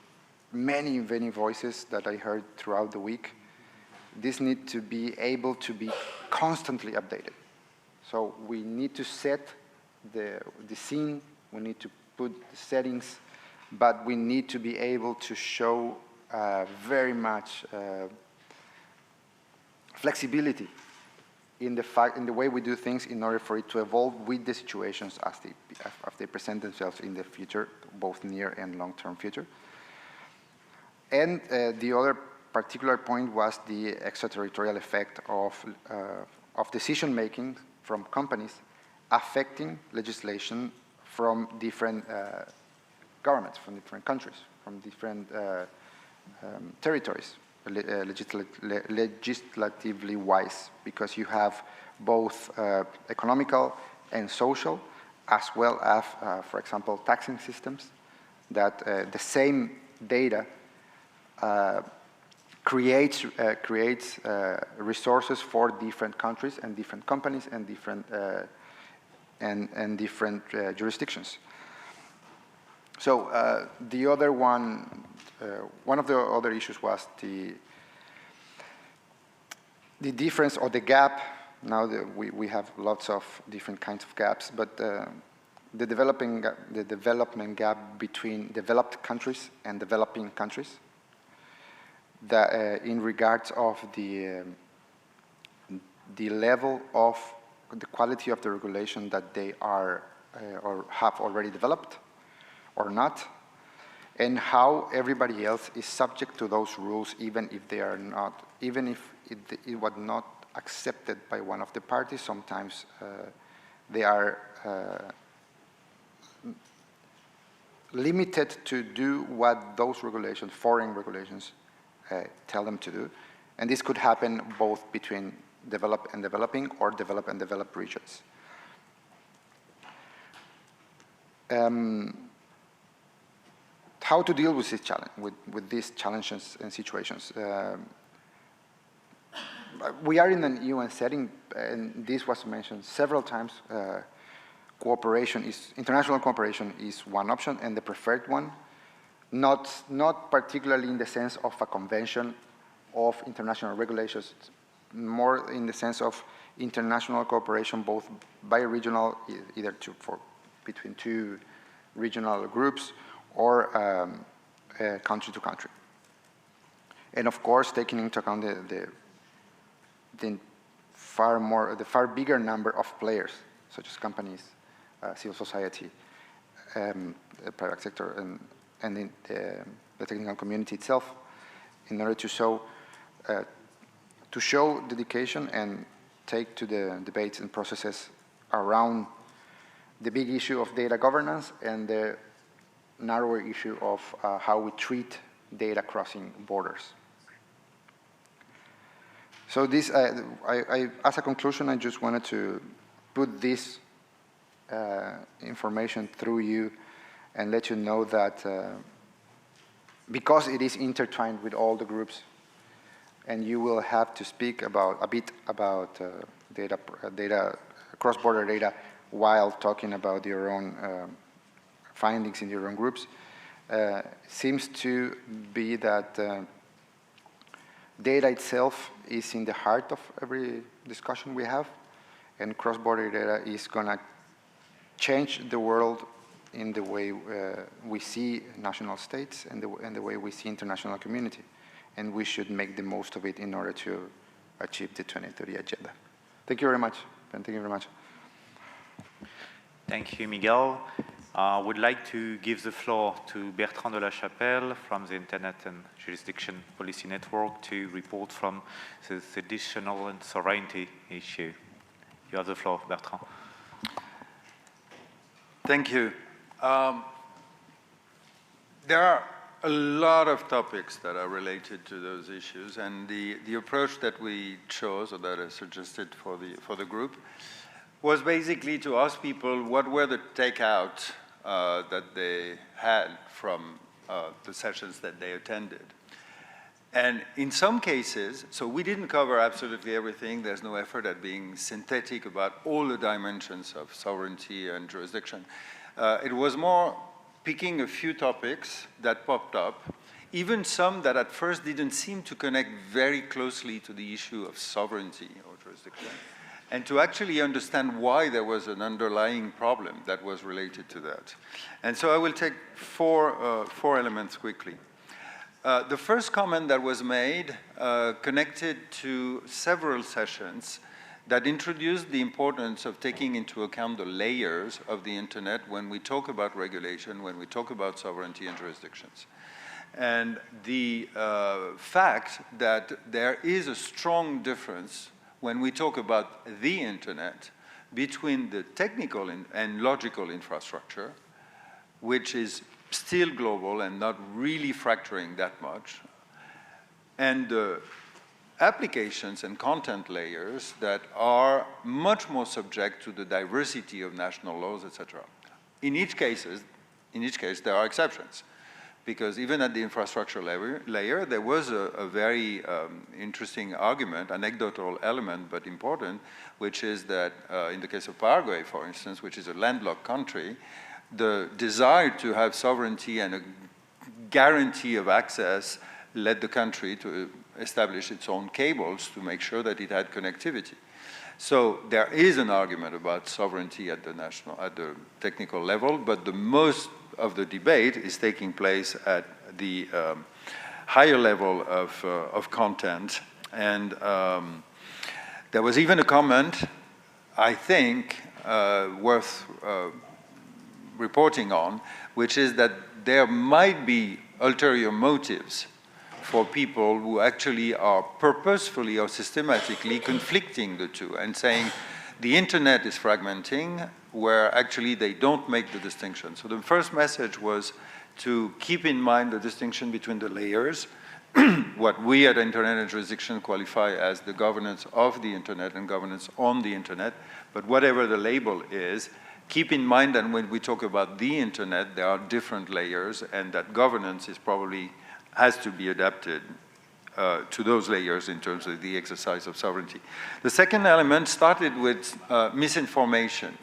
many voices that I heard throughout the week, this needs to be able to be constantly updated. So we need to set the scene, we need to put the settings, but we need to be able to show very much flexibility in the way we do things in order for it to evolve with the situations as they present themselves in the future, both near and long-term future. And the other particular point was the extraterritorial effect of decision-making from companies affecting legislation from different governments, from different countries, from different territories, legislatively wise, because you have both economical and social, as well as, for example, taxing systems, that the same data creates resources for different countries and different companies and different jurisdictions. So the other one of the other issues was the difference or the gap. Now that we have lots of different kinds of gaps, but the development gap between developed countries and developing countries, that in regards of the level of the quality of the regulation that they are or have already developed or not, and how everybody else is subject to those rules, even if they are not, even if it was not accepted by one of the parties. Sometimes they are limited to do what those regulations, foreign regulations, tell them to do. And this could happen both between developed and developing or developed and developed regions. How to deal with this challenge, with these challenges and situations? We are in an UN setting, and this was mentioned several times. International cooperation is one option and the preferred one, not particularly in the sense of a convention of international regulations, more in the sense of international cooperation, both bi-regional, either between two regional groups, or country to country. And of course, taking into account the far bigger number of players, such as companies, civil society, the private sector, and the technical community itself, in order to show dedication and take to the debates and processes around the big issue of data governance and the narrower issue of how we treat data crossing borders. So this, as a conclusion, I just wanted to put this information through you and let you know that because it is intertwined with all the groups, and you will have to speak a bit about data, cross-border data, while talking about your own findings in your own groups, seems to be that data itself is in the heart of every discussion we have, and cross-border data is going to change the world in the way we see national states and the way we see international community. And we should make the most of it in order to achieve the 2030 agenda. Thank you very much, and thank you very much. Thank you, Miguel. I would like to give the floor to Bertrand de la Chapelle from the Internet and Jurisdiction Policy Network to report from the seditional and sovereignty issue. You have the floor, Bertrand. Thank you. There are a lot of topics that are related to those issues, and the approach that we chose, or that I suggested for the group, was basically to ask people what were the takeouts that they had from the sessions that they attended. And in some cases, so we didn't cover absolutely everything. There's no effort at being synthetic about all the dimensions of sovereignty and jurisdiction. It was more picking a few topics that popped up, even some that at first didn't seem to connect very closely to the issue of sovereignty or jurisdiction, and to actually understand why there was an underlying problem that was related to that. And so I will take four elements quickly. The first comment that was made connected to several sessions that introduced the importance of taking into account the layers of the internet when we talk about regulation, when we talk about sovereignty and jurisdictions. And the fact that there is a strong difference when we talk about the internet between the technical and logical infrastructure, which is still global and not really fracturing that much, and the applications and content layers that are much more subject to the diversity of national laws, etc. In each case, there are exceptions. because even at the infrastructure layer there was a very interesting argument, anecdotal element, but important, which is that in the case of Paraguay, for instance, which is a landlocked country, the desire to have sovereignty and a guarantee of access led the country to establish its own cables to make sure that it had connectivity. So there is an argument about sovereignty at the technical level, but the most of the debate is taking place at the higher level of content. And there was even a comment, I think, worth reporting on, which is that there might be ulterior motives for people who actually are purposefully or systematically conflicting the two and saying the internet is fragmenting, where actually they don't make the distinction. So the first message was to keep in mind the distinction between the layers, what we at Internet and Jurisdiction qualify as the governance of the internet and governance on the internet, but whatever the label is, keep in mind that when we talk about the internet, there are different layers, and that governance is probably has to be adapted to those layers in terms of the exercise of sovereignty. The second element started with misinformation.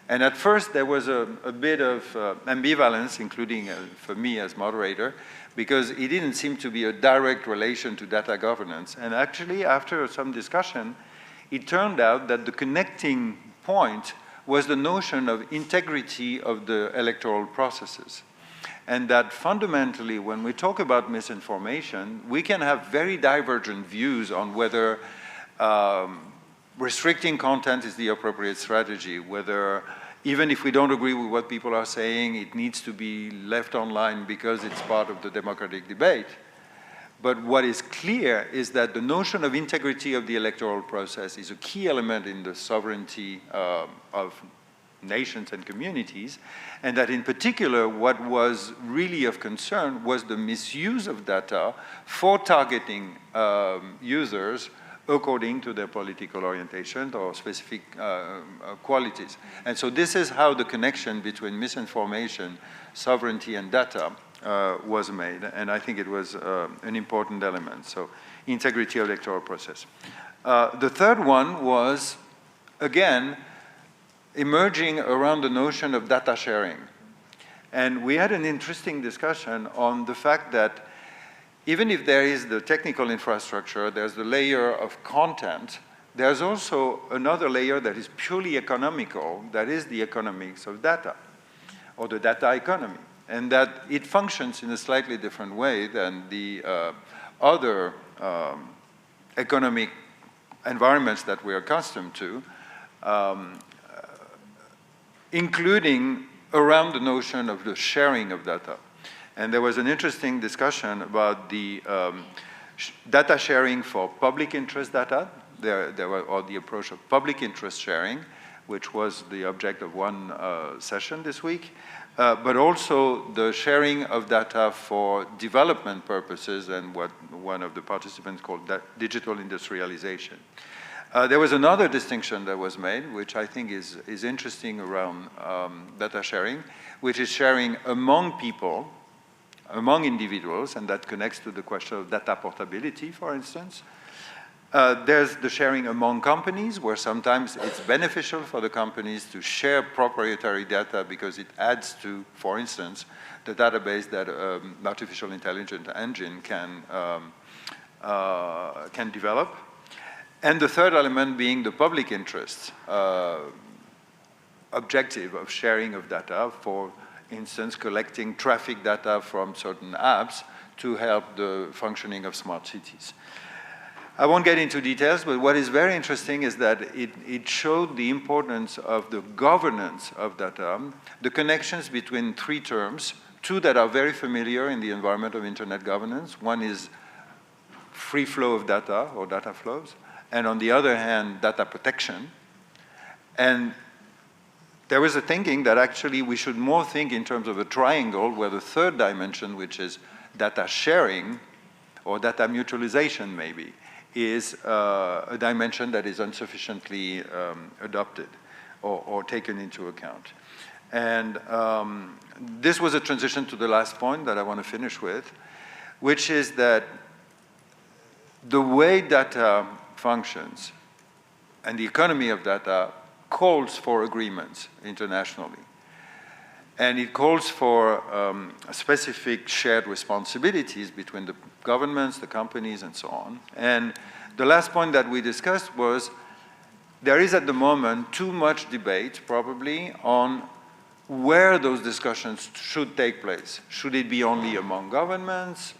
And at first there was a bit of ambivalence, including for me as moderator, because it didn't seem to be a direct relation to data governance. And actually, after some discussion, it turned out that the connecting point was the notion of integrity of the electoral processes. And that fundamentally, when we talk about misinformation, we can have very divergent views on whether restricting content is the appropriate strategy, whether even if we don't agree with what people are saying, it needs to be left online because it's part of the democratic debate. But what is clear is that the notion of integrity of the electoral process is a key element in the sovereignty of nations and communities, and that in particular what was really of concern was the misuse of data for targeting users according to their political orientation or specific qualities. And so this is how the connection between misinformation, sovereignty, and data was made, and I think it was an important element. So integrity of electoral process. The third one was, again, emerging around the notion of data sharing. And we had an interesting discussion on the fact that even if there is the technical infrastructure, there's the layer of content, there's also another layer that is purely economical, that is the economics of data, or the data economy. And that it functions in a slightly different way than the other economic environments that we're accustomed to, including around the notion of the sharing of data. And there was an interesting discussion about the data sharing for public interest data, or the approach of public interest sharing, which was the object of one session this week, but also the sharing of data for development purposes and what one of the participants called digital industrialization. There was another distinction that was made, which I think is interesting around data sharing, which is sharing among people, among individuals, and that connects to the question of data portability, for instance. There's the sharing among companies, where sometimes it's beneficial for the companies to share proprietary data because it adds to, for instance, the database that artificial intelligence engine can develop. And the third element being the public interest objective of sharing of data, for instance, collecting traffic data from certain apps to help the functioning of smart cities. I won't get into details, but what is very interesting is that it showed the importance of the governance of data, the connections between three terms, two that are very familiar in the environment of internet governance. One is free flow of data, or data flows, and on the other hand, data protection. And there was a thinking that actually we should more think in terms of a triangle, where the third dimension, which is data sharing, or data mutualization maybe, is a dimension that is insufficiently adopted or taken into account. And this was a transition to the last point that I want to finish with, which is that the way data functions and the economy of data calls for agreements internationally. And it calls for specific shared responsibilities between the governments, the companies, and so on. And the last point that we discussed was there is at the moment too much debate, probably, on where those discussions should take place. Should it be only among governments,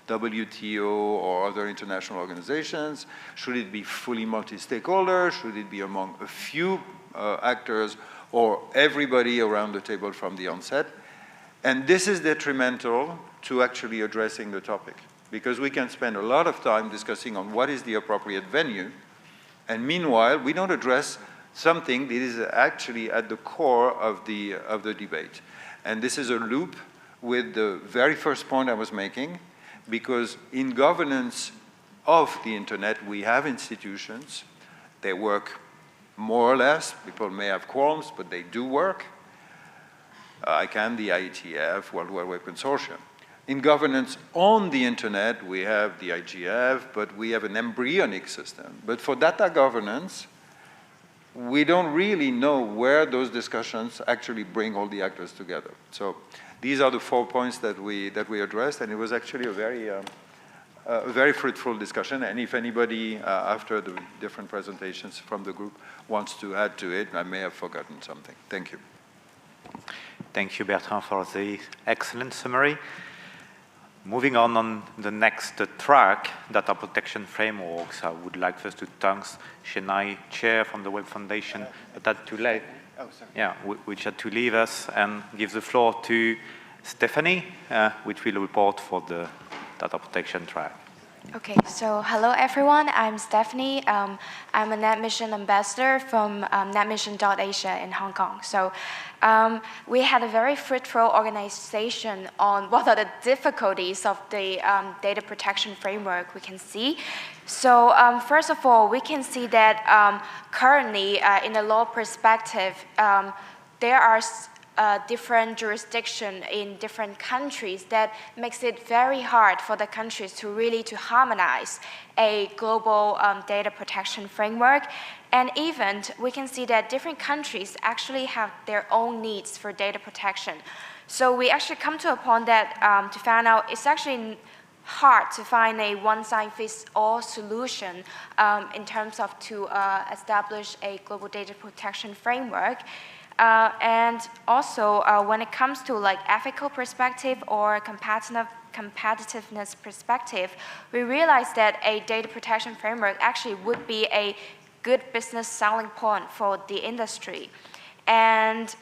WTO or other international organizations? Should it be fully multi-stakeholder? Should it be among a few actors or everybody around the table from the onset? And this is detrimental to actually addressing the topic, because we can spend a lot of time discussing on what is the appropriate venue, and meanwhile, we don't address something that is actually at the core of the debate. And this is a loop with the very first point I was making, because in governance of the internet, we have institutions. They work more or less. People may have qualms, but they do work. ICANN, the IETF, World Wide Web Consortium. In governance on the internet, we have the IGF, but we have an embryonic system. But for data governance, we don't really know where those discussions actually bring all the actors together. So these are the 4 points that we addressed, and it was actually a very fruitful discussion. And if anybody, after the different presentations from the group, wants to add to it, I may have forgotten something. Thank you. Thank you, Bertrand, for the excellent summary. Moving on the next track, data protection frameworks, I would like first to thank Chennai, Chair from the Web Foundation, which had to leave us, and give the floor to Stephanie, which will report for the data protection track. Okay, so hello everyone, I'm Stephanie. I'm a NetMission ambassador from netmission.asia in Hong Kong. So we had a very fruitful organization on what are the difficulties of the data protection framework we can see. So first of all, we can see that currently in the law perspective, there are different jurisdiction in different countries that makes it very hard for the countries to really harmonize a global data protection framework. And even we can see that different countries actually have their own needs for data protection. So we actually come to a point that to find out it's actually hard to find a one-size-fits-all solution in terms of to establish a global data protection framework. And also, when it comes to like ethical perspective or competitiveness perspective, we realize that a data protection framework actually would be a good business selling point for the industry. And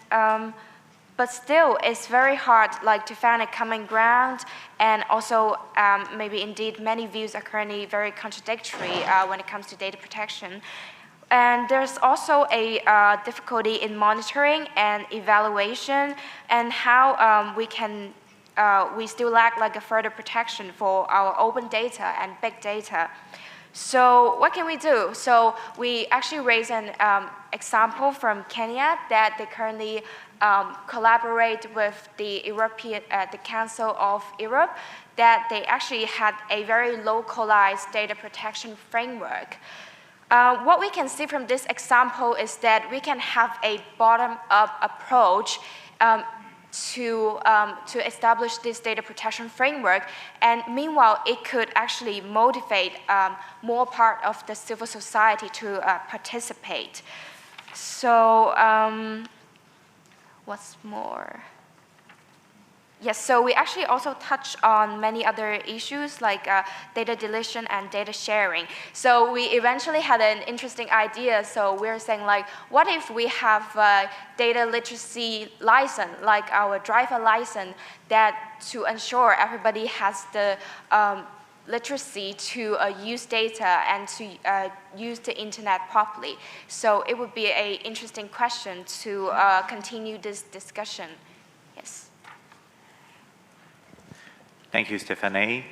but still, it's very hard like to find a common ground, and also maybe indeed many views are currently very contradictory when it comes to data protection. And there's also a difficulty in monitoring and evaluation, and how we still lack like a further protection for our open data and big data. So what can we do? So we actually raise an example from Kenya that they currently collaborate with the the Council of Europe, that they actually had a very localized data protection framework. What we can see from this example is that we can have a bottom-up approach to establish this data protection framework, and meanwhile, it could actually motivate more part of the civil society to participate. So, what's more? Yes, so we actually also touch on many other issues like data deletion and data sharing. So we eventually had an interesting idea. So we're saying like, what if we have a data literacy license, like our driver license, that to ensure everybody has the literacy to use data and to use the internet properly. So it would be an interesting question to continue this discussion. Yes. Thank you, Stephanie.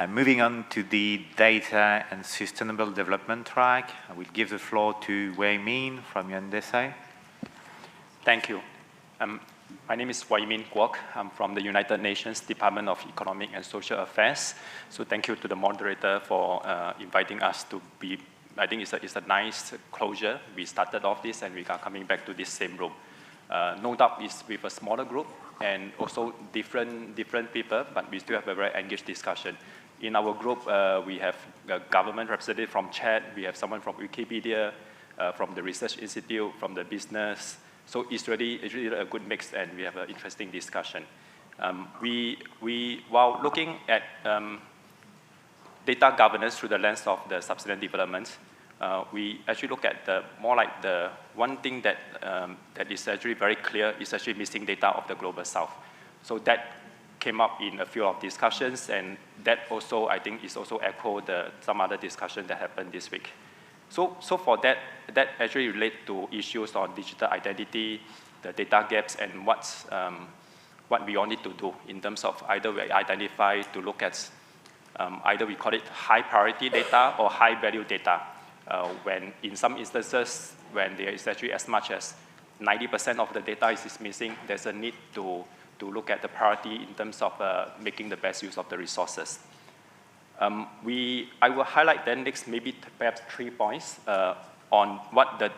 Moving on to the data and sustainable development track, I will give the floor to Wei Min from UNDSA. Thank you. My name is Wai Min Kwok. I'm from the United Nations Department of Economic and Social Affairs. So thank you to the moderator for inviting us to be. I think it's a nice closure. We started off this and we are coming back to this same room. No doubt it's with a smaller group and also different people, but we still have a very engaged discussion. In our group, we have a government representative from Chad, we have someone from Wikipedia, from the Research Institute, from the business. So it's really a good mix and we have an interesting discussion. While looking at data governance through the lens of the sustainable development, we actually look at more like the one thing that is actually very clear is actually missing data of the Global South. So that came up in a few of discussions, and that also, I think, is also echoed some other discussion that happened this week. So for that actually relate to issues on digital identity, the data gaps, and what we all need to do in terms of either we identify to look at either we call it high priority data or high value data. When in some instances, when there is actually as much as 90% of the data is missing, there's a need to look at the priority in terms of making the best use of the resources. I will highlight then next maybe perhaps 3 points on what the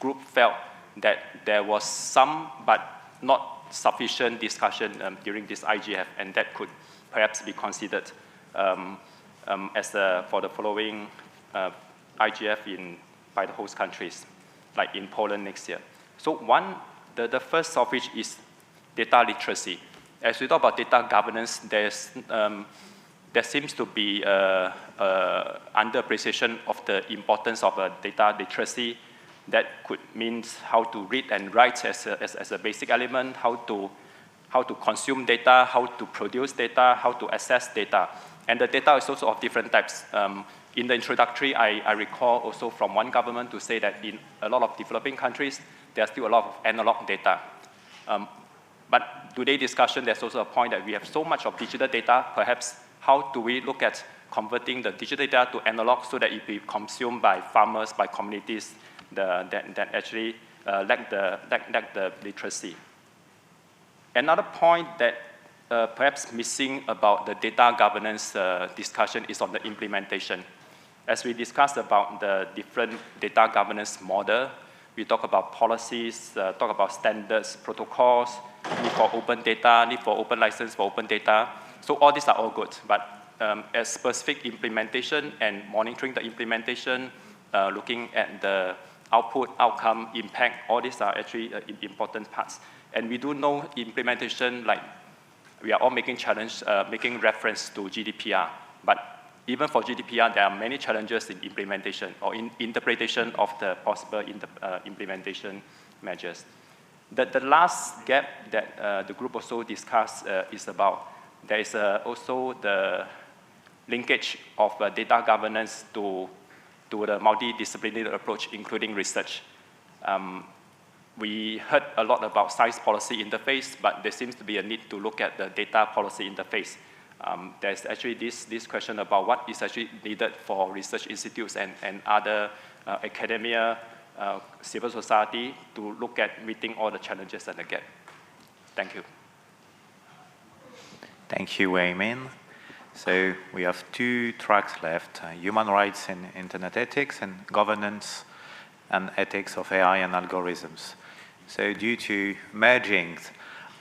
group felt that there was some but not sufficient discussion during this IGF, and that could perhaps be considered for the following IGF by the host countries, like in Poland next year. So the first of which is data literacy. As we talk about data governance, there seems to be under-appreciation of the importance of data literacy. That could mean how to read and write as a basic element, how to consume data, how to produce data, how to assess data. And the data is also of different types. In the introductory, I recall also from one government to say that in a lot of developing countries, there's still a lot of analog data. But today's discussion, there's also a point that we have so much of digital data, perhaps how do we look at converting the digital data to analog so that it be consumed by farmers, by communities that actually lack the literacy. Another point that perhaps missing about the data governance discussion is on the implementation. As we discussed about the different data governance model, we talk about policies, talk about standards, protocols, need for open data, need for open license for open data. So all these are all good, but as specific implementation and monitoring the implementation, looking at the output, outcome, impact, all these are actually important parts. And we do know implementation, like we are all making reference to GDPR, but even for GDPR, there are many challenges in implementation or in interpretation of the possible implementation measures. The last gap that the group also discussed is about, there is also the linkage of data governance to the multidisciplinary approach, including research. We heard a lot about science policy interface, but there seems to be a need to look at the data policy interface. There's actually this question about what is actually needed for research institutes and other academia, civil society to look at meeting all the challenges and the gap. Thank you. Thank you, Wai Min. So we have 2 tracks left, human rights and internet ethics, and governance and ethics of AI and algorithms. So due to merging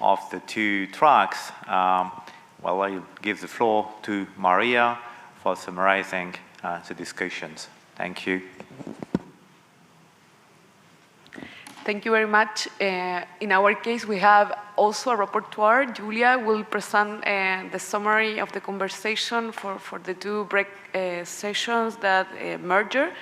of the 2 tracks, well, I'll give the floor to Maria for summarizing the discussions. Thank you. Thank you very much. In our case, we have also a rapporteur. Julia will present the summary of the conversation for the 2 break sessions that merger.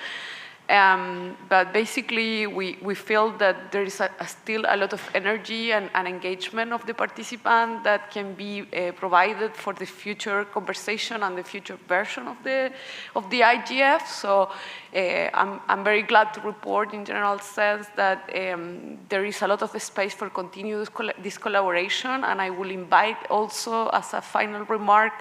But basically, we feel that there is still a lot of energy and engagement of the participant that can be provided for the future conversation and the future version of the IGF. So I'm very glad to report in general sense that there is a lot of space for continuous this collaboration, and I will invite also as a final remark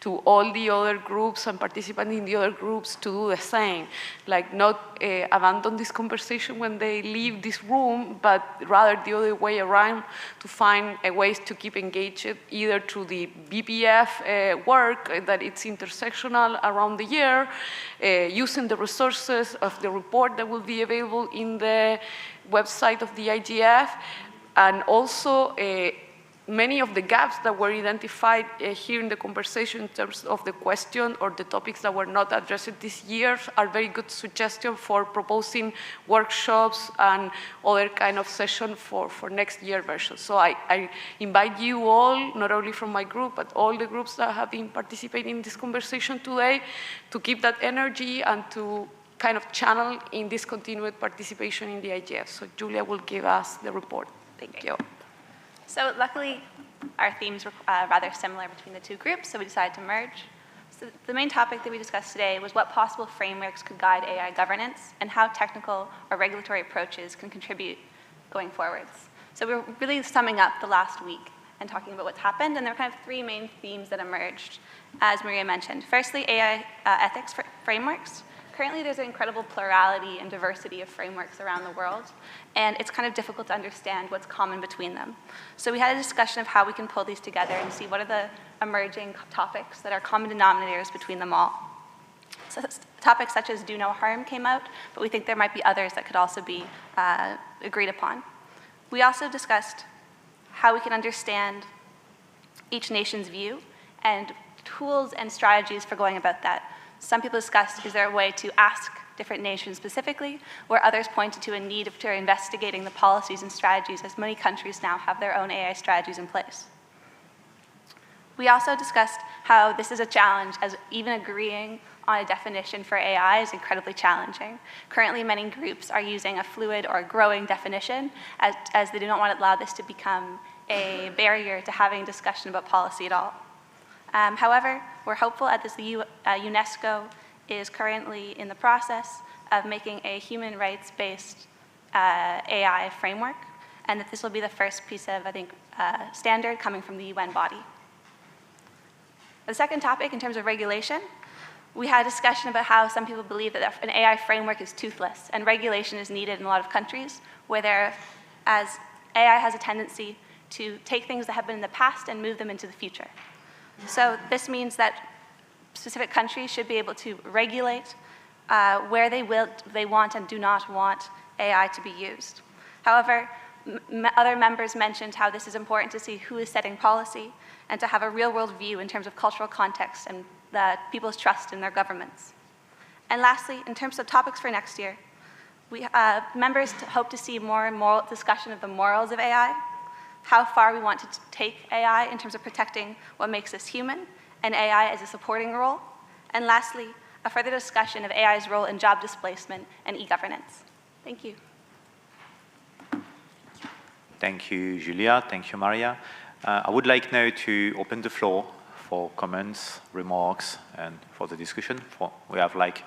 to all the other groups and participants in the other groups to do the same, like not abandon this conversation when they leave this room, but rather the other way around, to find ways to keep engaged, either through the BPF work that it's intersectional around the year, using the resources of the report that will be available in the website of the IGF, and also many of the gaps that were identified here in the conversation in terms of the question or the topics that were not addressed this year are very good suggestions for proposing workshops and other kind of session for next year version. So I invite you all, not only from my group, but all the groups that have been participating in this conversation today, to keep that energy and to kind of channel in this continued participation in the IGF. So Julia will give us the report. Thank you. So luckily, our themes were rather similar between the two groups, so we decided to merge. So the main topic that we discussed today was what possible frameworks could guide AI governance and how technical or regulatory approaches can contribute going forwards. So we were really summing up the last week and talking about what's happened, and there were kind of three main themes that emerged, as Maria mentioned. Firstly, AI ethics frameworks. Currently, there's an incredible plurality and diversity of frameworks around the world, and it's kind of difficult to understand what's common between them. So we had a discussion of how we can pull these together and see what are the emerging topics that are common denominators between them all. So topics such as do no harm came out, but we think there might be others that could also be agreed upon. We also discussed how we can understand each nation's view and tools and strategies for going about that. Some people discussed, is there a way to ask different nations specifically, where others pointed to a need for investigating the policies and strategies, as many countries now have their own AI strategies in place. We also discussed how this is a challenge, as even agreeing on a definition for AI is incredibly challenging. Currently, many groups are using a fluid or growing definition, as they do not want to allow this to become a barrier to having discussion about policy at all. However, we're hopeful that UNESCO is currently in the process of making a human rights-based AI framework, and that this will be the first piece of, I think, standard coming from the UN body. The second topic, in terms of regulation, we had a discussion about how some people believe that an AI framework is toothless, and regulation is needed in a lot of countries, where as AI has a tendency to take things that have been in the past and move them into the future. So this means that specific countries should be able to regulate where they want and do not want AI to be used. However, other members mentioned how this is important to see who is setting policy and to have a real-world view in terms of cultural context and people's trust in their governments. And lastly, in terms of topics for next year, members hope to see more and more discussion of the morals of AI, how far we want to take AI in terms of protecting what makes us human, and AI as a supporting role. And lastly, a further discussion of AI's role in job displacement and e-governance. Thank you. Thank you, Julia. Thank you, Maria. I would like now to open the floor for comments, remarks, and for the discussion. We have like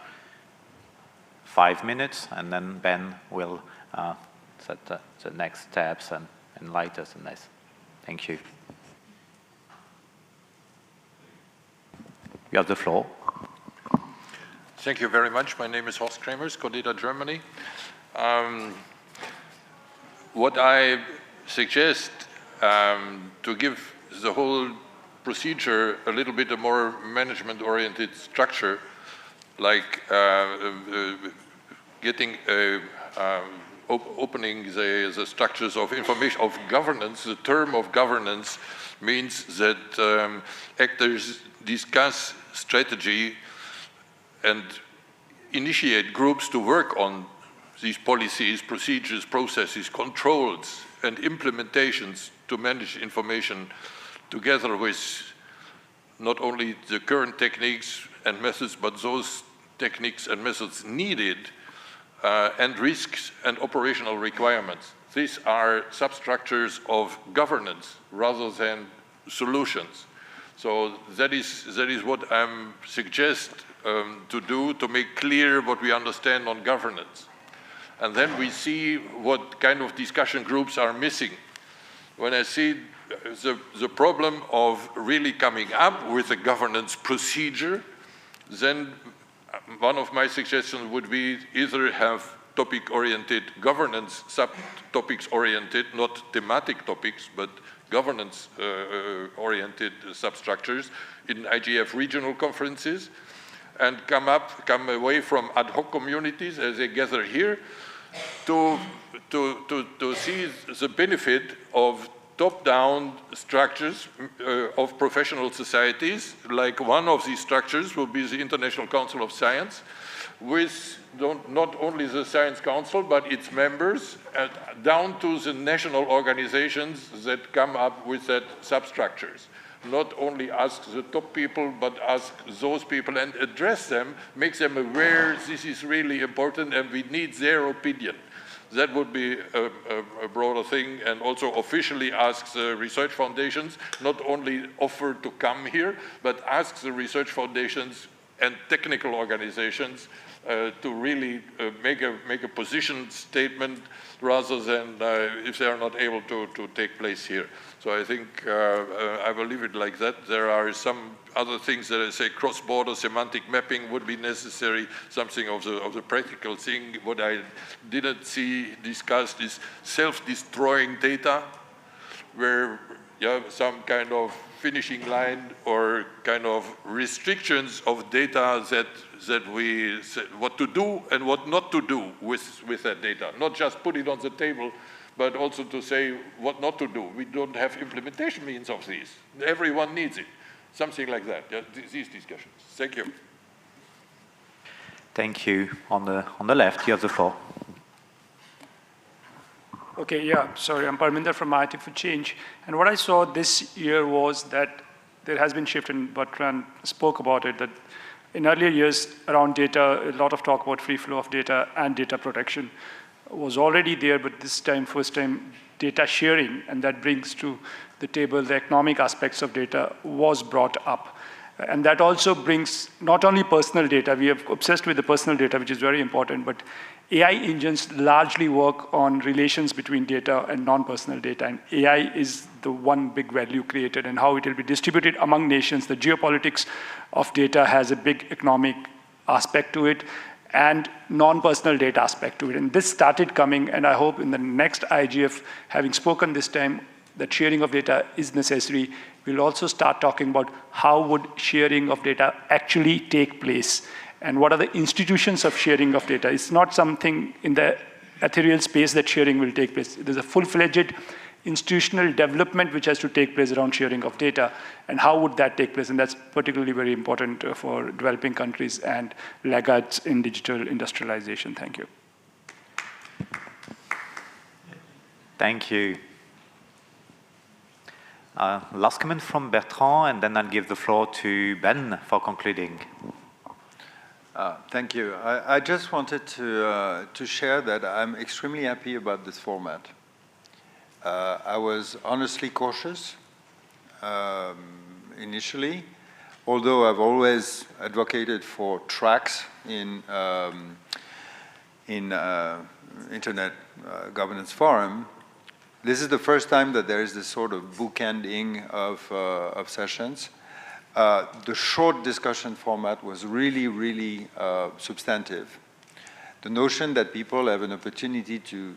5 minutes, and then Ben will set the next steps and enlighten us on this. Thank you. You have the floor. Thank you very much. My name is Horst Kremers, Codeta, Germany. What I suggest to give the whole procedure a little bit more management-oriented structure, like getting opening the structures of information, of governance. The term of governance means that actors discuss strategy and initiate groups to work on these policies, procedures, processes, controls, and implementations to manage information together with not only the current techniques and methods, but those techniques and methods needed, and risks and operational requirements. These are substructures of governance rather than solutions. So that is what I suggest to do, to make clear what we understand on governance. And then we see what kind of discussion groups are missing. When I see the problem of really coming up with a governance procedure, then one of my suggestions would be either have topic-oriented governance, subtopics-oriented, not thematic topics, but governance-oriented substructures in IGF regional conferences, and come away from ad hoc communities as they gather here to see the benefit of top-down structures of professional societies. Like one of these structures will be the International Council of Science, with not only the Science Council, but its members, down to the national organizations that come up with that substructures. Not only ask the top people, but ask those people and address them, make them aware this is really important and we need their opinion. That would be a broader thing, and also officially ask the research foundations, not only offer to come here, but ask the research foundations and technical organizations to really make a position statement rather than if they are not able to take place here. So I think I will leave it like that. There are some other things that I say cross-border semantic mapping would be necessary, something of the practical thing. What I didn't see discussed is self-destroying data, where some kind of finishing line or kind of restrictions of data that we what to do and what not to do with that data. Not just put it on the table, but also to say what not to do. We don't have implementation means of these. Everyone needs it. Something like that, these discussions. Thank you. Thank you. On the left, you have the floor. Okay, yeah, sorry, I'm Parminder from IIT for Change. And what I saw this year was that there has been shift, and Bertrand spoke about it, that in earlier years around data, a lot of talk about free flow of data and data protection was already there, but this time, first time, data sharing, and that brings to the table the economic aspects of data was brought up. And that also brings not only personal data, we are obsessed with the personal data, which is very important, but AI engines largely work on relations between data and non-personal data, and AI is the one big value created, and how it will be distributed among nations. The geopolitics of data has a big economic aspect to it, and non-personal data aspect to it. And this started coming, and I hope in the next IGF, having spoken this time, that sharing of data is necessary. We'll also start talking about how would sharing of data actually take place, and what are the institutions of sharing of data. It's not something in the ethereal space that sharing will take place. There's a full-fledged institutional development which has to take place around sharing of data, and how would that take place? And that's particularly very important for developing countries and laggards in digital industrialization. Thank you. Thank you. Last comment from Bertrand, and then I'll give the floor to Ben for concluding. Thank you. I just wanted to share that I'm extremely happy about this format. I was honestly cautious initially, although I've always advocated for tracks in Internet Governance Forum. This is the first time that there is this sort of bookending of sessions. The short discussion format was really, really substantive. The notion that people have an opportunity to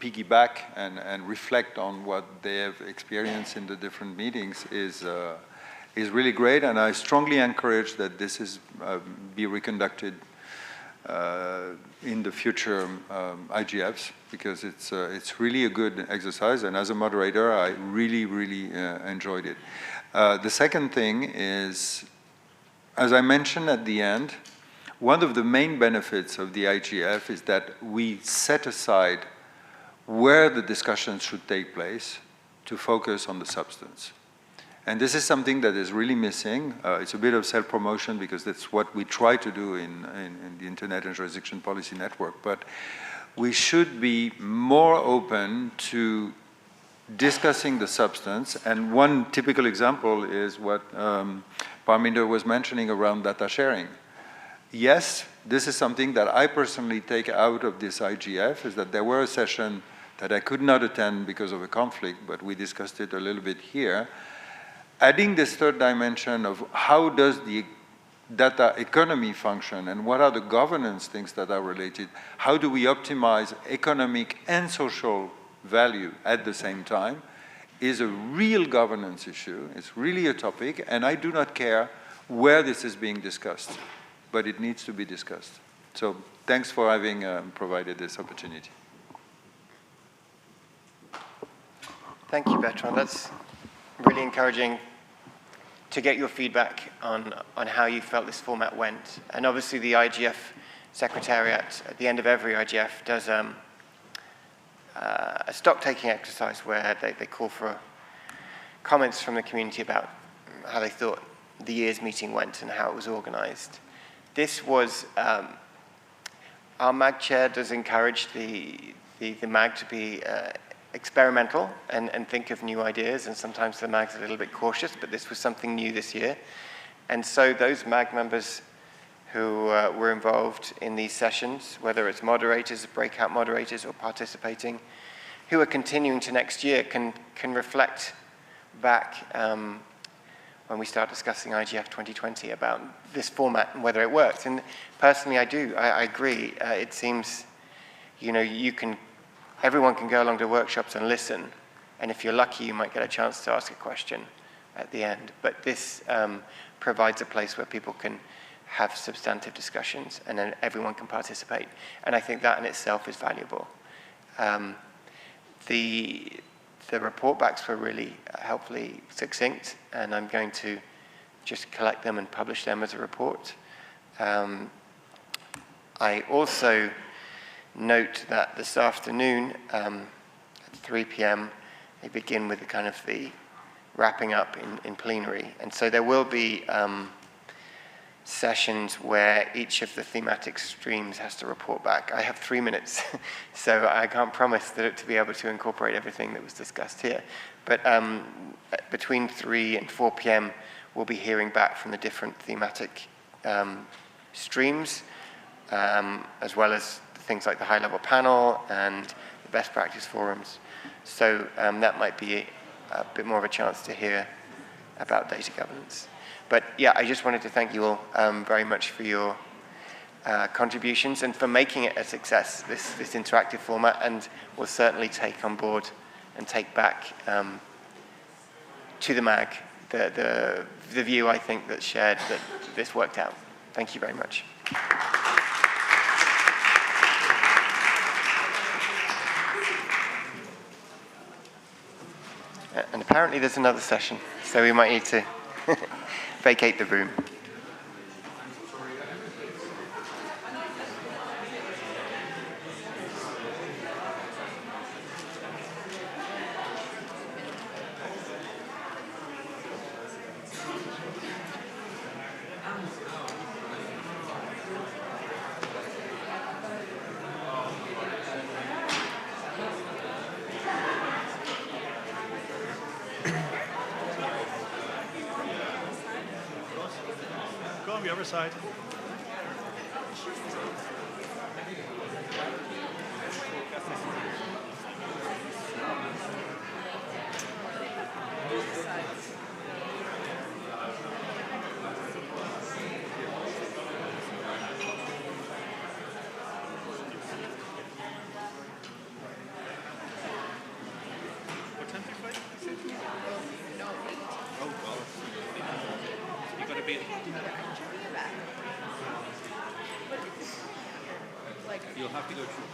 piggyback and reflect on what they have experienced in the different meetings is really great, and I strongly encourage that this is be reconducted in the future IGFs, because it's really a good exercise, and as a moderator, I really, really enjoyed it. The second thing is, as I mentioned at the end, one of the main benefits of the IGF is that we set aside where the discussion should take place to focus on the substance. And this is something that is really missing. It's a bit of self-promotion because that's what we try to do in the Internet and Jurisdiction Policy Network. But we should be more open to discussing the substance. And one typical example is what Parminder was mentioning around data sharing. Yes, this is something that I personally take out of this IGF, is that there were a session that I could not attend because of a conflict, but we discussed it a little bit here. Adding this third dimension of how does the data economy function and what are the governance things that are related? How do we optimize economic and social value at the same time is a real governance issue. It's really a topic, and I do not care where this is being discussed, but it needs to be discussed. So thanks for having provided this opportunity. Thank you, Bertrand. That's really encouraging to get your feedback on how you felt this format went. And obviously the IGF Secretariat, at the end of every IGF, does a stock-taking exercise where they call for comments from the community about how they thought the year's meeting went and how it was organized. This was, our MAG chair does encourage the MAG to be experimental and think of new ideas, and sometimes the MAG's a little bit cautious, but this was something new this year. And so those MAG members who were involved in these sessions, whether it's moderators, breakout moderators, or participating, who are continuing to next year can reflect back when we start discussing IGF 2020 about this format and whether it works. And personally, I do. I agree. It seems, you know, everyone can go along to workshops and listen, and if you're lucky, you might get a chance to ask a question at the end. But this provides a place where people can have substantive discussions, and then everyone can participate. And I think that in itself is valuable. The report backs were really helpfully succinct, and I'm going to just collect them and publish them as a report. I also note that this afternoon at 3 p.m. they begin with the wrapping up in plenary. And so there will be sessions where each of the thematic streams has to report back. I have 3 minutes, so I can't promise to be able to incorporate everything that was discussed here. But between 3 and 4 p.m. we'll be hearing back from the different thematic streams, as well as things like the high-level panel and the best practice forums. So that might be a bit more of a chance to hear about data governance. But yeah, I just wanted to thank you all very much for your contributions and for making it a success, this interactive format, and we'll certainly take on board and take back to the MAG the view, I think, that's shared, that this worked out. Thank you very much. And apparently there's another session, so we might need to vacate the room. Go on the other side. What time do you fight? No. Oh, well. You gotta be. You'll have to go through.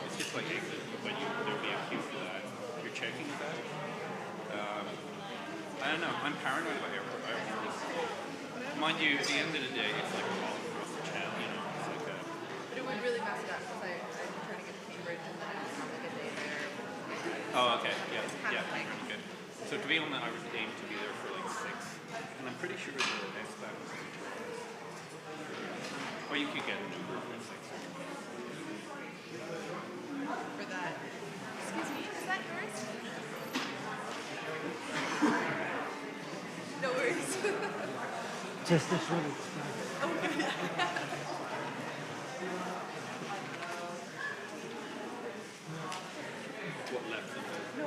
It's just like exit, but there'll be a queue for that. You're checking that. I don't know. I'm paranoid about airport. Mind you, at the end of the day, it's like all across the channel. You know, it's like a. But it would really mess it up because I'm trying to get to Cambridge and then I have like a day there. Oh, okay. Yeah. Okay. So to be on that, I would aim to be there for like 6, and I'm pretty sure the next time was 2. Or you could get an Uber for 6. For that. Excuse me, is that yours? No worries. Just this one. Okay. What left? No,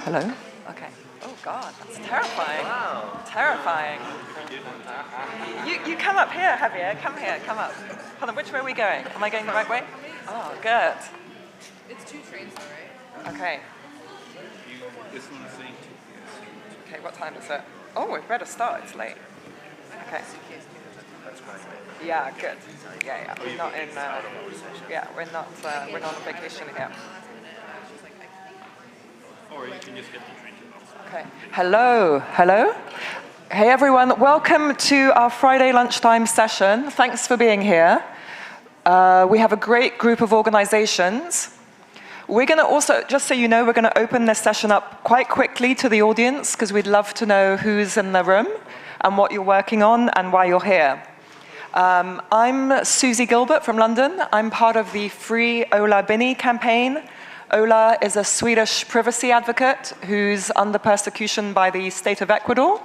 Hello? Okay. Oh, God, that's terrifying. Wow. Terrifying. You come up here, Javier. Come here, come up. Hold on, which way are we going? Am I going the right way? Oh, good. It's 2 trains though, right? Okay. Okay, what time is it? Oh, we better start. It's late. Okay. Yeah, good. Yeah. We're not in. Yeah, we're not on vacation here. Or you can just get the drink. Okay. Hello. Hey everyone, welcome to our Friday lunchtime session. Thanks for being here. We have a great group of organizations. We're going to also, just so you know, we're going to open this session up quite quickly to the audience because we'd love to know who's in the room and what you're working on and why you're here. I'm Susie Gilbert from London. I'm part of the Free Ola Bini campaign. Ola is a Swedish privacy advocate who's under persecution by the state of Ecuador.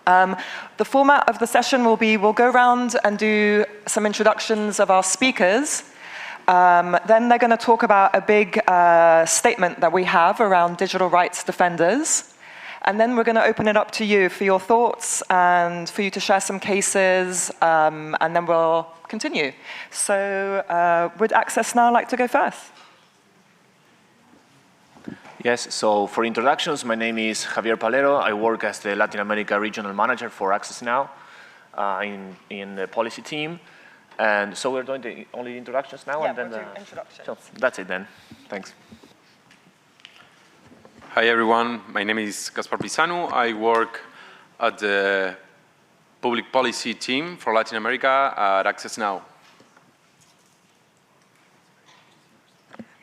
The format of the session will be, we'll go around and do some introductions of our speakers. Then they're going to talk about a big statement that we have around digital rights defenders. And then we're going to open it up to you for your thoughts and for you to share some cases, and then we'll continue. So would Access Now like to go first? Yes, so for introductions, my name is Javier Palero. I work as the Latin America Regional Manager for Access Now in the policy team. And so we're doing the only introductions now, and then we'll do introductions. So that's it then. Thanks. Hi everyone, my name is Gaspar Pisanu. I work at the public policy team for Latin America at Access Now.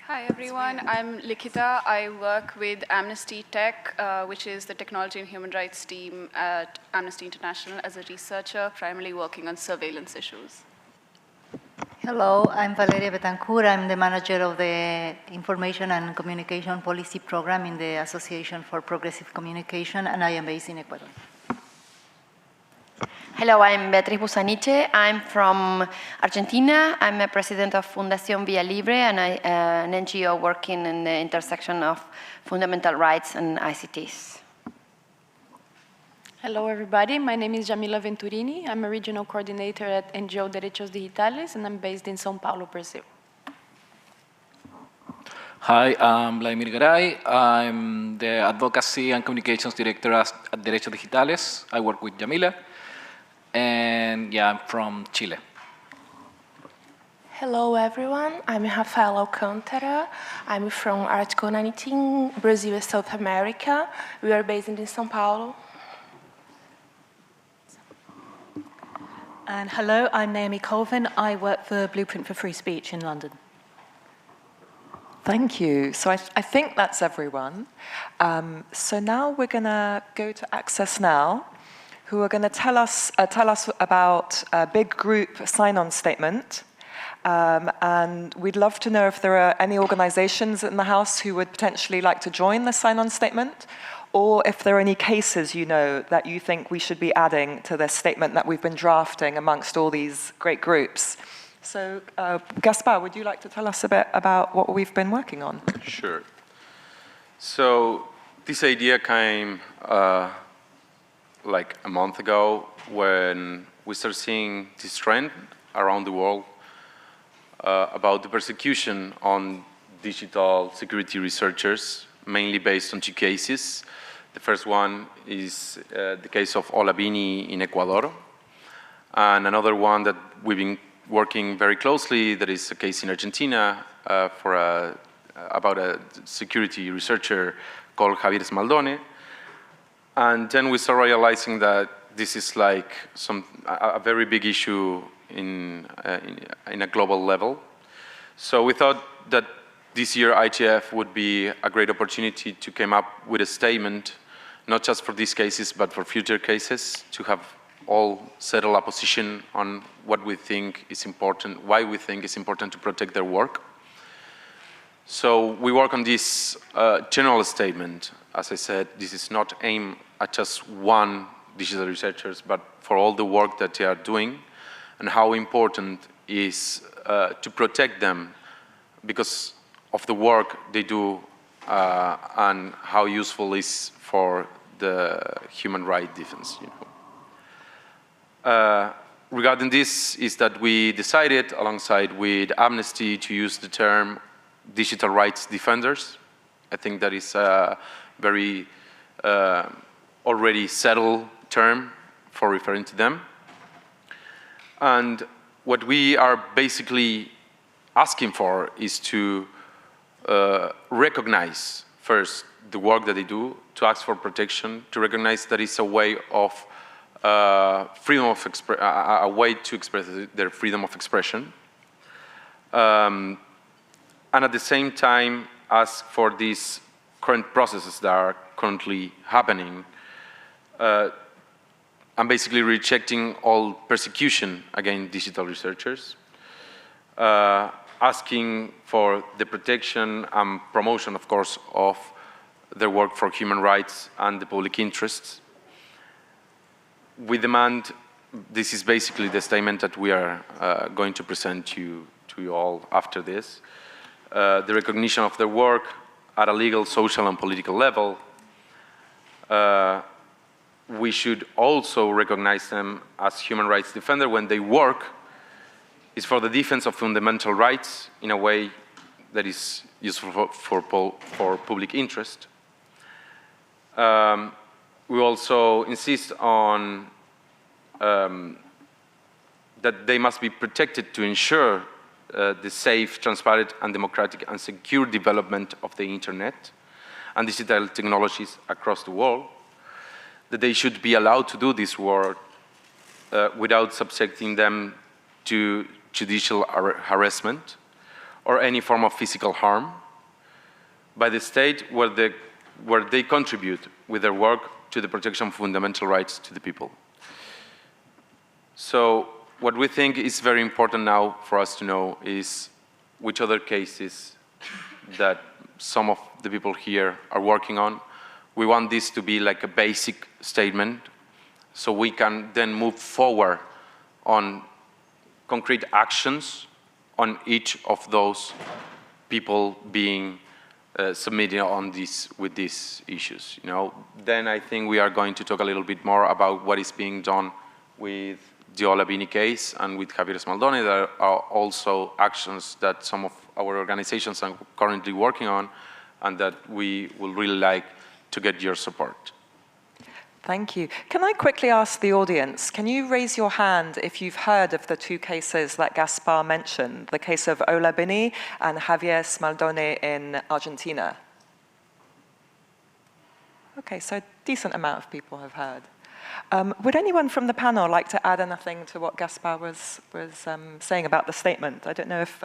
Hi everyone, I'm Likita. I work with Amnesty Tech, which is the technology and human rights team at Amnesty International as a researcher, primarily working on surveillance issues. Hello, I'm Valeria Betancourt. I'm the manager of the Information and Communication Policy Program in the Association for Progressive Communication, and I am based in Ecuador. Hello, I'm Beatriz Busaniche. I'm from Argentina. I'm a president of Fundación Vía Libre, and an NGO working in the intersection of fundamental rights and ICTs. Hello, everybody. My name is Jamila Venturini. I'm a regional coordinator at NGO Derechos Digitales, and I'm based in São Paulo, Brazil. Hi, I'm Vladimir Garay. I'm the Advocacy and Communications Director at Derechos Digitales. I work with Jamila. And yeah, I'm from Chile. Hello, everyone. I'm Rafael Alcântara. I'm from Article 19, Brazil and South America. We are based in São Paulo. And hello, I'm Naomi Colvin. I work for Blueprint for Free Speech in London. Thank you. So I think that's everyone. So now we're going to go to Access Now, who are going to tell us about a big group sign-on statement. And we'd love to know if there are any organizations in the House who would potentially like to join the sign-on statement, or if there are any cases you know that you think we should be adding to this statement that we've been drafting amongst all these great groups. So Gaspar, would you like to tell us a bit about what we've been working on? Sure. So this idea came like a month ago when we started seeing this trend around the world about the persecution on digital security researchers, mainly based on 2 cases. The first one is the case of Ola Bini in Ecuador, and another one that we've been working very closely, that is a case in Argentina about a security researcher called Javier Smaldone. And then we started realizing that this is like a very big issue in a global level. So we thought that this year IGF would be a great opportunity to come up with a statement, not just for these cases, but for future cases, to have all settle a position on what we think is important, why we think it's important to protect their work. So we work on this general statement. As I said, this is not aimed at just one digital researchers, but for all the work that they are doing and how important is to protect them because of the work they do and how useful it is for the human rights defense. Regarding this is that we decided alongside with Amnesty to use the term digital rights defenders. I think that is a very already settled term for referring to them. And what we are basically asking for is to recognize first the work that they do, to ask for protection, to recognize that it's a way of freedom of a way to express their freedom of expression, and at the same time ask for these current processes that are currently happening. I'm basically rejecting all persecution against digital researchers, asking for the protection and promotion, of course, of their work for human rights and the public interests. We demand, this is basically the statement that we are going to present to you all after this, the recognition of their work at a legal, social, and political level. We should also recognize them as human rights defenders when they work is for the defense of fundamental rights in a way that is useful for public interest. We also insist on that they must be protected to ensure the safe, transparent, and democratic and secure development of the internet and digital technologies across the world, that they should be allowed to do this work without subjecting them to judicial harassment or any form of physical harm by the state where they contribute with their work to the protection of fundamental rights to the people. So what we think is very important now for us to know is which other cases that some of the people here are working on. We want this to be like a basic statement so we can then move forward on concrete actions on each of those people being submitted on with these issues. Then I think we are going to talk a little bit more about what is being done with the Ola Bini case and with Javier Smaldone. There are also actions that some of our organizations are currently working on and that we would really like to get your support. Thank you. Can I quickly ask the audience, can you raise your hand if you've heard of the two cases that Gaspar mentioned, the case of Ola Bini and Javier Smaldone in Argentina? Okay, so a decent amount of people have heard. Would anyone from the panel like to add anything to what Gaspar was saying about the statement? I don't know if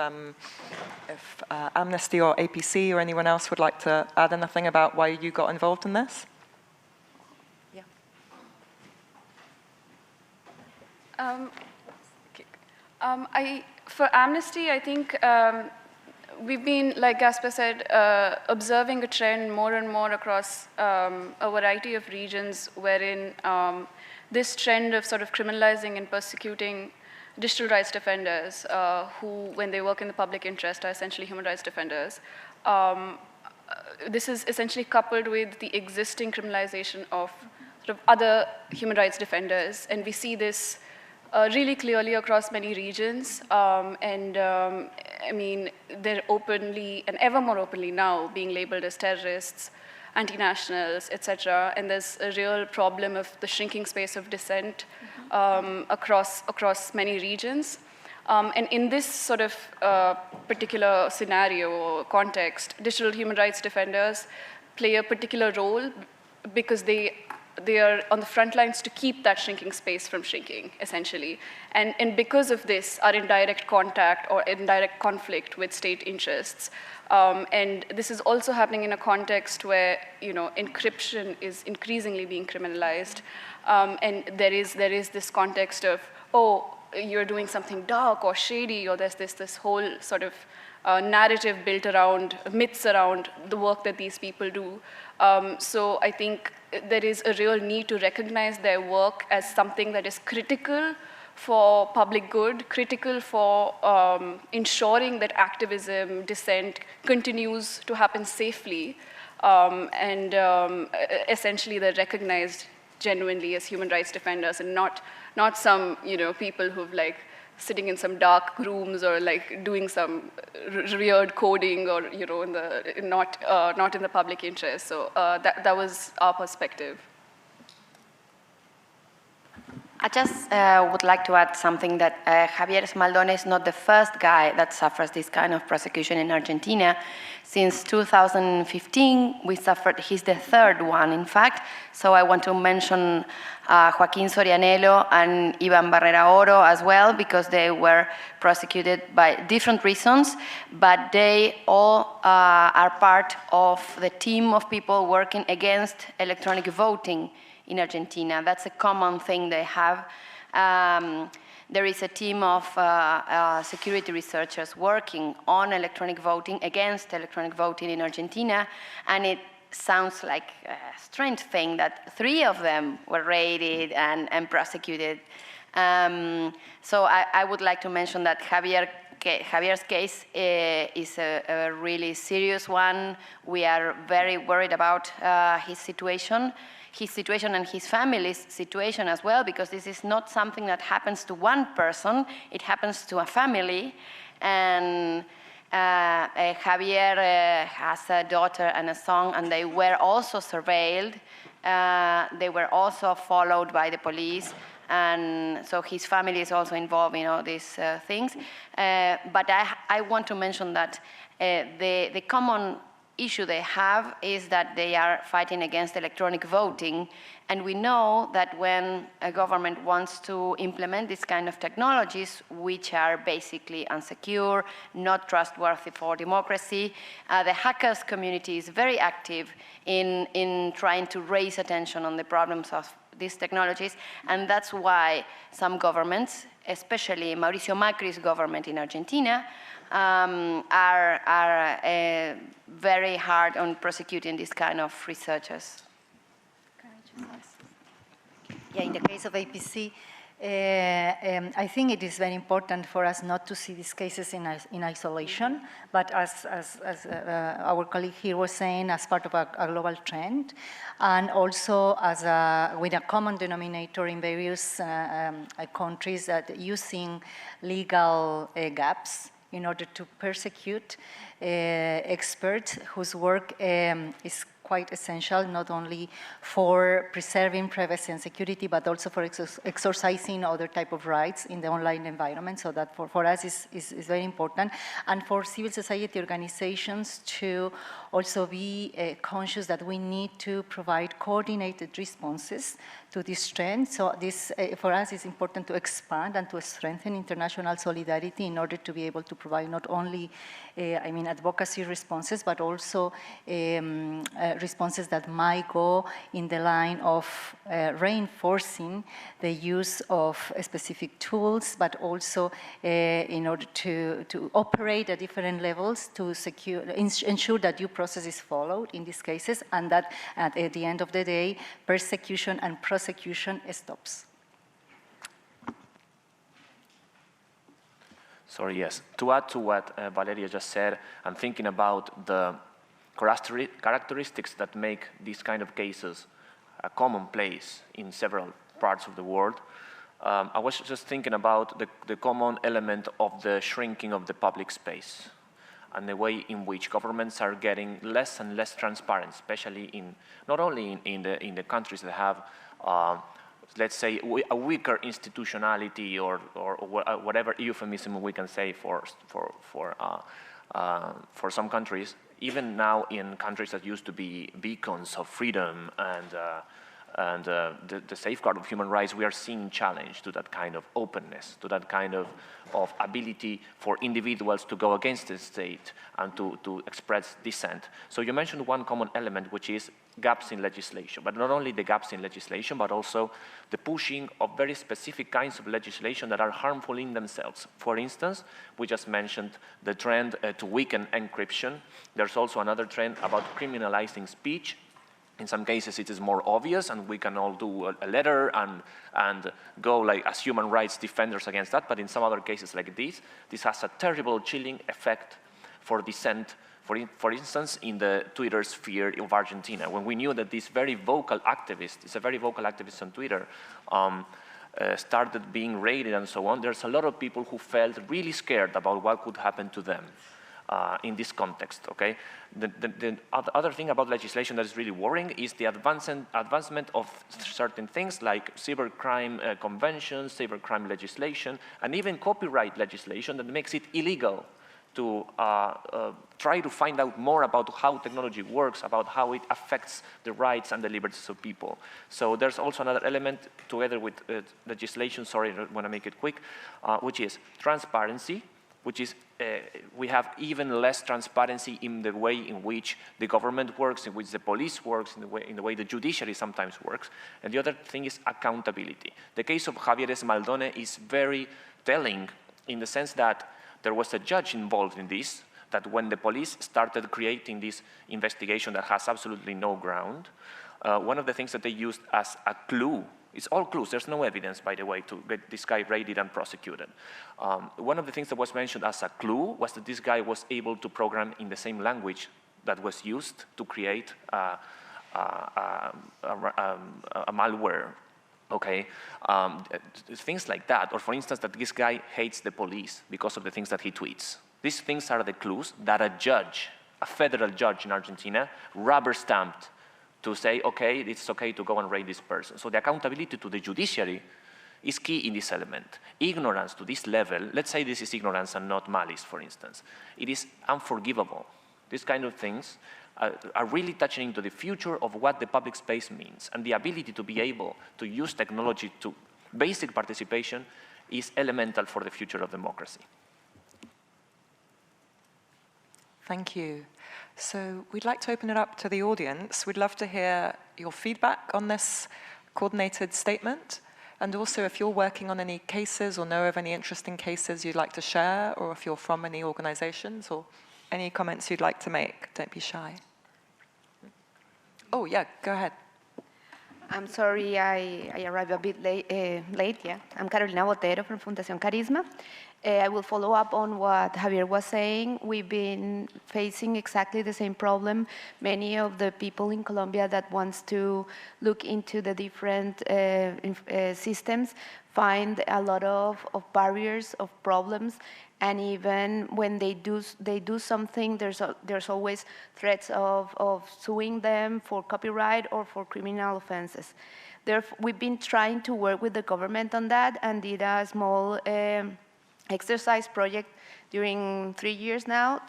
Amnesty or APC or anyone else would like to add anything about why you got involved in this? For Amnesty, I think we've been, like Gaspar said, observing a trend more and more across a variety of regions wherein this trend of sort of criminalizing and persecuting digital rights defenders who, when they work in the public interest, are essentially human rights defenders. This is essentially coupled with the existing criminalization of sort of other human rights defenders, and we see this really clearly across many regions, I mean, they're openly, and ever more openly now, being labeled as terrorists, anti-nationals, etc. And there's a real problem of the shrinking space of dissent across many regions. And in this sort of particular scenario or context, digital human rights defenders play a particular role because they are on the front lines to keep that shrinking space from shrinking, essentially. And because of this, are in direct contact or in direct conflict with state interests. And this is also happening in a context where, encryption is increasingly being criminalized. And there is this context of, oh, you're doing something dark or shady, or there's this whole sort of narrative built around, myths around the work that these people do. So I think there is a real need to recognize their work as something that is critical for public good, critical for ensuring that activism, dissent continues to happen safely, and essentially they're recognized genuinely as human rights defenders and not some people who've like sitting in some dark rooms or like doing some weird coding or not in the public interest. So that was our perspective. I just would like to add something that Javier Smaldone is not the first guy that suffers this kind of prosecution in Argentina. Since 2015, we suffered, he's the third one, in fact. So I want to mention Joaquín Sorianello and Iván Barrera Oro as well, because they were prosecuted by different reasons, but they all are part of the team of people working against electronic voting in Argentina. That's a common thing they have. There is a team of security researchers working on electronic voting, against electronic voting in Argentina, and it sounds like a strange thing that 3 of them were raided and prosecuted. So I would like to mention that Javier's case is a really serious one. We are very worried about his situation and his family's situation as well, because this is not something that happens to one person, it happens to a family. And Javier has a daughter and a son, and they were also surveilled. They were also followed by the police. And so his family is also involved in all these things. But I want to mention that the common issue they have is that they are fighting against electronic voting. And we know that when a government wants to implement this kind of technologies, which are basically unsecure, not trustworthy for democracy, the hackers community is very active in trying to raise attention on the problems of these technologies. And that's why some governments, especially Mauricio Macri's government in Argentina, are very hard on prosecuting these kind of researchers. Yeah, in the case of APC, I think it is very important for us not to see these cases in isolation, but as our colleague here was saying, as part of a global trend, and also as with a common denominator in various countries that using legal gaps in order to persecute experts whose work is quite essential, not only for preserving privacy and security, but also for exercising other type of rights in the online environment. So that for us is very important. And for civil society organizations to also be conscious that we need to provide coordinated responses to this trend. So this, for us, is important to expand and to strengthen international solidarity in order to be able to provide not only, advocacy responses, but also responses that might go in the line of reinforcing the use of specific tools, but also in order to operate at different levels to ensure that due process is followed in these cases, and that at the end of the day, persecution and prosecution stops. Sorry, yes. To add to what Valeria just said, I'm thinking about the characteristics that make these kind of cases a commonplace in several parts of the world. I was just thinking about the common element of the shrinking of the public space and the way in which governments are getting less and less transparent, especially not only in the countries that have, let's say, a weaker institutionality or whatever euphemism we can say for some countries. Even now in countries that used to be beacons of freedom and the safeguard of human rights, we are seeing challenge to that kind of openness, to that kind of ability for individuals to go against the state and to express dissent. So you mentioned one common element, which is gaps in legislation, but not only the gaps in legislation, but also the pushing of very specific kinds of legislation that are harmful in themselves. For instance, we just mentioned the trend to weaken encryption. There's also another trend about criminalizing speech, In some cases, it is more obvious, and we can all do a letter and go like as human rights defenders against that. But in some other cases like this has a terrible chilling effect for dissent. For instance, in the Twitter sphere of Argentina, when we knew that this very vocal activist, is a very vocal activist on Twitter, started being raided and so on, there's a lot of people who felt really scared about what could happen to them. In this context, okay? The other thing about legislation that is really worrying is the advancement of certain things like cybercrime conventions, cybercrime legislation, and even copyright legislation that makes it illegal to try to find out more about how technology works, about how it affects the rights and the liberties of people. So there's also another element together with legislation, sorry, I want to make it quick, which is transparency, which is we have even less transparency in the way in which the government works, in which the police works, in the way the judiciary sometimes works. And the other thing is accountability. The case of Javier Esmaldone is very telling in the sense that there was a judge involved in this, that when the police started creating this investigation that has absolutely no ground, one of the things that they used as a clue, it's all clues, there's no evidence, by the way, to get this guy raided and prosecuted. One of the things that was mentioned as a clue was that this guy was able to program in the same language that was used to create a malware, okay? Things like that, or for instance, that this guy hates the police because of the things that he tweets. These things are the clues that a judge, a federal judge in Argentina, rubber-stamped to say, okay, it's okay to go and raid this person. So the accountability to the judiciary is key in this element. Ignorance to this level, let's say this is ignorance and not malice, for instance, it is unforgivable. These kind of things are really touching into the future of what the public space means, and the ability to be able to use technology to basic participation is elemental for the future of democracy. Thank you. So we'd like to open it up to the audience. We'd love to hear your feedback on this coordinated statement, and also if you're working on any cases or know of any interesting cases you'd like to share, or if you're from any organizations, or any comments you'd like to make, don't be shy. Oh yeah, go ahead. I'm sorry I arrived a bit late, yeah. I'm Carolina Botero from Fundación Carisma. I will follow up on what Javier was saying. We've been facing exactly the same problem. Many of the people in Colombia that wants to look into the different systems find a lot of barriers, of problems, and even when they do something, there's always threats of suing them for copyright or for criminal offenses. Therefore, we've been trying to work with the government on that and did a small exercise project during 3 years now,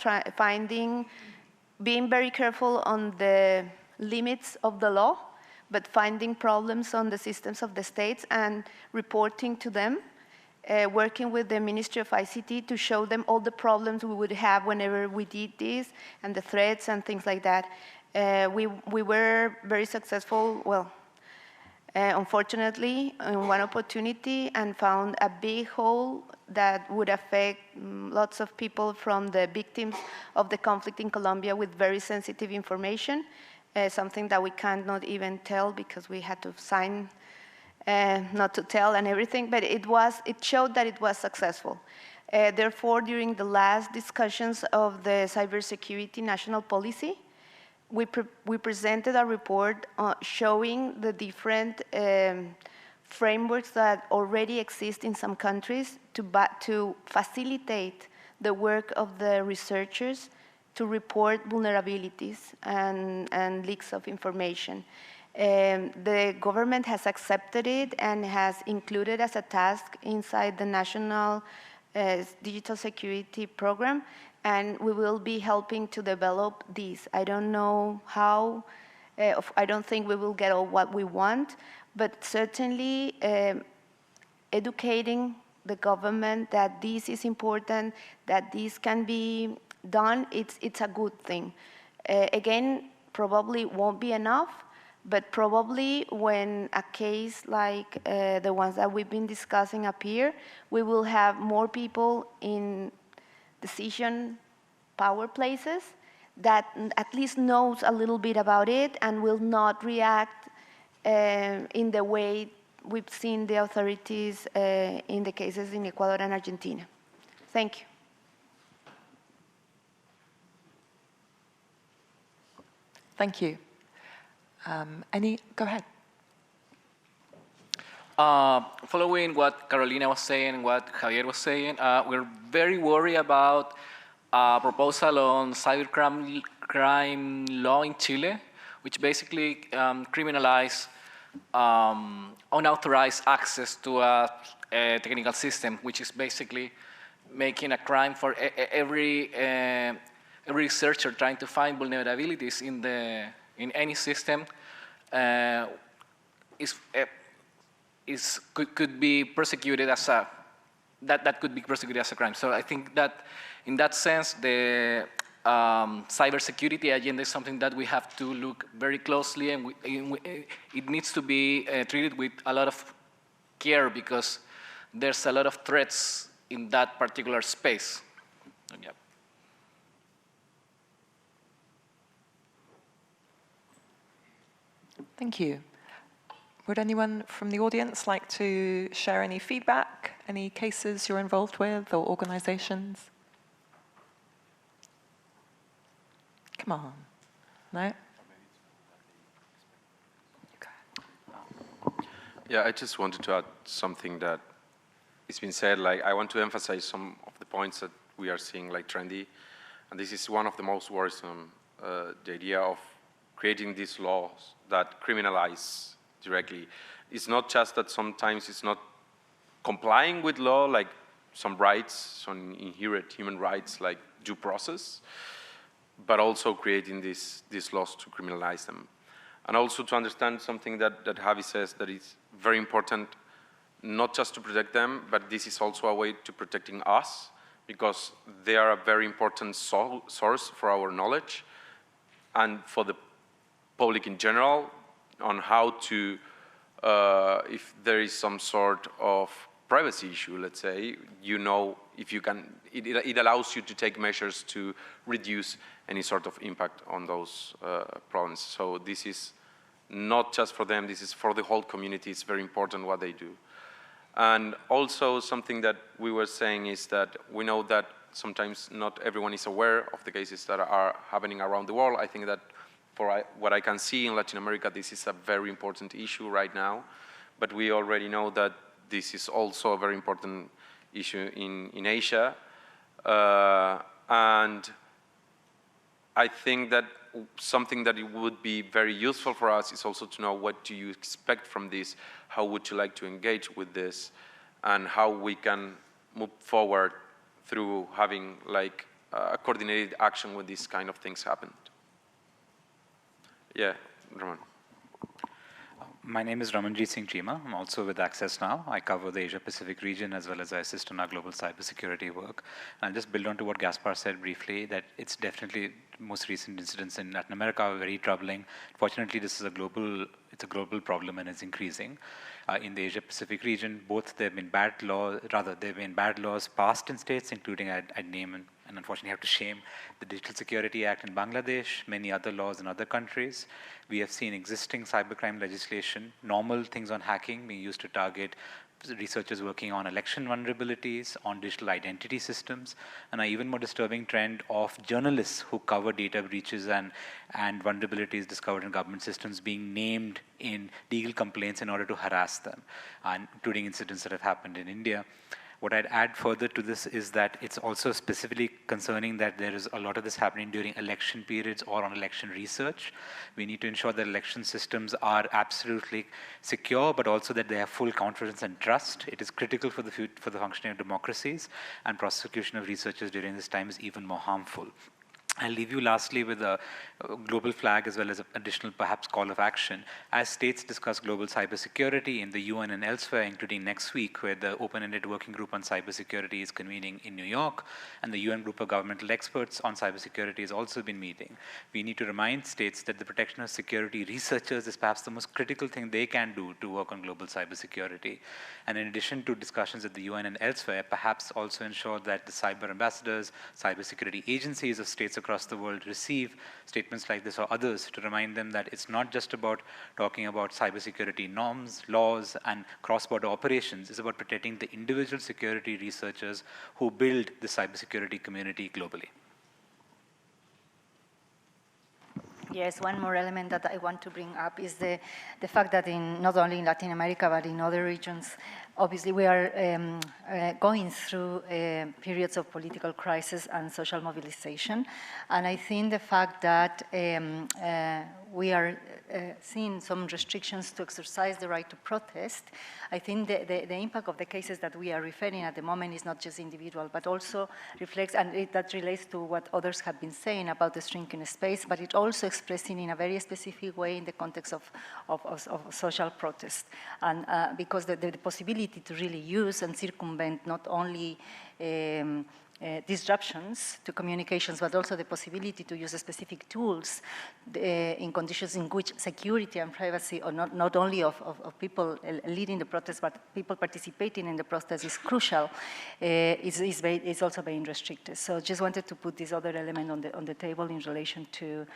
being very careful on the limits of the law, but finding problems on the systems of the states and reporting to them, working with the Ministry of ICT to show them all the problems we would have whenever we did this, and the threats and things like that. We were very successful, well, unfortunately, in one opportunity, and found a big hole that would affect lots of people from the victims of the conflict in Colombia with very sensitive information, something that we cannot even tell because we had to sign not to tell and everything, but it showed that it was successful. Therefore, during the last discussions of the cybersecurity national policy, we presented a report showing the different frameworks that already exist in some countries to facilitate the work of the researchers to report vulnerabilities and leaks of information. The government has accepted it and has included as a task inside the National Digital Security Program, and we will be helping to develop these. I don't know how, I don't think we will get all what we want, but certainly educating the government that this is important, that this can be done, it's a good thing. Again, probably won't be enough, but probably when a case like the ones that we've been discussing up here, we will have more people in decision power places that at least knows a little bit about it and will not react in the way we've seen the authorities in the cases in Ecuador and Argentina. Thank you. Thank you. Go ahead. Following what Carolina was saying, what Javier was saying, we're very worried about a proposal on cybercrime law in Chile, which basically criminalize unauthorized access to a technical system, which is basically making a crime for every researcher trying to find vulnerabilities in any system could be prosecuted as that could be prosecuted as a crime. So I think that in that sense, the cybersecurity agenda is something that we have to look very closely, and it needs to be treated with a lot of care because there's a lot of threats in that particular space. Yeah. Thank you. Would anyone from the audience like to share any feedback, any cases you're involved with or organizations? Come on. No? Yeah, I just wanted to add something that it's been said. Like, I want to emphasize some of the points that we are seeing like trendy, and this is one of the most worrisome, the idea of creating these laws that criminalize directly. It's not just that sometimes it's not complying with law, like some rights, some inherent human rights like due process, but also creating these laws to criminalize them. And also to understand something that Javi says, that it's very important not just to protect them, but this is also a way to protecting us, because they are a very important source for our knowledge and for the public in general on how to, if there is some sort of privacy issue, let's say, you know, if you can, it allows you to take measures to reduce any sort of impact on those problems. So this is not just for them, this is for the whole community. It's very important what they do. And also something that we were saying is that we know that sometimes not everyone is aware of the cases that are happening around the world. I think that for what I can see in Latin America, this is a very important issue right now. But we already know that this is also a very important issue in Asia. And I think that something that it would be very useful for us is also to know what do you expect from this, how would you like to engage with this, and how we can move forward through having like a coordinated action when these kind of things happen. Yeah, Raman. My name is Ramanjeet Singh Chima. I'm also with Access Now. I cover the Asia-Pacific region as well as I assist on our global cybersecurity work. And I'll just build on to what Gaspar said briefly, that it's definitely most recent incidents in Latin America are very troubling. Fortunately, this is a global problem and it's increasing. In the Asia-Pacific region, both there have been bad laws passed in states, including I'd name and unfortunately have to shame the Digital Security Act in Bangladesh, many other laws in other countries. We have seen existing cybercrime legislation, normal things on hacking being used to target researchers working on election vulnerabilities, on digital identity systems, and an even more disturbing trend of journalists who cover data breaches and vulnerabilities discovered in government systems being named in legal complaints in order to harass them, including incidents that have happened in India. What I'd add further to this is that it's also specifically concerning that there is a lot of this happening during election periods or on election research. We need to ensure that election systems are absolutely secure, but also that they have full confidence and trust. It is critical for the functioning of democracies, and prosecution of researchers during this time is even more harmful. I'll leave you lastly with a global flag as well as an additional perhaps call of action. As states discuss global cybersecurity in the UN and elsewhere, including next week, where the open-ended working group on cybersecurity is convening in New York, and the UN group of governmental experts on cybersecurity has also been meeting. We need to remind states that the protection of security researchers is perhaps the most critical thing they can do to work on global cybersecurity. And in addition to discussions at the UN and elsewhere, perhaps also ensure that the cyber ambassadors, cybersecurity agencies of states across across the world receive statements like this or others to remind them that it's not just about talking about cybersecurity norms, laws, and cross-border operations. It's about protecting the individual security researchers who build the cybersecurity community globally. Yes, one more element that I want to bring up is the fact that not only in Latin America, but in other regions, obviously we are going through periods of political crisis and social mobilization. And I think the fact that we are seeing some restrictions to exercise the right to protest, I think the impact of the cases that we are referring at the moment is not just individual, but also reflects, and that relates to what others have been saying about the shrinking space, but it also expressing in a very specific way in the context of social protest. And because the possibility to really use and circumvent not only disruptions to communications, but also the possibility to use specific tools in conditions in which security and privacy, or not only of people leading the protest, but people participating in the protest is crucial, is also very restricted. So just wanted to put this other element on the table in relation to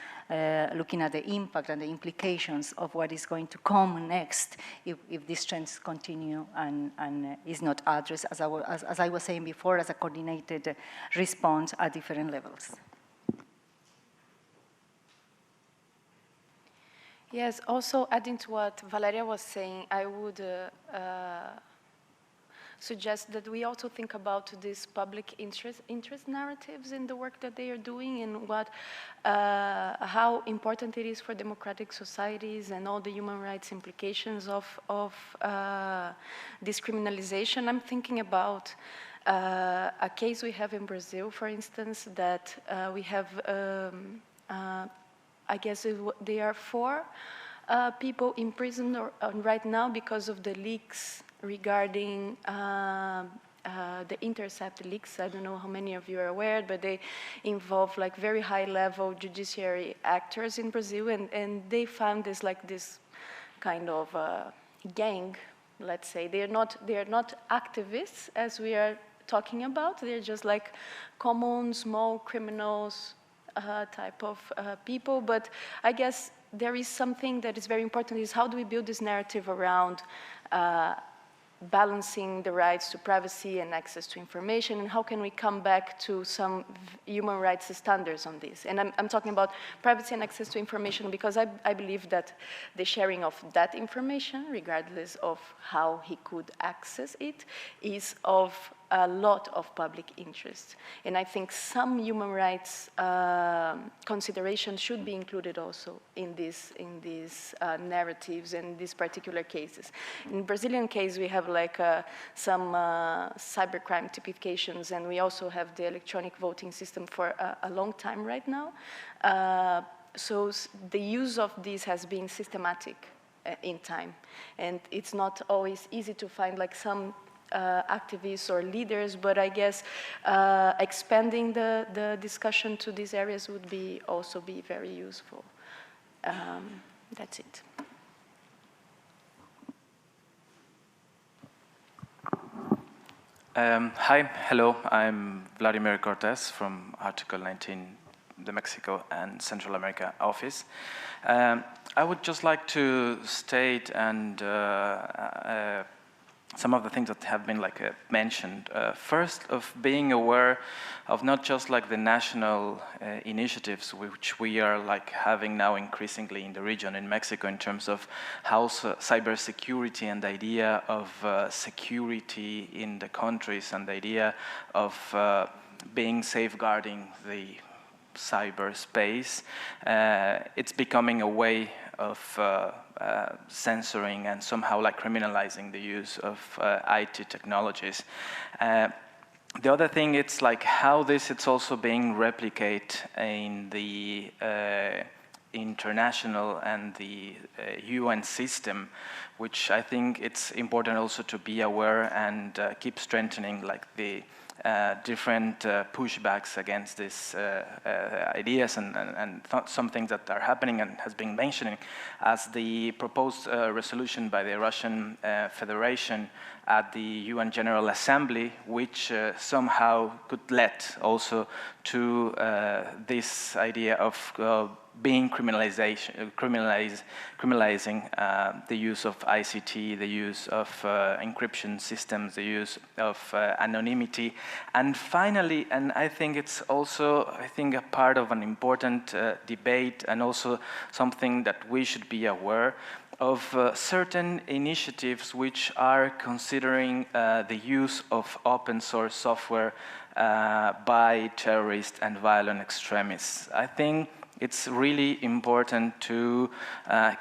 looking at the impact and the implications of what is going to come next if these trends continue and is not addressed, as I was saying before, as a coordinated response at different levels. Yes, also adding to what Valeria was saying, I would suggest that we also think about these public interest narratives in the work that they are doing, and how important it is for democratic societies and all the human rights implications of discriminalization. I'm thinking about a case we have in Brazil, for instance, that we have, I guess there are 4 people imprisoned right now because of the leaks regarding the Intercept leaks. I don't know how many of you are aware, but they involve like very high-level judiciary actors in Brazil, and they found this kind of gang, let's say. They are not activists as we are talking about. They're just like common, small criminals type of people. But I guess there is something that is very important, is how do we build this narrative around balancing the rights to privacy and access to information, and how can we come back to some human rights standards on this? And I'm talking about privacy and access to information because I believe that the sharing of that information, regardless of how he could access it, is of a lot of public interest. And I think some human rights considerations should be included also in these narratives and these particular cases. In Brazilian case, we have like some cybercrime typifications, and we also have the electronic voting system for a long time right now. So the use of this has been systematic in time, and it's not always easy to find like some activists or leaders, but I guess expanding the discussion to these areas would also be very useful. That's it. Hi, hello, I'm Vladimir Cortez from Article 19, the Mexico and Central America office. I would just like to state and some of the things that have been mentioned. First, of being aware of not just like the national initiatives which we are having now increasingly in the region in Mexico in terms of how cybersecurity and the idea of security in the countries and the idea of being safeguarding the cyberspace, it's becoming a way of censoring and somehow criminalizing the use of IT technologies. The other thing, it's how it's also being replicated in the international and the UN system, which I think it's important also to be aware and keep strengthening the different pushbacks against these ideas and some things that are happening and has been mentioning, as the proposed resolution by the Russian Federation at the UN General Assembly, which somehow could lead also to this idea of being criminalizing the use of ICT, the use of encryption systems, the use of anonymity. And finally, and I think it's also, a part of an important debate and also something that we should be aware of certain initiatives which are considering the use of open source software by terrorists and violent extremists. I think it's really important to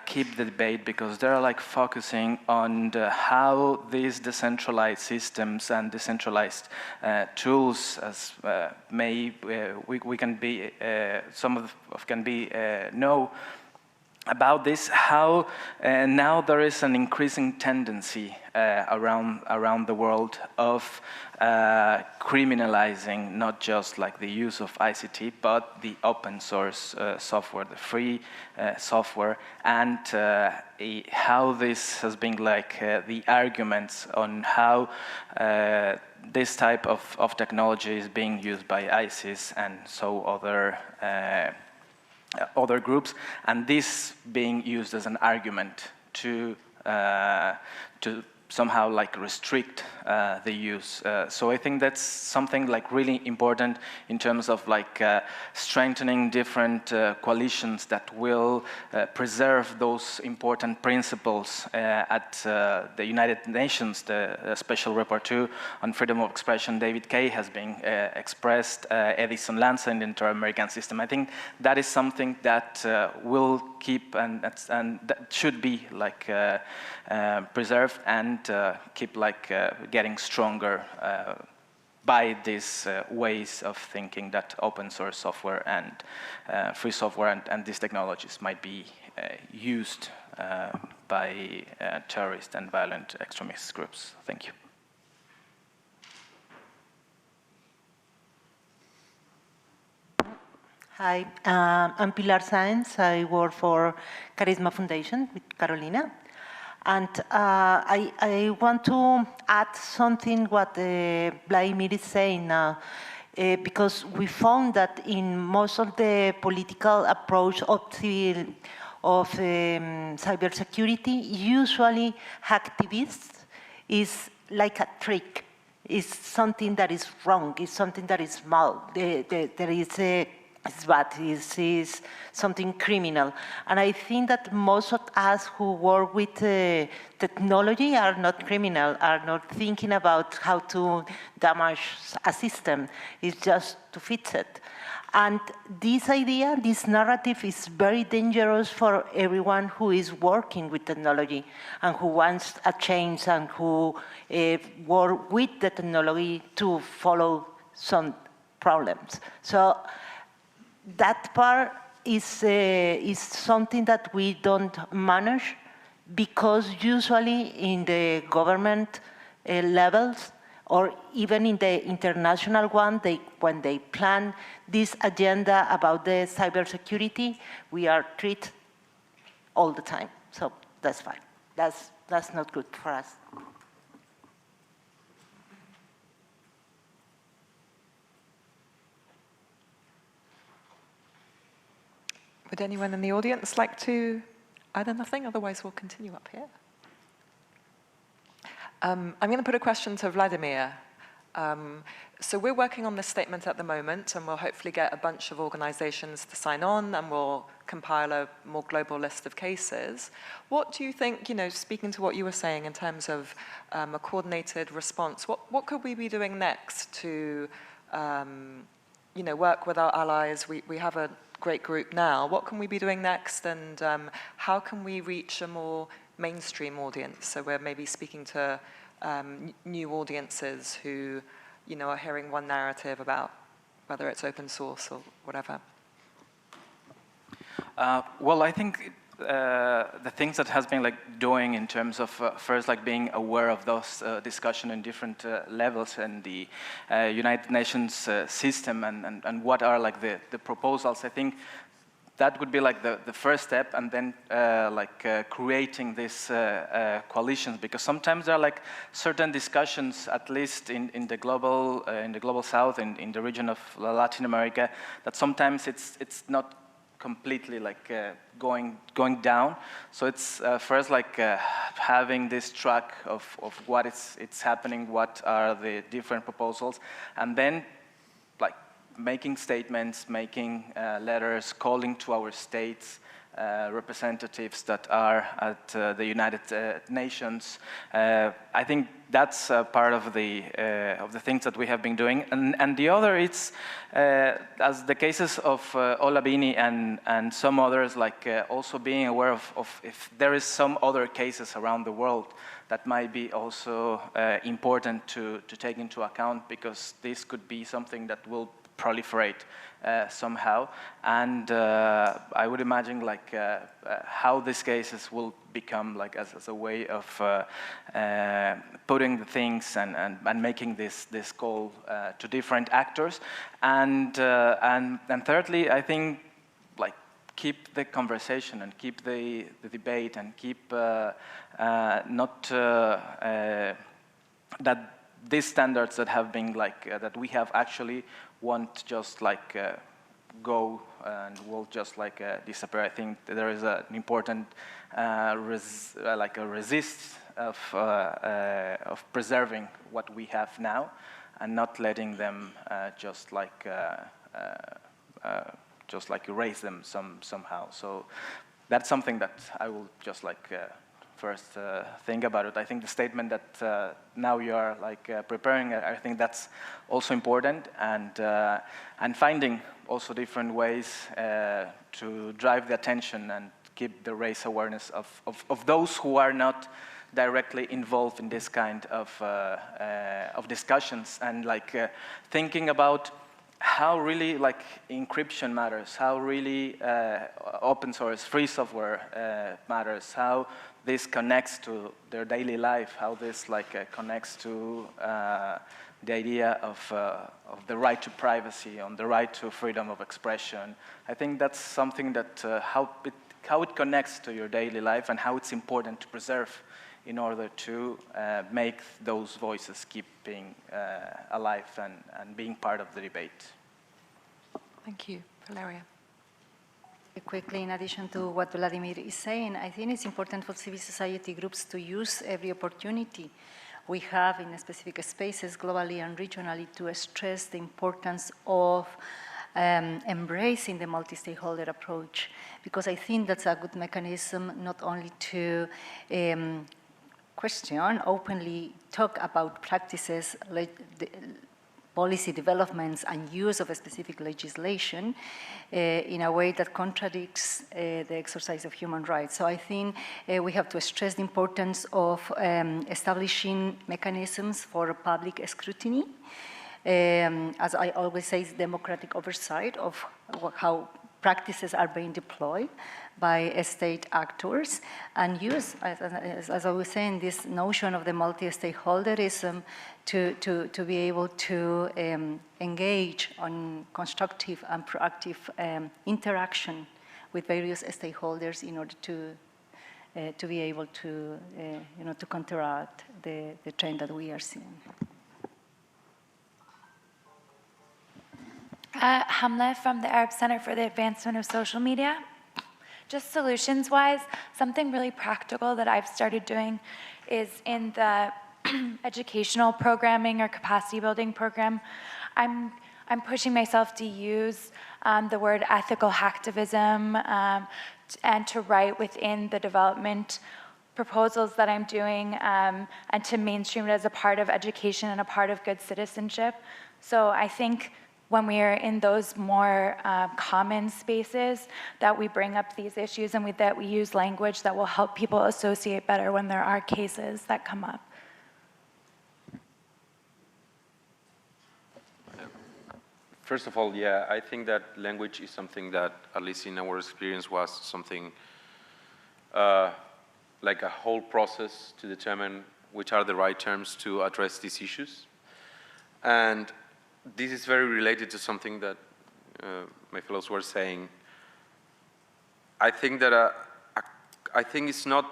keep the debate, because they're like focusing on how these decentralized systems and decentralized tools, as we can be, some of can be know about this, how now there is an increasing tendency around the world of criminalizing not just like the use of ICT, but the open source software, the free software, and how this has been like the arguments on how this type of technology is being used by ISIS and so other groups, and this being used as an argument to somehow like restrict the use. So I think that's something like really important in terms of like strengthening different coalitions that will preserve those important principles at the United Nations. The Special Rapporteur on Freedom of Expression, David Kaye, has been expressed, Edison Lanza in the Inter-American System. I think that is something that will keep and that should be like preserved and keep like getting stronger by these ways of thinking that open source software and free software and these technologies might be used by terrorist and violent extremist groups. Thank you. Hi, I'm Pilar Sáenz. I work for Charisma Foundation with Carolina. And I want to add something what Vladimir is saying now, because we found that in most of the political approach of cybersecurity, usually hacktivists is like a trick. It's something that is wrong. It's something that is mal. There is a it's bad, is something criminal. And I think that most of us who work with technology are not criminal, are not thinking about how to damage a system. It's just to fix it. And this idea, this narrative is very dangerous for everyone who is working with technology and who wants a change and who work with the technology to follow some problems. So that part is something that we don't manage, because usually in the government levels or even in the international one, when they plan this agenda about the cybersecurity, we are treated all the time. So that's fine. That's not good for us. Would anyone in the audience like to add anything? Otherwise, we'll continue up here. I'm going to put a question to Vladimir. So we're working on this statement at the moment, and we'll hopefully get a bunch of organizations to sign on, and we'll compile a more global list of cases. What do you think, speaking to what you were saying in terms of a coordinated response, what could we be doing next to work with our allies? We have a great group now. What can we be doing next, and how can we reach a more mainstream audience? So we're maybe speaking to new audiences who, are hearing one narrative about whether it's open source or whatever. Well, I think the things that has been like doing in terms of first like being aware of those discussion in different levels and the United Nations system and what are like the proposals. I think that would be like the first step, and then creating these coalitions, because sometimes there are like certain discussions, at least in the global south, in the region of Latin America, that sometimes it's not completely like going down. So it's first like having this track of what it's happening, what are the different proposals, and then like making statements, making letters, calling to our states, representatives that are at the United Nations. I think that's part of the things that we have been doing. And the other, it's as the cases of Ola Bini and some others, like also being aware of if there is some other cases around the world that might be also important to take into account, because this could be something that will proliferate somehow, and I would imagine like how these cases will become like as a way of putting the things and making this call to different actors, and thirdly, I think like keep the conversation and keep the debate and keep not that these standards that have been like that we have actually won't just like go and will just like disappear. I think there is an important resist of preserving what we have now and not letting them just like erase them somehow. So that's something that I will just like first think about it. I think the statement that now you are like preparing, I think that's also important, and finding also different ways to drive the attention and keep the raise awareness of those who are not directly involved in this kind of discussions, and like thinking about how really like encryption matters, how really open source, free software matters, how this connects to their daily life, how this like connects to the idea of the right to privacy, on the right to freedom of expression. I think that's something that how it connects to your daily life and how it's important to preserve in order to make those voices keep being alive and being part of the debate. Thank you. Valeria. Quickly, in addition to what Vladimir is saying, I think it's important for civil society groups to use every opportunity we have in specific spaces, globally and regionally, to stress the importance of embracing the multi-stakeholder approach, because I think that's a good mechanism not only to question, openly talk about practices, policy developments and use of a specific legislation in a way that contradicts the exercise of human rights. So I think we have to stress the importance of establishing mechanisms for public scrutiny. As I always say, it's democratic oversight of how practices are being deployed by state actors, and use, as I was saying, this notion of the multi-stakeholderism to be able to engage on constructive and proactive interaction with various stakeholders in order to be able to, to counteract the trend that we are seeing. Hamla from the Arab Center for the Advancement of Social Media. Just solutions-wise, something really practical that I've started doing is in the educational programming or capacity building program, I'm pushing myself to use the word ethical hacktivism and to write within the development proposals that I'm doing and to mainstream it as a part of education and a part of good citizenship. So I think when we are in those more common spaces, that we bring up these issues and that we use language that will help people associate better when there are cases that come up. First of all, yeah, I think that language is something that, at least in our experience, was something like a whole process to determine which are the right terms to address these issues. And this is very related to something that my fellows were saying. I think that I think it's not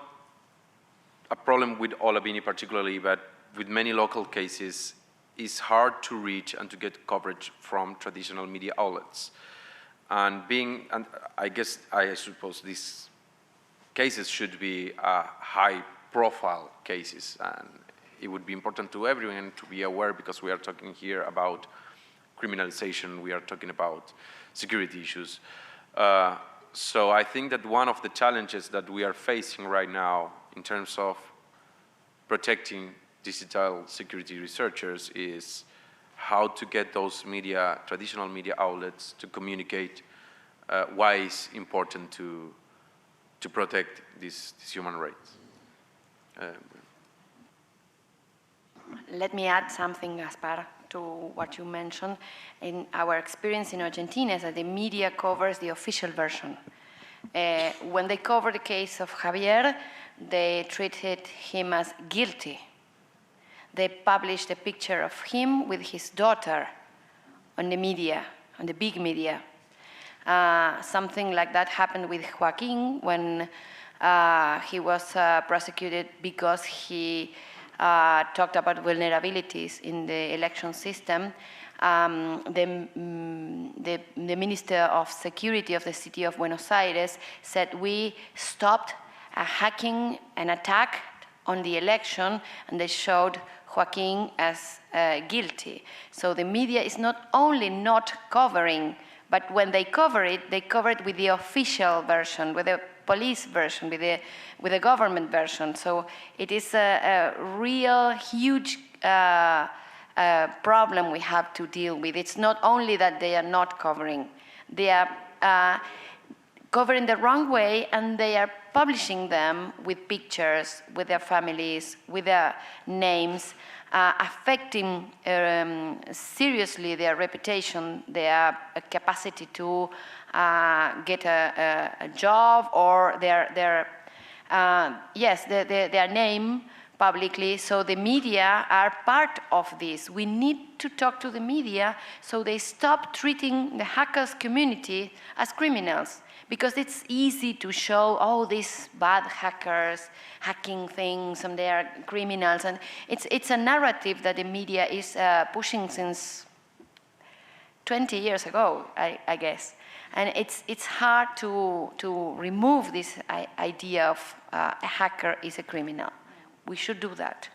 a problem with Olavini particularly, but with many local cases, it's hard to reach and to get coverage from traditional media outlets. And I suppose these cases should be high-profile cases, and it would be important to everyone to be aware, because we are talking here about criminalization, we are talking about security issues. So I think that one of the challenges that we are facing right now in terms of protecting digital security researchers is how to get those media, traditional media outlets to communicate why it's important to protect these human rights. Let me add something, Gaspar, to what you mentioned. In our experience in Argentina is that the media covers the official version. When they cover the case of Javier, they treated him as guilty. They published a picture of him with his daughter on the media, on the big media. Something like that happened with Joaquin when he was prosecuted because he talked about vulnerabilities in the election system. The Minister of Security of the city of Buenos Aires said we stopped a hacking and attack on the election, and they showed Joaquin as guilty. So the media is not only not covering, but when they cover it with the official version, with the police version, with the government version. So it is a real huge problem we have to deal with. It's not only that they are not covering, they are covering the wrong way, and they are publishing them with pictures, with their families, with their names, affecting seriously their reputation, their capacity to get a job, or their name publicly. So the media are part of this. We need to talk to the media so they stop treating the hackers community as criminals, because it's easy to show, oh, these bad hackers hacking things and they are criminals. And it's a narrative that the media is pushing since 20 years ago, I guess. And it's hard to remove this idea of a hacker is a criminal. We should do that.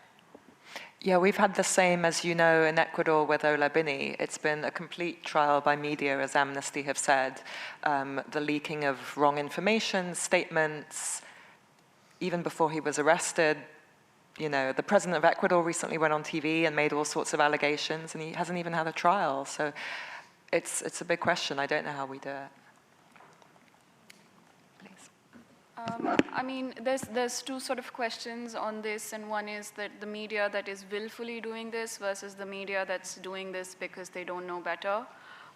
Yeah, we've had the same, as you know, in Ecuador with Olavini. It's been a complete trial by media, as Amnesty have said. The leaking of wrong information, statements, even before he was arrested. You know, the president of Ecuador recently went on TV and made all sorts of allegations, and he hasn't even had a trial. So it's a big question. I don't know how we do it. I mean, there's two sort of questions on this, and one is that the media that is willfully doing this versus the media that's doing this because they don't know better.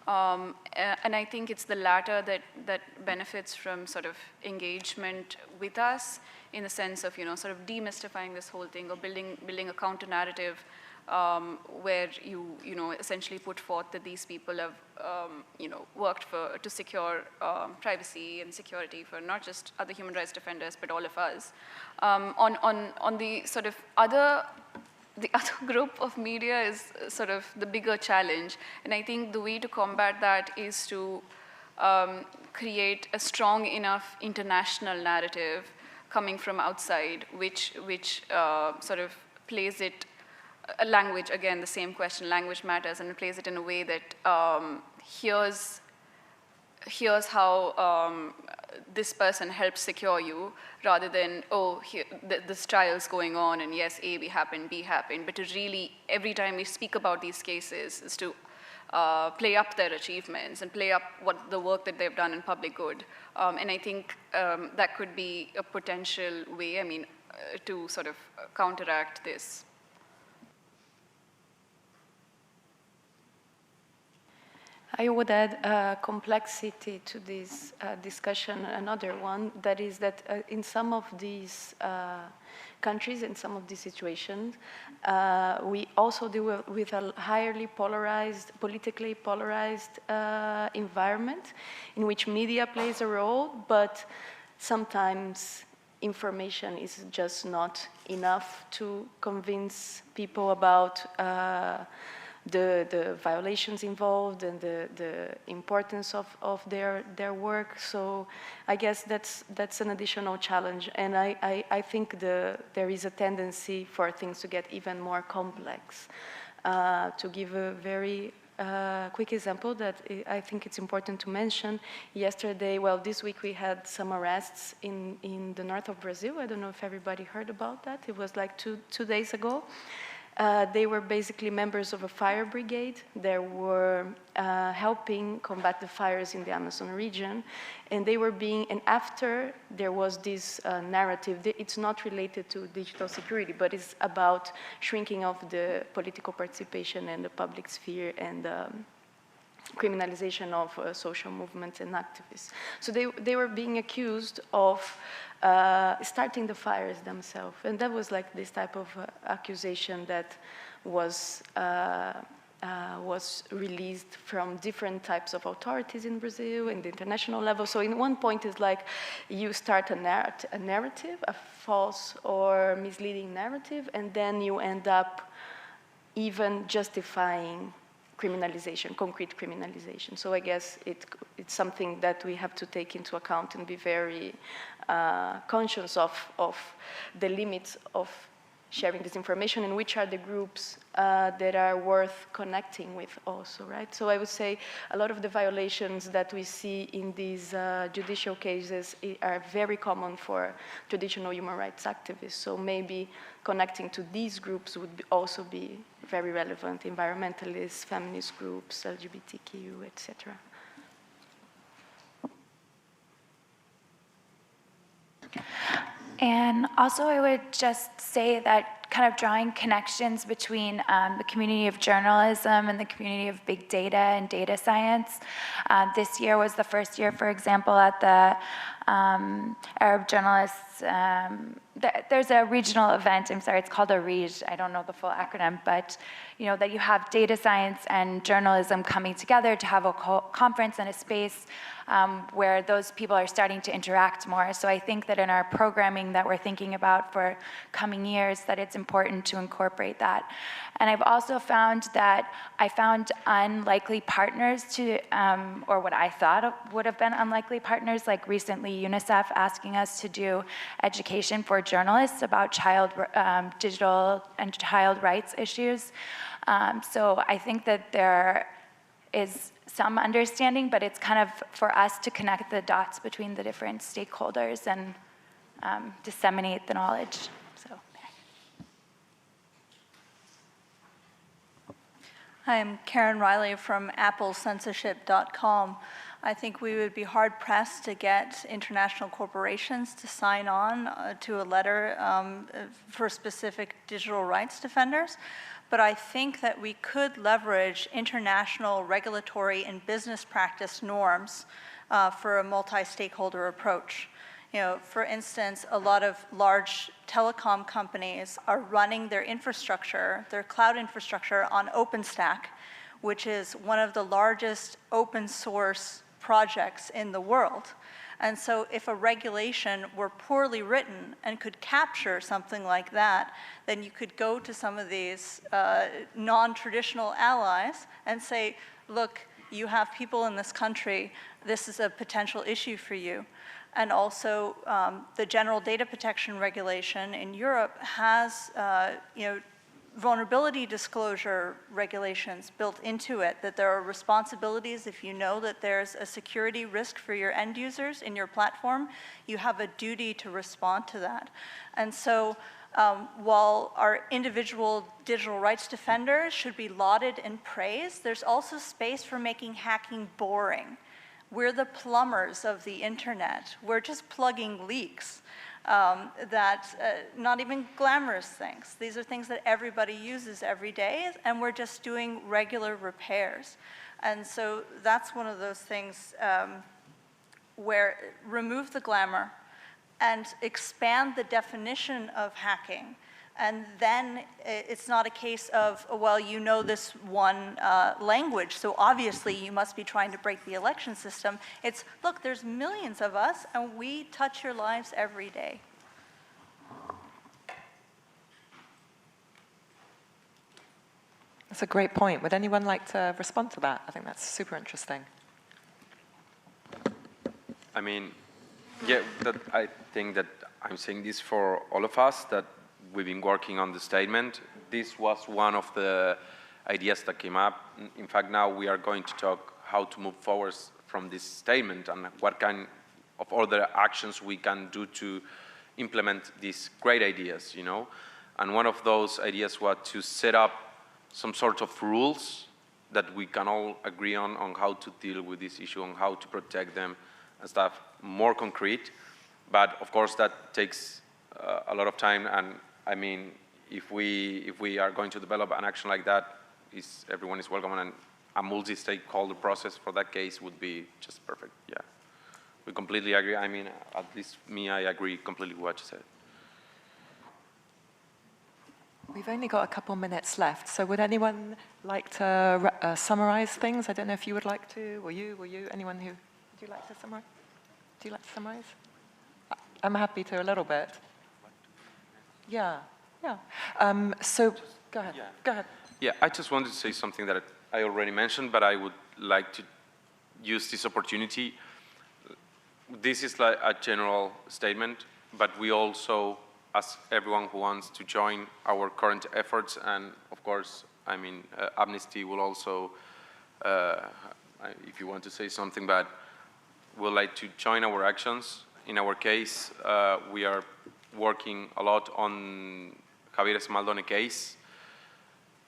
And I think it's the latter that benefits from sort of engagement with us, in the sense of, sort of demystifying this whole thing, or building a counter narrative where you essentially put forth that these people have worked to secure privacy and security for not just other human rights defenders but all of us. On the sort of the other group of media is sort of the bigger challenge, and I think the way to combat that is to create a strong enough international narrative coming from outside, which sort of plays it. A language, again, the same question, language matters, and it plays it in a way that here's how this person helped secure you, rather than, oh, this trial's going on, and yes, A happened, B happened, but to really, every time we speak about these cases, is to play up their achievements and play up what the work that they've done in public good. And I think that could be a potential way, to sort of counteract this. I would add complexity to this discussion, another one, that is that in some of these countries, in some of these situations, we also deal with a highly polarized, politically polarized environment in which media plays a role, but sometimes information is just not enough to convince people about the violations involved and the importance of their work. So I guess that's an additional challenge. And I think there is a tendency for things to get even more complex. To give a very quick example that I think it's important to mention, yesterday, well, this week we had some arrests in the north of Brazil. I don't know if everybody heard about that. It was like two days ago. They were basically members of a fire brigade. They were helping combat the fires in the Amazon region. And they were and after there was this narrative, it's not related to digital security, but it's about shrinking of the political participation in the public sphere and criminalization of social movements and activists. So they were being accused of starting the fires themselves. And that was like this type of accusation that was released from different types of authorities in Brazil and the international level. So in one point is like you start a narrative, a false or misleading narrative, and then you end up even justifying criminalization, concrete criminalization. So I guess it's something that we have to take into account and be very conscious of the limits of sharing this information and which are the groups that are worth connecting with also, right? So I would say a lot of the violations that we see in these judicial cases are very common for traditional human rights activists. So maybe connecting to these groups would also be very relevant, environmentalists, feminist groups, LGBTQ, etc. And also I would just say that kind of drawing connections between the community of journalism and the community of big data and data science. This year was the first year, for example, at the Arab journalists, there's a regional event, I'm sorry, it's called ARIJ, I don't know the full acronym, but that you have data science and journalism coming together to have a conference and a space where those people are starting to interact more. So I think that in our programming that we're thinking about for coming years, that it's important to incorporate that. And I've also found that I found unlikely partners to, or what I thought would have been unlikely partners, like recently UNICEF asking us to do education for journalists about digital and child rights issues. So I think that there is some understanding, but it's kind of for us to connect the dots between the different stakeholders and disseminate the knowledge. So. Hi, I'm Karen Riley from applecensorship.com. I think we would be hard-pressed to get international corporations to sign on to a letter for specific digital rights defenders. But I think that we could leverage international regulatory and business practice norms for a multi-stakeholder approach. For instance, a lot of large telecom companies are running their infrastructure, their cloud infrastructure on OpenStack, which is one of the largest open source projects in the world. And so if a regulation were poorly written and could capture something like that, then you could go to some of these non-traditional allies and say, look, you have people in this country, this is a potential issue for you. And also, the General Data Protection Regulation in Europe has, vulnerability disclosure regulations built into it, that there are responsibilities if you know that there's a security risk for your end users in your platform, you have a duty to respond to that. And so while our individual digital rights defenders should be lauded and praised, there's also space for making hacking boring. We're the plumbers of the internet. We're just plugging leaks. Not even glamorous things. These are things that everybody uses every day, and we're just doing regular repairs. And so that's one of those things where remove the glamour and expand the definition of hacking. And then it's not a case of, well, you know this one language, so obviously you must be trying to break the election system. It's, look, there's millions of us, and we touch your lives every day. That's a great point. Would anyone like to respond to that? I think that's super interesting. I mean, yeah, I think that I'm saying this for all of us, that we've been working on the statement. This was one of the ideas that came up. In fact, now we are going to talk how to move forward from this statement and what kind of other actions we can do to implement these great ideas, you know. And one of those ideas was to set up some sort of rules that we can all agree on how to deal with this issue, on how to protect them and stuff, more concrete. But of course that takes a lot of time, and I mean, if we are going to develop an action like that, everyone is welcome, and a multi-stakeholder process for that case would be just perfect, yeah. We completely agree. I mean, at least me, I agree completely with what you said. We've only got a couple minutes left, so would anyone like to summarize things? I don't know if you would like to, or you, anyone who, would you like to summarize? Do you like to summarize? I'm happy to a little bit. Yeah. So go ahead. Go ahead. Yeah, I just wanted to say something that I already mentioned, but I would like to use this opportunity. This is like a general statement, but we also ask everyone who wants to join our current efforts, and of course, I mean, Amnesty will also, if you want to say something, but we'd like to join our actions. In our case, we are working a lot on Javier Esmaldone case.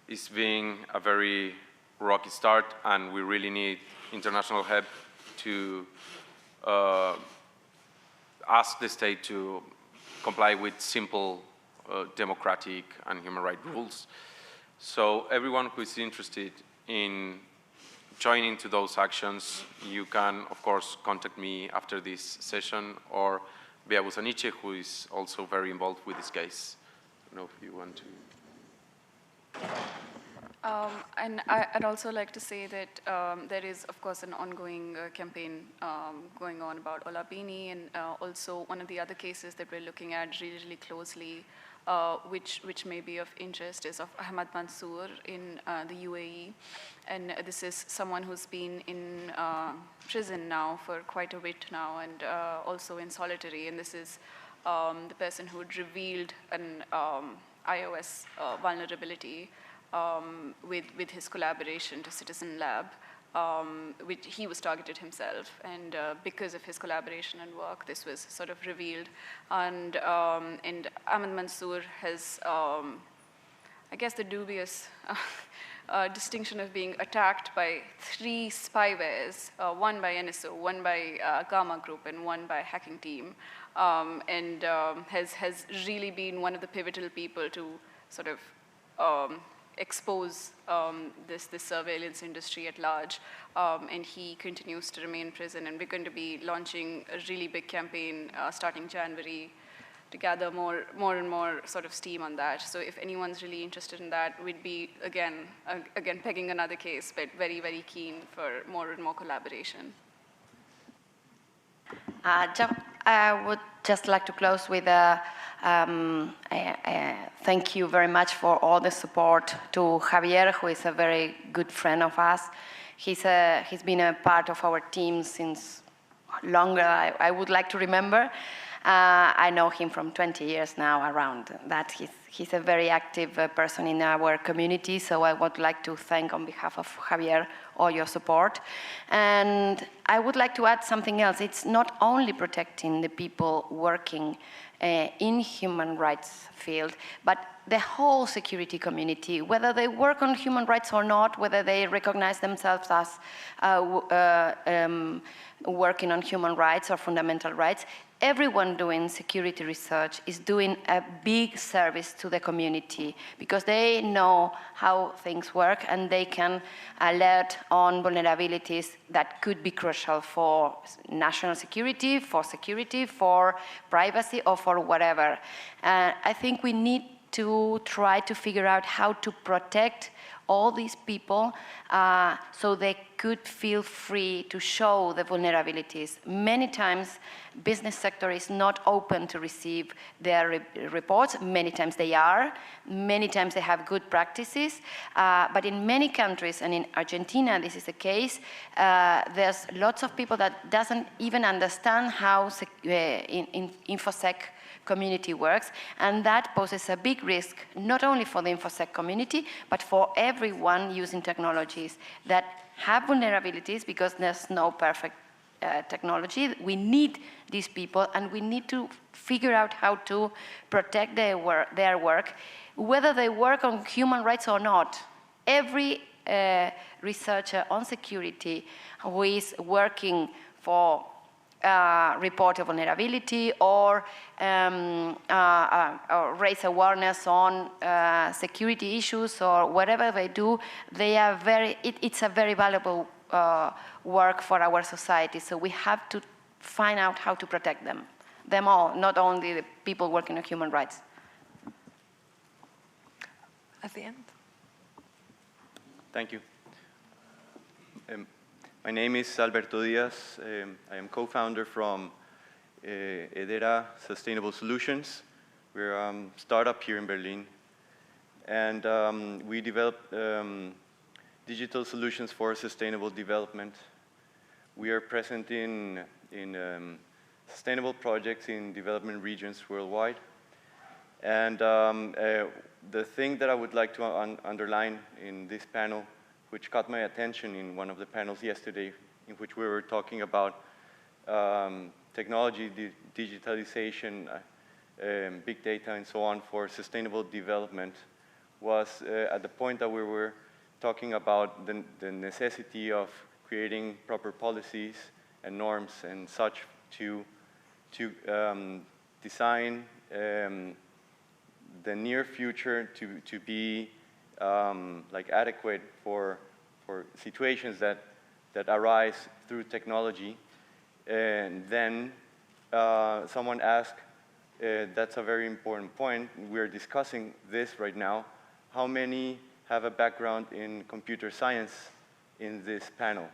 It's been a very rocky start, and we really need international help to ask the state to comply with simple democratic and human rights rules. So everyone who is interested in joining to those actions, you can, of course, contact me after this session, or Bea Busaniche, who is also very involved with this case. I don't know if you want to. And I'd also like to say that there is, of course, an ongoing campaign going on about Olapini, and also one of the other cases that we're looking at really, really closely, which may be of interest, is of Ahmad Mansoor in the UAE. And this is someone who's been in prison now for quite a bit now, and also in solitary. And this is the person who had revealed an iOS vulnerability with his collaboration to Citizen Lab, which he was targeted himself, and because of his collaboration and work, this was sort of revealed. And Ahmad Mansoor has, I guess, the dubious distinction of being attacked by 3 spywares, one by NSO, one by Gamma Group, and one by Hacking Team, and has really been one of the pivotal people to sort of expose this surveillance industry at large, and he continues to remain in prison. And we're going to be launching a really big campaign starting January to gather more and more sort of steam on that. So if anyone's really interested in that, we'd be again pegging another case, but very, very keen for more and more collaboration. I would just like to close with a thank you very much for all the support to Javier, who is a very good friend of us. He's been a part of our team since longer I would like to remember. I know him from 20 years now around that. He's a very active person in our community, so I would like to thank on behalf of Javier all your support. And I would like to add something else. It's not only protecting the people working in human rights field, but the whole security community, whether they work on human rights or not, whether they recognize themselves as working on human rights or fundamental rights, everyone doing security research is doing a big service to the community because they know how things work and they can alert on vulnerabilities that could be crucial for national security, for privacy, or for whatever. I think we need to try to figure out how to protect all these people so they could feel free to show the vulnerabilities. Many times, business sector is not open to receive their reports. Many times they are. Many times they have good practices. But in many countries, and in Argentina this is the case, there's lots of people that doesn't even understand how InfoSec community works, and that poses a big risk, not only for the InfoSec community, but for everyone using technologies that have vulnerabilities because there's no perfect technology. We need these people, and we need to figure out how to protect their work, whether they work on human rights or not. Every researcher on security who is working for report a vulnerability or raise awareness on security issues or whatever they do, they are it's a very valuable work for our society. So we have to find out how to protect them all, not only the people working on human rights. At the end. Thank you. My name is Alberto Diaz. I am co-founder from Edera Sustainable Solutions. We're a startup here in Berlin. And we develop digital solutions for sustainable development. We are present in sustainable projects in development regions worldwide. And the thing that I would like to underline in this panel, which caught my attention in one of the panels yesterday, in which we were talking about technology, digitalization, big data, and so on for sustainable development, was at the point that we were talking about the necessity of creating proper policies and norms and such to design the near future to be like adequate for situations that arise through technology. And then someone asked, that's a very important point, we're discussing this right now, how many have a background in computer science in this panel?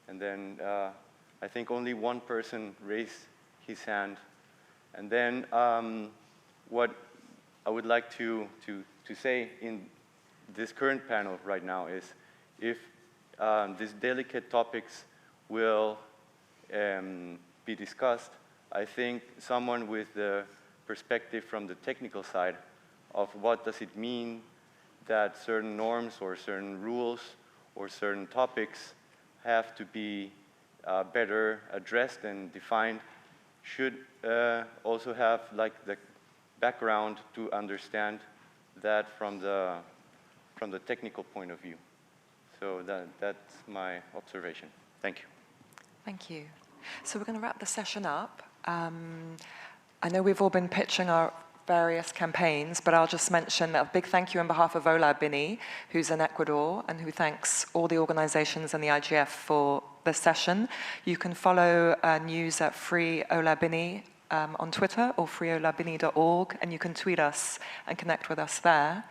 And then I think only one person raised his hand. And then what I would like to say in this current panel right now is if these delicate topics will be discussed, I think someone with the perspective from the technical side of what does it mean that certain norms or certain rules or certain topics have to be better addressed and defined should also have like the background to understand that from the technical point of view. So that's my observation. Thank you. Thank you. So we're going to wrap the session up. I know we've all been pitching our various campaigns, but I'll just mention a big thank you on behalf of Ola Bini, who's in Ecuador, and who thanks all the organizations and the IGF for this session. You can follow news at Free Ola Bini on Twitter or freeolabini.org, and you can tweet us and connect with us there.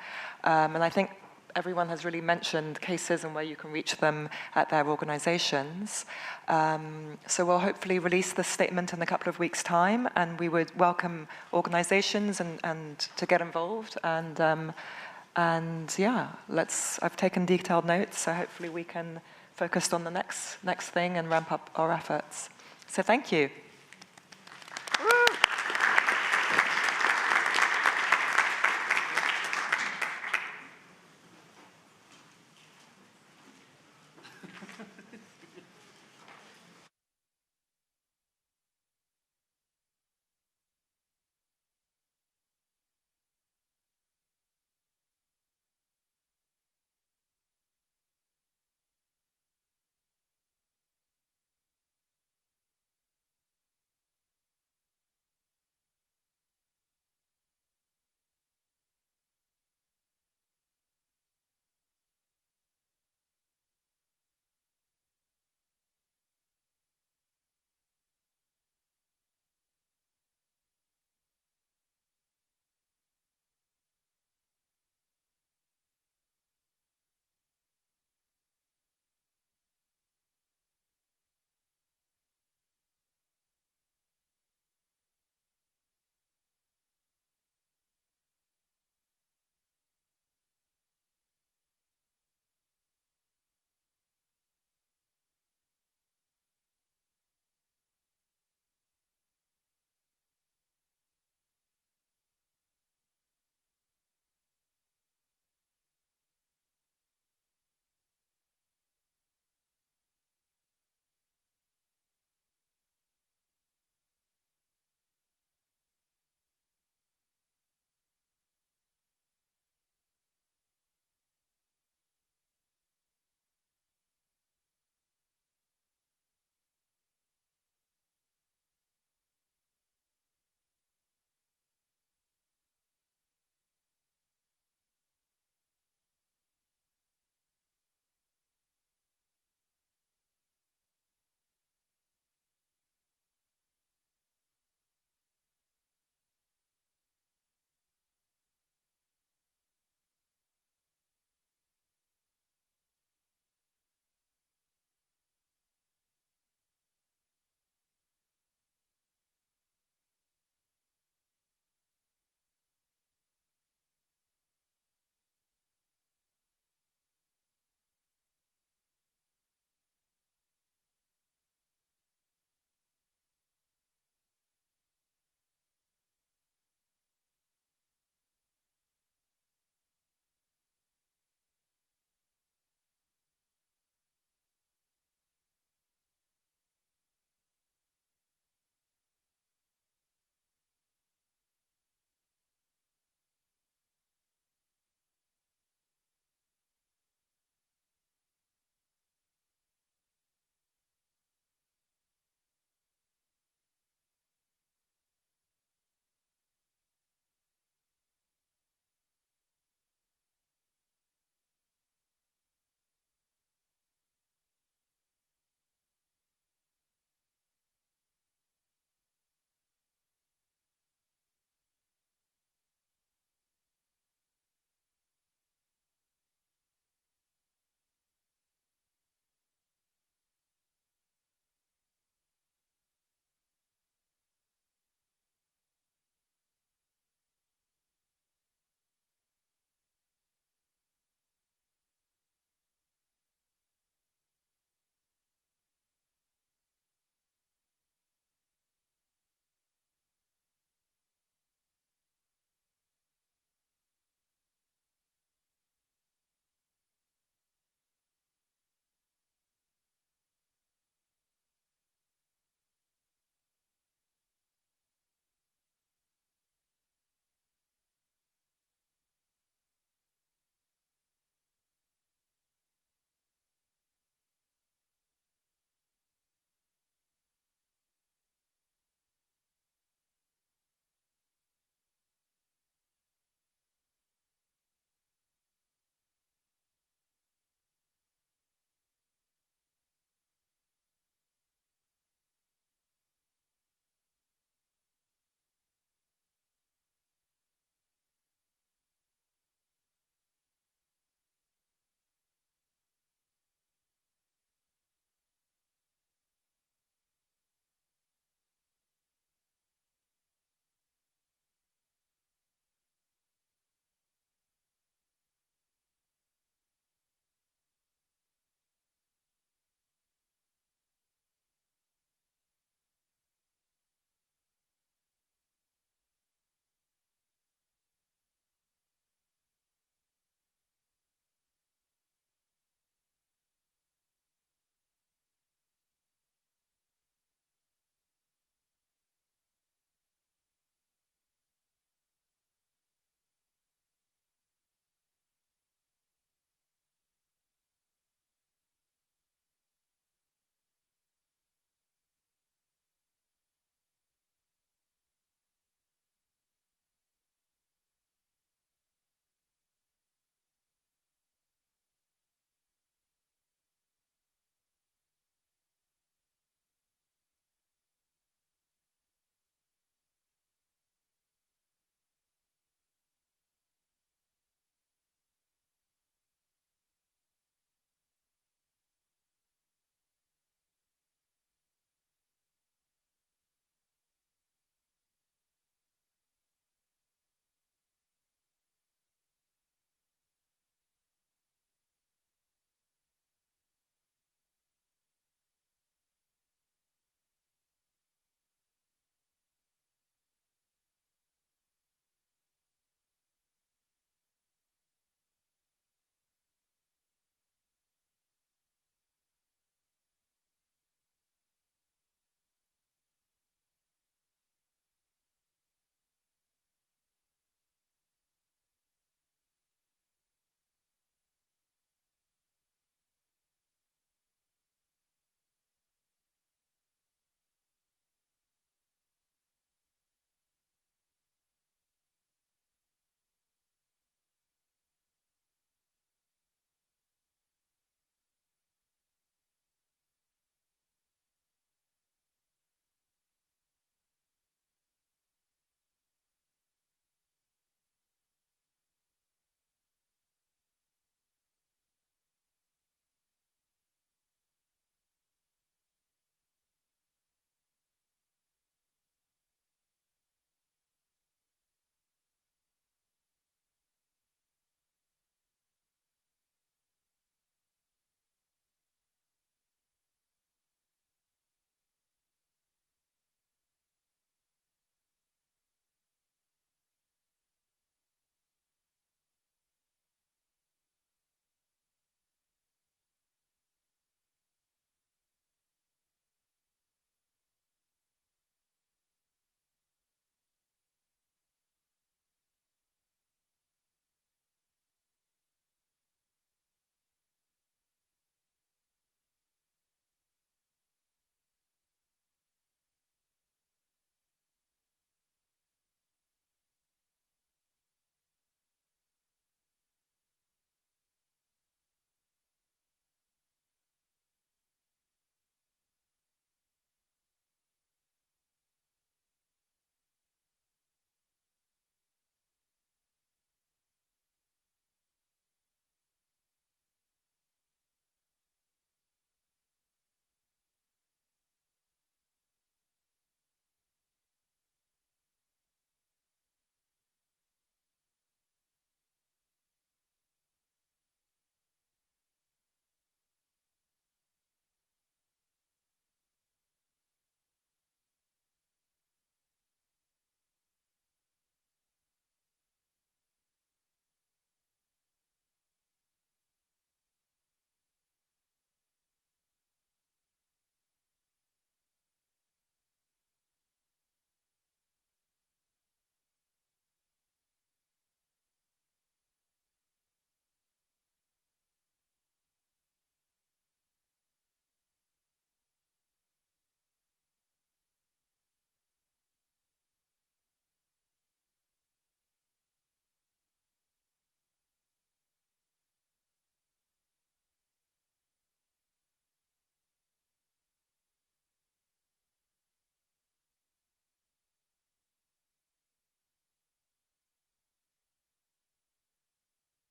And I think everyone has really mentioned cases and where you can reach them at their organizations. So we'll hopefully release this statement in a couple of weeks' time, and we would welcome organizations and to get involved. And yeah, I've taken detailed notes, so hopefully we can focus on the next thing and ramp up our efforts. So thank you.